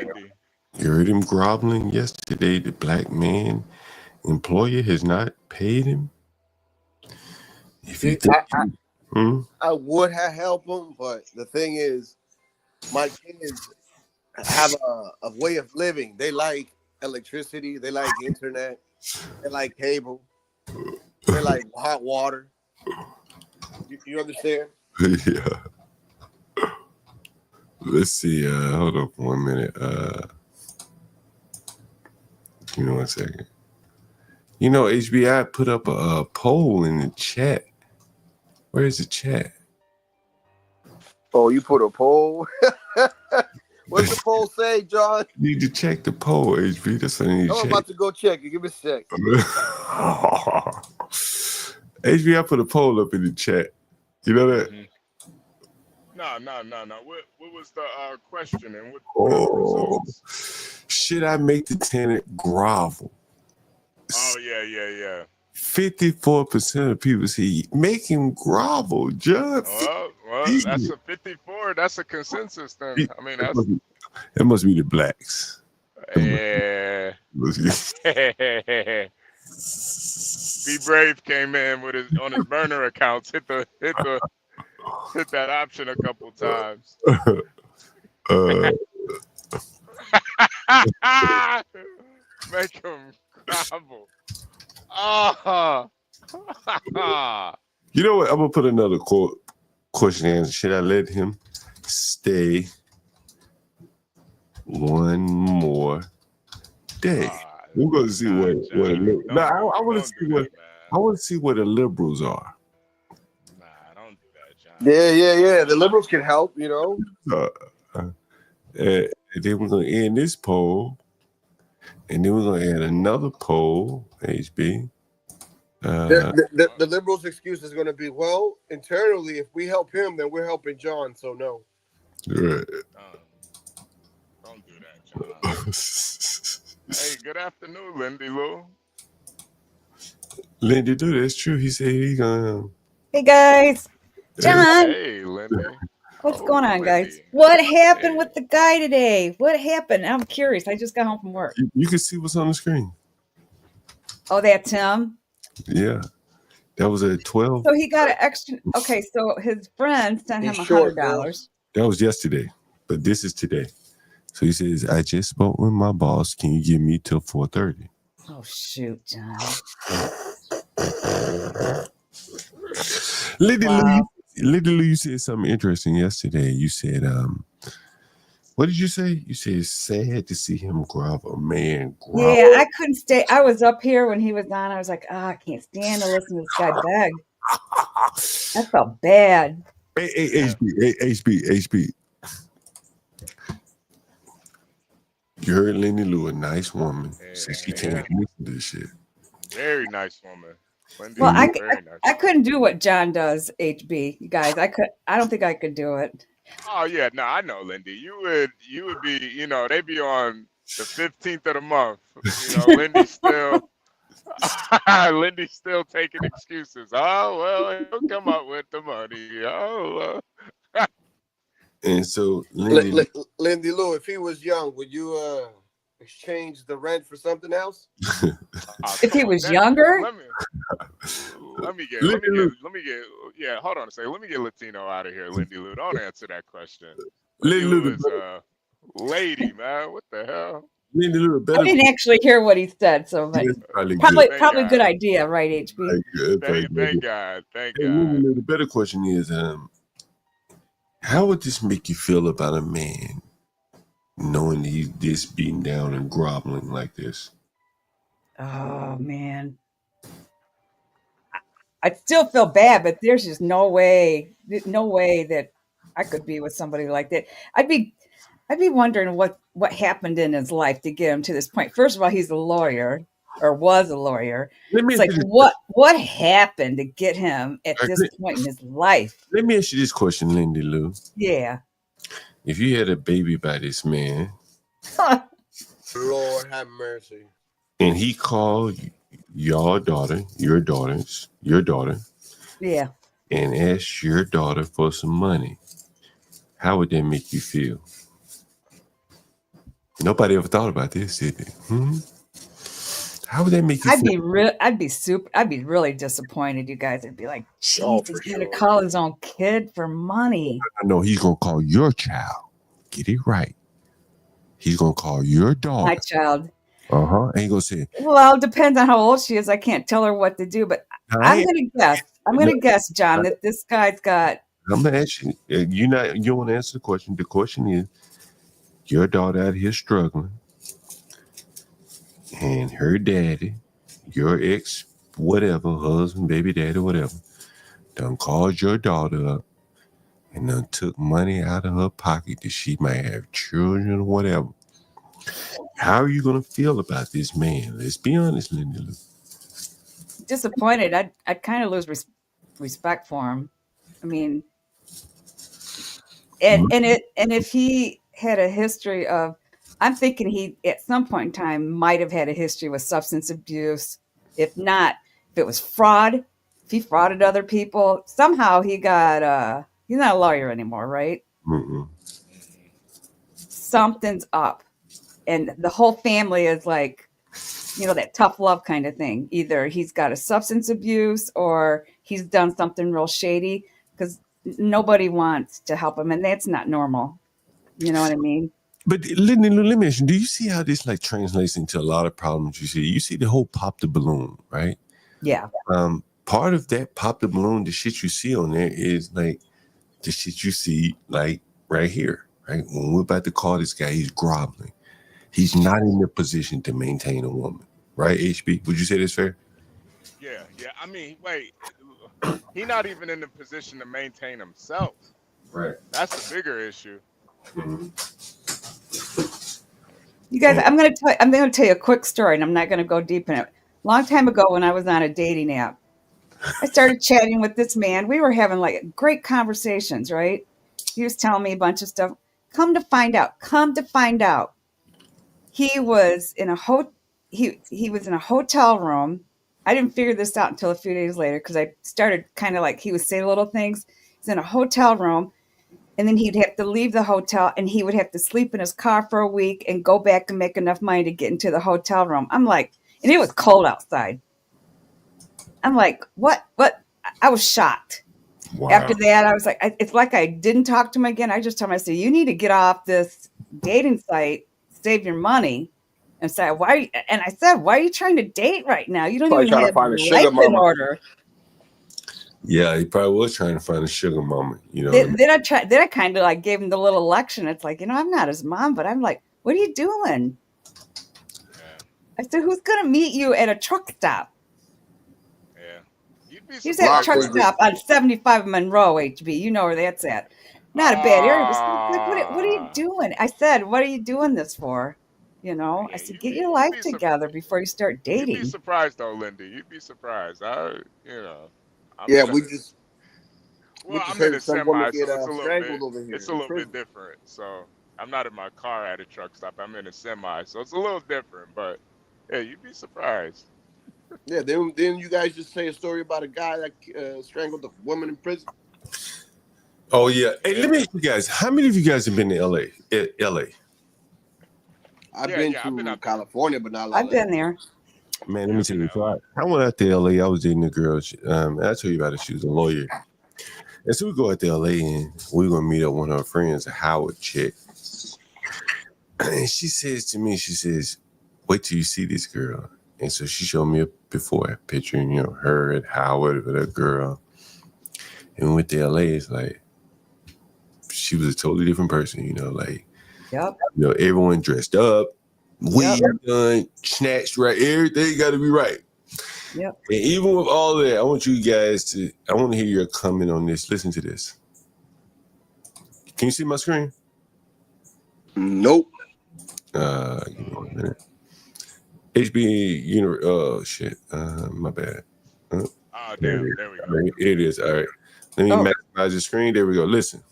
heard him groveling yesterday. The black man employer has not paid him. If you think I would have helped him, but the thing is, my kids have a way of living. They like electricity. They like internet. They like cable. They like hot water. You understand? Yeah. Let's see. Hold up for 1 minute. Give me 1 second. You know, HBI put up a poll in the chat. Where is the chat? Oh, you put a poll? What's the poll say, John? You need to check the poll, HB. That's what I need to I'm check. about to go check it. Give me a sec. HB, I put a poll up in the chat. You know that? No. What was the question and what Oh, the results? should I make the tenant grovel? Oh, yeah. 54% of people say make him grovel, John. Well, that's a 54. That's a consensus then. I mean, that's... That must be the blacks. Yeah. Be Brave came in with on his burner accounts, hit that option a couple times. Make him grovel. You know what? I'm gonna put another question in. Should I let him stay one more day? We're gonna see what I want to see what the liberals are. Yeah. The liberals can help, you know. And then we're gonna end this poll, and then we're gonna add another poll, HB. The liberals' excuse is going to be, well, internally, if we help him, then we're helping John. So no. Right. Don't do that, John. Hey, good afternoon, Lindy Lou. Lindy, do that's true. He said he's gonna. Hey guys, John. Hey, Lindy. What's going on, guys? What happened with the guy today? What happened? I'm curious. I just got home from work. You can see what's on the screen. Oh, that's him. Yeah, that was at 12. So he got an extra. Okay, so his friend sent him $100. That was yesterday, but this is today. So he says, "I just spoke with my boss. Can you give me till 4:30?" Oh shoot, John. Lindy Lou, you said something interesting yesterday. You said, what did you say? You said it's sad to see him grovel, man. Grovel. Yeah, I couldn't stay. I was up here when he was on. I was like, I can't stand to listen to this guy beg. I felt bad. Hey, HB. You heard Lindy Lou, a nice woman. Said she can't listen to this shit. Very nice woman. Wendy, Well, I couldn't do what John does, HB. You guys, I don't think I could do it. Oh yeah, no, I know, Lindy. You would be, they'd be on the 15th of the month. Lindy's still taking excuses. Oh well, he'll come up with the money. Oh. And so, Lindy Lou, if he was young, would you exchange the rent for something else? If he was younger? Let me get. Yeah, hold on a second. Let me get Latino out of here, Lindy Lou. Don't answer that question. Lindy Lou is a lady, man. What the hell? Lindy Lou, I didn't actually hear what he said, so probably good idea, right, HB? Thank God. Lindy Lou, the better question is, how would this make you feel about a man knowing he's this beaten down and groveling like this? Oh man, I still feel bad, but there's just no way that I could be with somebody like that. I'd be wondering what happened in his life to get him to this point. First of all, he's a lawyer or was a lawyer. It's like what happened to get him at this point in his life? Let me ask you this question, Lindy Lou. Yeah. If you had a baby by this man, Lord have mercy, and he called your daughter, yeah, and asked your daughter for some money, how would that make you feel? Nobody ever thought about this, did they? How would that make you feel? I'd be really disappointed, you guys. I'd be like, geez, he's gonna call his own kid for money. No, he's gonna call your child. Get it right. He's gonna call your daughter. My child. And he goes, say, Well, depends on how old she is. I can't tell her what to do, but I'm gonna guess, John, that this guy's got. I'm gonna ask you. You don't want to answer the question. The question is, your daughter out here struggling, and her daddy, your ex, whatever, husband, baby daddy, whatever, done called your daughter up and done took money out of her pocket that she might have children or whatever. How are you gonna feel about this man? Let's be honest, Linda Lou. Disappointed. I'd kind of lose respect for him. I mean, and if he had a history of, I'm thinking he at some point in time might have had a history with substance abuse. If not, if it was fraud, if he frauded other people, somehow he got he's not a lawyer anymore, right? Mm-mm. Something's up, and the whole family is like, that tough love kind of thing. Either he's got a substance abuse or he's done something real shady, because nobody wants to help him, and that's not normal. You know what I mean? But let me ask you, do you see how this like translates into a lot of problems you see? You see the whole pop the balloon, right? Yeah. Part of that pop the balloon, the shit you see on there is like the shit you see like right here, right? When we're about to call this guy, he's groveling. He's not in the position to maintain a woman, right, HB? Would you say that's fair? Yeah. I mean, wait, he's not even in the position to maintain himself. Right. That's the bigger issue. Mm-hmm. You guys, I'm gonna tell you a quick story, and I'm not gonna go deep in it. Long time ago, when I was on a dating app, I started chatting with this man. We were having like great conversations, right? He was telling me a bunch of stuff. Come to find out, he was in a he was in a hotel room. I didn't figure this out until a few days later, because I started kind of like, he would say little things. He's in a hotel room, and then he'd have to leave the hotel, and he would have to sleep in his car for a week and go back and make enough money to get into the hotel room. I'm like, and it was cold outside. I'm like, what? I was shocked. Wow. After that, I was like, it's like I didn't talk to him again. I just told him, I said, you need to get off this dating site, save your money. And said, why are you trying to date right now? You don't Probably even trying to have find a your sugar life in mama. order. Yeah, he probably was trying to find a sugar mama, Then I kind of like gave him the little lecture. It's like, I'm not his mom, but I'm like, what are you doing? I said, who's going to meet you at a truck stop? He's at a truck stop on 75 Monroe, HB. You know where that's at. Not a bad area. But what are you doing? I said, what are you doing this for? I said, get your life together before you start dating. You'd be surprised though, Linda. You'd be surprised. I'm in a semi, so it's a little bit different. So I'm not in my car at a truck stop. I'm in a semi, so it's a little different. But yeah, you'd be surprised. Yeah, then you guys just say a story about a guy that strangled a woman in prison. Oh yeah. Hey, let me ask you guys, how many of you guys have been to LA? I've been to California, but not LA. I've been there. Man, let me tell you. So I went out to LA. I was dating a girl. I told you about it. She was a lawyer. And so we go out to LA and we're going to meet up with one of her friends, a Howard chick. And she says to me, wait till you see this girl. And so she showed me a before picture, her at Howard with a girl. And we went to LA. It's like, she was a totally different person, Yep. Everyone dressed up, weed done, snatched right, everything got to be right. Yep. And even with all that, I want you guys I want to hear your comment on this. Listen to this. Can you see my screen? Nope. Give me 1 minute. HB, oh shit. My bad. There we go. It is. All right. Let me maximize the screen. There we go. Listen.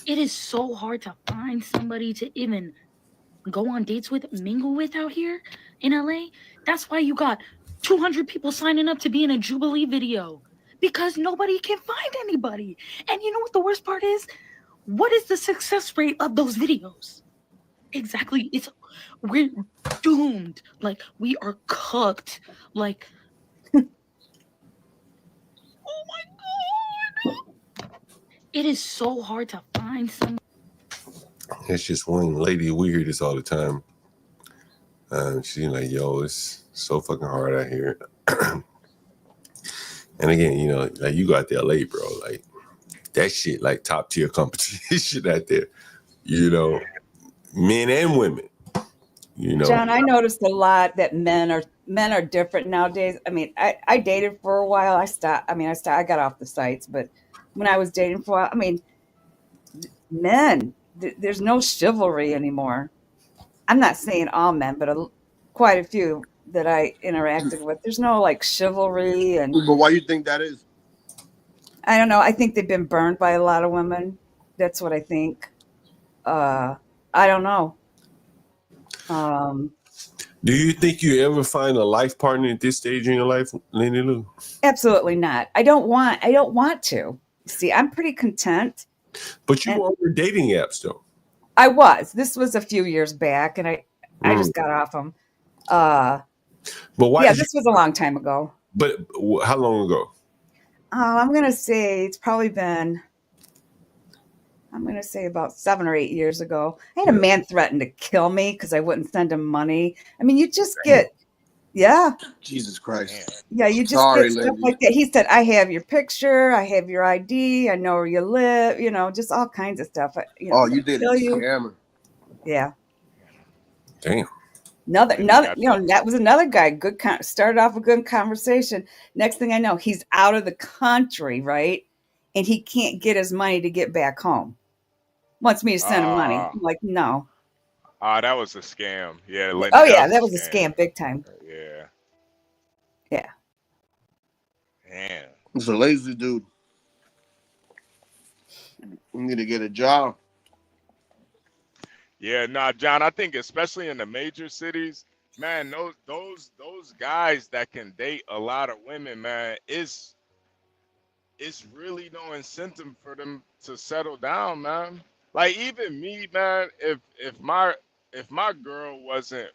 It is so hard to find somebody to even go on dates with, mingle with out here in LA. That's why you got 200 people signing up to be in a Jubilee video, because nobody can find anybody. And you know what the worst part is? What is the success rate of those videos? Exactly. We're doomed. Like, we are cooked. Like, oh my God. It is so hard to find somebody. It's just one lady. We hear this all the time. She's like, yo, it's so fucking hard out here. And again, you know, like you got to LA, bro. Like that shit, like top tier competition out there. You know, men and women. You know, John, I noticed a lot that men are different nowadays. I mean, I dated for a while. I stopped. I got off the sites, but when I was dating for a while, I mean, men, there's no chivalry anymore. I'm not saying all men, but quite a few that I interacted with. There's no like chivalry, and But why you think that is? I don't know. I think they've been burned by a lot of women. That's what I think. I don't know. do you think you ever find a life partner at this stage in your life, Lenny Lou? Absolutely not. I don't want to. See, I'm pretty content. But you were on the dating apps, though. I was. This was a few years back, and I just got off them. But why? Yeah, this was a long time ago. But how long ago? I'm gonna say it's probably been. I'm gonna say about 7 or 8 years ago. I had a man threaten to kill me because I wouldn't send him money. I mean, you just get, yeah. Jesus Christ. Yeah, you just Sorry, get stuff Lindsay. like that. He said, I have your picture, I have your ID, I know where you live, you know, just all kinds of stuff. You know, Oh, you did it. kill you. Scammer. Yeah. Damn. Another, you know, that was another guy. Started off a good conversation. Next thing I know, he's out of the country, right? And he can't get his money to get back home. Wants me to send him money. I'm like, no. That was a scam. Yeah. Lindsay, Oh yeah, that was a scam, big time. Yeah. Yeah. Damn. He's a lazy dude. We need to get a job. Yeah, nah, John, I think especially in the major cities, man, those guys that can date a lot of women, man, it's really no incentive for them to settle down, man. Like even me, man, if my girl wasn't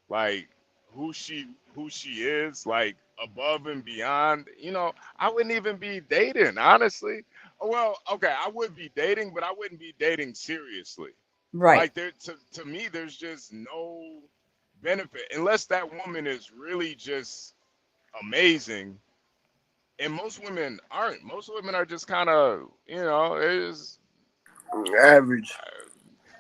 like who she is, like above and beyond, you know, I wouldn't even be dating, honestly. Well, okay, I would be dating, but I wouldn't be dating seriously. Right. Like there to me, there's just no benefit unless that woman is really just amazing. And most women aren't. Most women are just kind of, you know, it's average.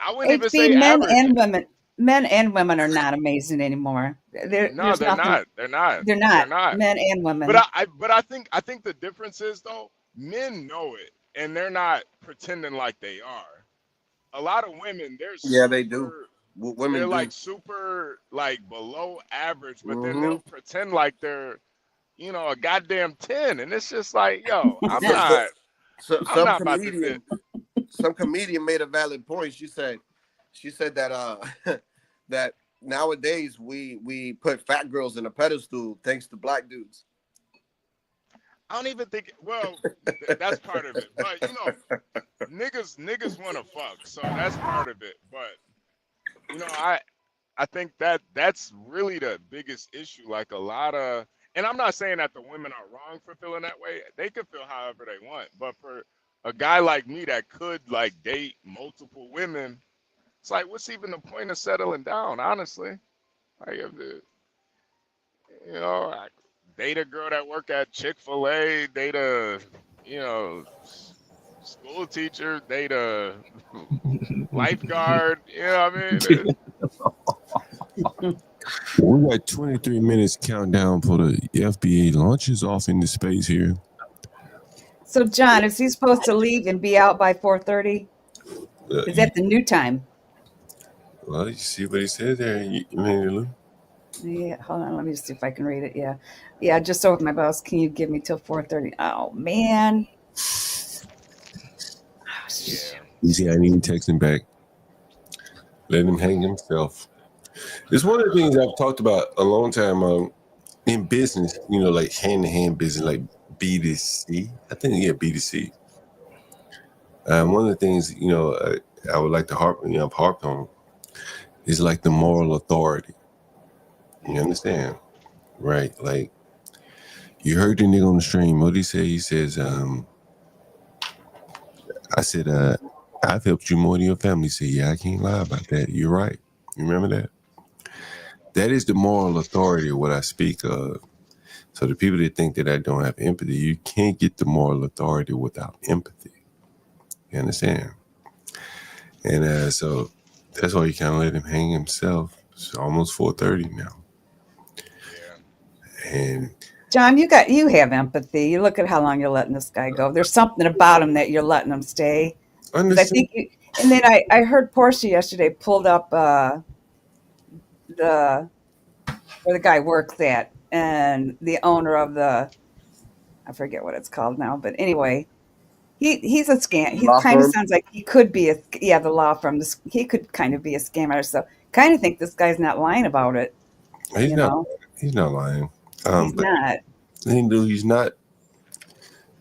I wouldn't even HB, say average. Men and women are not amazing anymore. No, There's they're nothing. not. They're not. They're not. They're not. Men and women. But I think the difference is though, men know it and they're not pretending like they are. A lot of women, They do. Women they're do. like super like below average, but then they'll pretend like they're, you know, a goddamn 10, and it's just like, yo, I'm not. I'm not about to do. Some comedian made a valid point. She said that that nowadays we put fat girls in a pedestal thanks to black dudes. I don't even think. Well, that's part of it. But you know, niggas want to fuck, so that's part of it. But you know, I think that's really the biggest issue. Like a lot of, and I'm not saying that the women are wrong for feeling that way. They could feel however they want. But for a guy like me that could like date multiple women, it's like, what's even the point of settling down? Honestly, like if the, you know. Date a girl that work at Chick-fil-A, date a, you know, school teacher, date a lifeguard, you know what I mean? We got 23 minutes countdown for the FBA launches off into space here. So John, is he supposed to leave and be out by 4:30? Is that the new time? Well, you see what he said there, Lou? Yeah, hold on. Let me see if I can read it. Yeah. Just so with my boss, can you give me till 4:30? Oh man. You see, I didn't even text him back. Let him hang himself. It's one of the things I've talked about a long time in business. You know, like hand-to-hand business, like B2C. I think B2C. One of the things I would like to I've harped on is like the moral authority. You understand? Right. Like you heard the nigga on the stream. What did he say? He says, I said, I've helped you more than your family. He said, yeah, I can't lie about that. You're right. You remember that? That is the moral authority of what I speak of. So the people that think that I don't have empathy, you can't get the moral authority without empathy. You understand? And so that's why you kind of let him hang himself. It's almost 4:30 now. Yeah. And John, you have empathy. You look at how long you're letting this guy go. There's something about him that you're letting him stay. 'Cause I think you, and then I heard Portia yesterday pulled up the where the guy works at, and the owner of the, I forget what it's called now, but anyway, he's a scam. He Law kind of firm? sounds like he could be the law firm. He could kind of be a scammer. So kind of think this guy's not lying about it. he's You not know, he's not lying. he's But not. he's not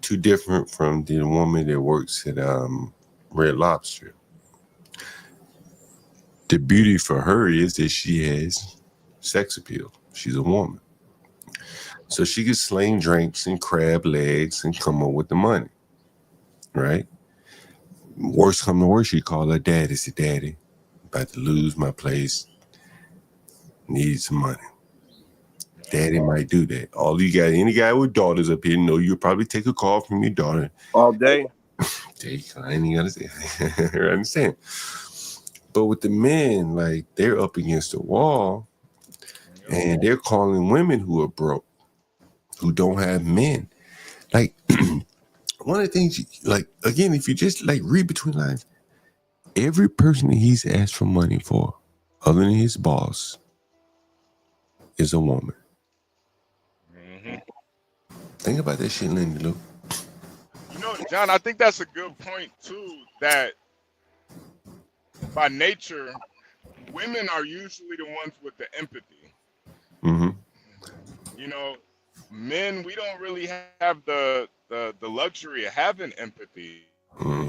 too different from the woman that works at Red Lobster. The beauty for her is that she has sex appeal. She's a woman. So she can sling drinks and crab legs and come up with the money. Right? Worst come to worst, she call her daddy. Say, Daddy, about to lose my place. Need some money. Daddy might do that. All you got, any guy with daughters up here know you'll probably take a call from your daughter. All day. I ain't gonna say I understand. But with the men, like they're up against the wall and they're calling women who are broke, who don't have men. Like one of the things, like again, if you just like read between lines, every person that he's asked for money for, other than his boss, is a woman. Mm-hmm. Think about that shit, Lindy Lou. You know, John, I think that's a good point too. That by nature, women are usually the ones with the empathy. Mm-hmm. You know, men, we don't really have the luxury of having empathy. Mm.